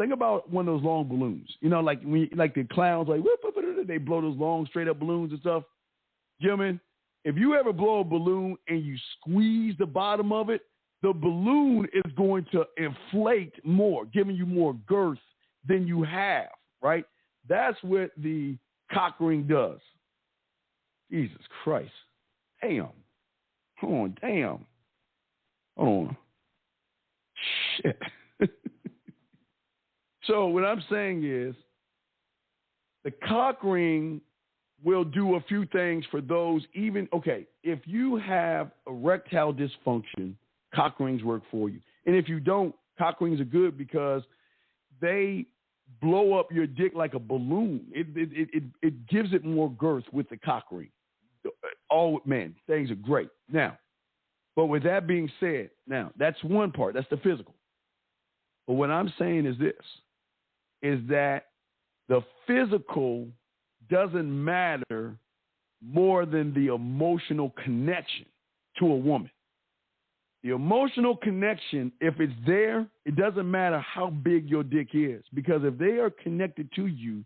one of those long balloons. You know, like like the clowns, like they blow those long straight up balloons and stuff. Gentlemen, if you ever blow a balloon and you squeeze the bottom of it, the balloon is going to inflate more, giving you more girth than you have, right? That's what the cock ring does. Jesus Christ. Damn. Hold on, damn. Hold on. Shit. So what I'm saying is the cock ring will do a few things for those if you have erectile dysfunction, cock rings work for you. And if you don't, cock rings are good because they blow up your dick like a balloon. It gives it more girth with the cock ring. Things are great. Now, but with that being said, now that's one part. That's the physical. But what I'm saying is this, is that the physical doesn't matter more than the emotional connection to a woman. The emotional connection, if it's there, it doesn't matter how big your dick is, because if they are connected to you,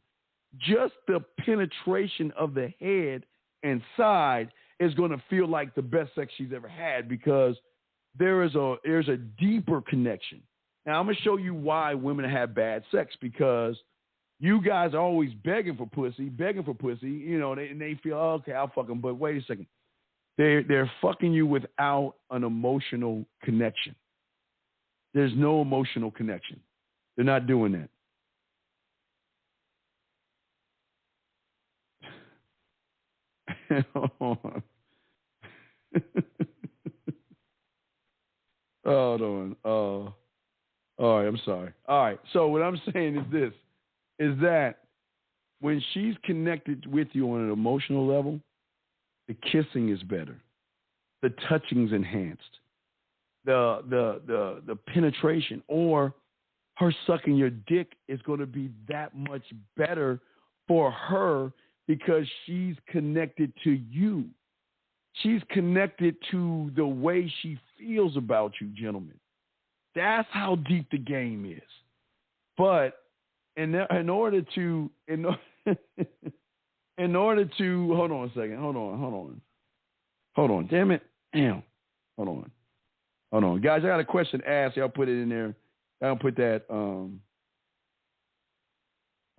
just the penetration of the head and side is going to feel like the best sex she's ever had, because there's a deeper connection. Now, I'm going to show you why women have bad sex, because you guys are always begging for pussy, you know, and they feel, oh, okay, I'll fuck them. But wait a second. They're fucking you without an emotional connection. There's no emotional connection. They're not doing that. Hold on. All right, I'm sorry. All right, so what I'm saying is this, is that when she's connected with you on an emotional level, the kissing is better. The touching's enhanced. The penetration or her sucking your dick is going to be that much better for her because she's connected to you. She's connected to the way she feels about you, gentlemen. That's how deep the game is. But in order to hold on a second. Hold on. Damn it. Damn. Hold on. Guys, I got a question to ask. Y'all put it in there. I'll put that. Hold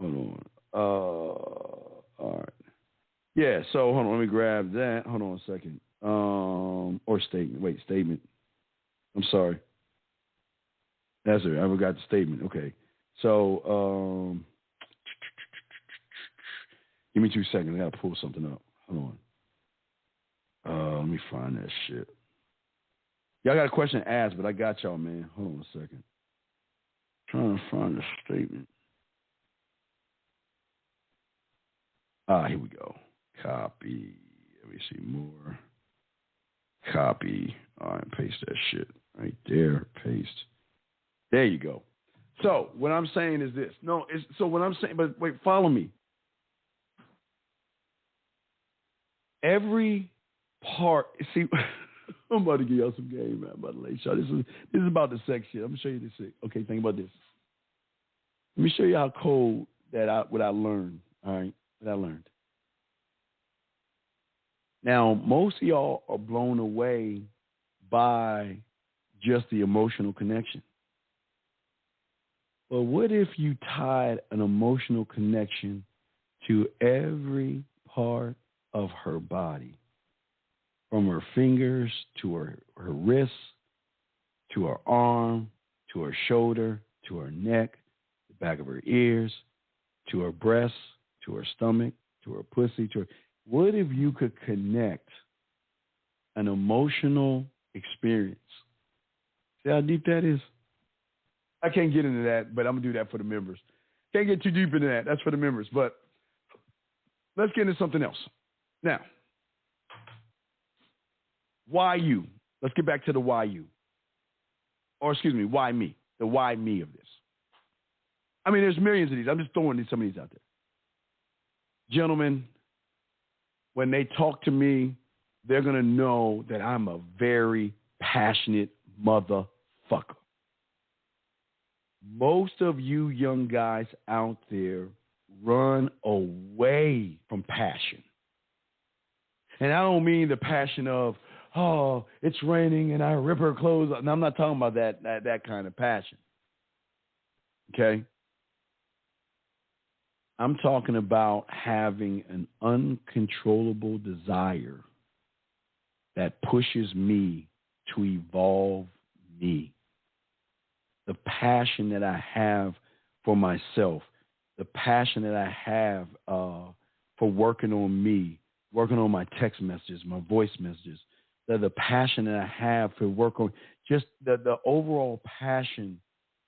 on. All right. Yeah, so hold on. Let me grab that. Hold on a second. Or statement. Wait, statement. I'm sorry. That's it. I forgot the statement. Okay. So, give me 2 seconds. I got to pull something up. Hold on. Let me find that shit. Y'all got a question to ask, but I got y'all, man. Hold on a second. Trying to find the statement. Here we go. Copy. Let me see more. Copy. All right, paste that shit right there. Paste. There you go. So what I'm saying is this. But wait, follow me. Every part. See, I'm about to give y'all some game, man. I'm about to lay y'all. This is about the sex shit. I'm gonna show you this. Okay, think about this. Let me show you how cold what I learned. All right, what I learned. Now, most of y'all are blown away by just the emotional connection. But what if you tied an emotional connection to every part of her body? From her fingers to her wrists, to her arm, to her shoulder, to her neck, the back of her ears, to her breasts, to her stomach, to her pussy, What if you could connect an emotional experience? See how deep that is? I can't get into that, but I'm going to do that for the members. Can't get too deep into that. That's for the members. But let's get into something else. Now, Why you? Let's get back to the why you. Or excuse me, why me? The why me of this. I mean, there's millions of these. I'm just throwing some of these out there. Gentlemen, when they talk to me, they're going to know that I'm a very passionate motherfucker. Most of you young guys out there run away from passion. And I don't mean the passion of, oh, it's raining and I rip her clothes. No, I'm not talking about that kind of passion. Okay? I'm talking about having an uncontrollable desire that pushes me to evolve me. The passion that I have for myself, the passion that I have for working on me, working on my text messages, my voice messages, the passion that I have for work on just the overall passion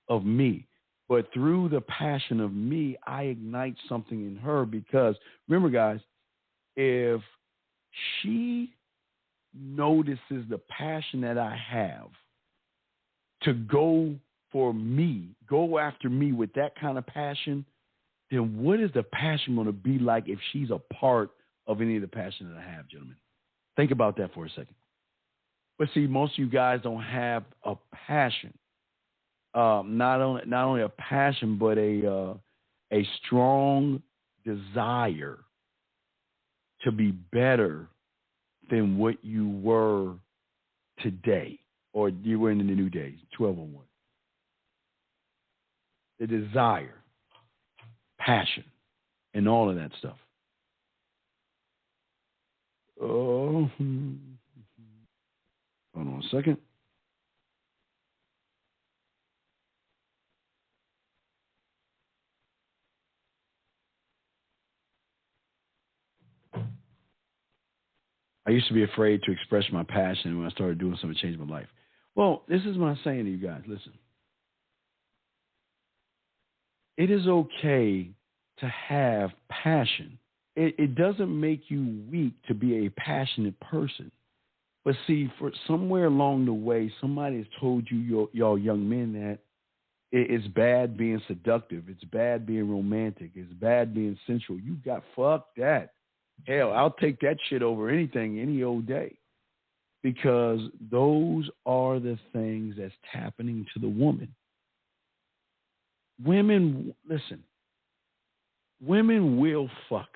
of me. But through the passion of me, I ignite something in her because, remember, guys, if she notices the passion that I have to go for me, go after me with that kind of passion, then what is the passion going to be like if she's a part of any of the passion that I have, gentlemen? Think about that for a second. But see, most of you guys don't have a passion. Not only a passion, but a strong desire to be better than what you were today, or you were in the new days, 1201. The desire, passion, and all of that stuff. Oh, hold on a second. I used to be afraid to express my passion when I started doing something to change my life. Well, this is my saying to you guys. Listen. It is okay to have passion. It doesn't make you weak to be a passionate person. But see, for somewhere along the way, somebody has told you, y'all young men, that it's bad being seductive. It's bad being romantic. It's bad being sensual. You got, fuck that. Hell, I'll take that shit over anything any old day, because those are the things that's happening to the woman. Women, listen, women will fuck,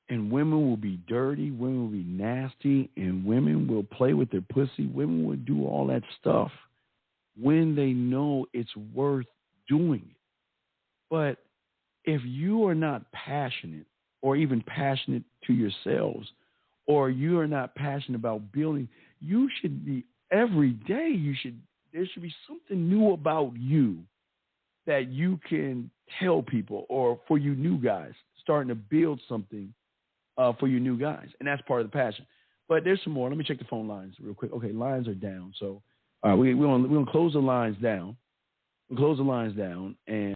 and women will be dirty, women will be nasty, and women will play with their pussy. Women will do all that stuff when they know it's worth doing it. But if you are not passionate, or even passionate to yourselves, or you are not passionate about building, you should be, every day there should be something new about you that you can tell people, or for you new guys, starting to build something for you new guys. And that's part of the passion. But there's some more. Let me check the phone lines real quick. Okay, lines are down. So we're going to close the lines down. We'll close the lines down, and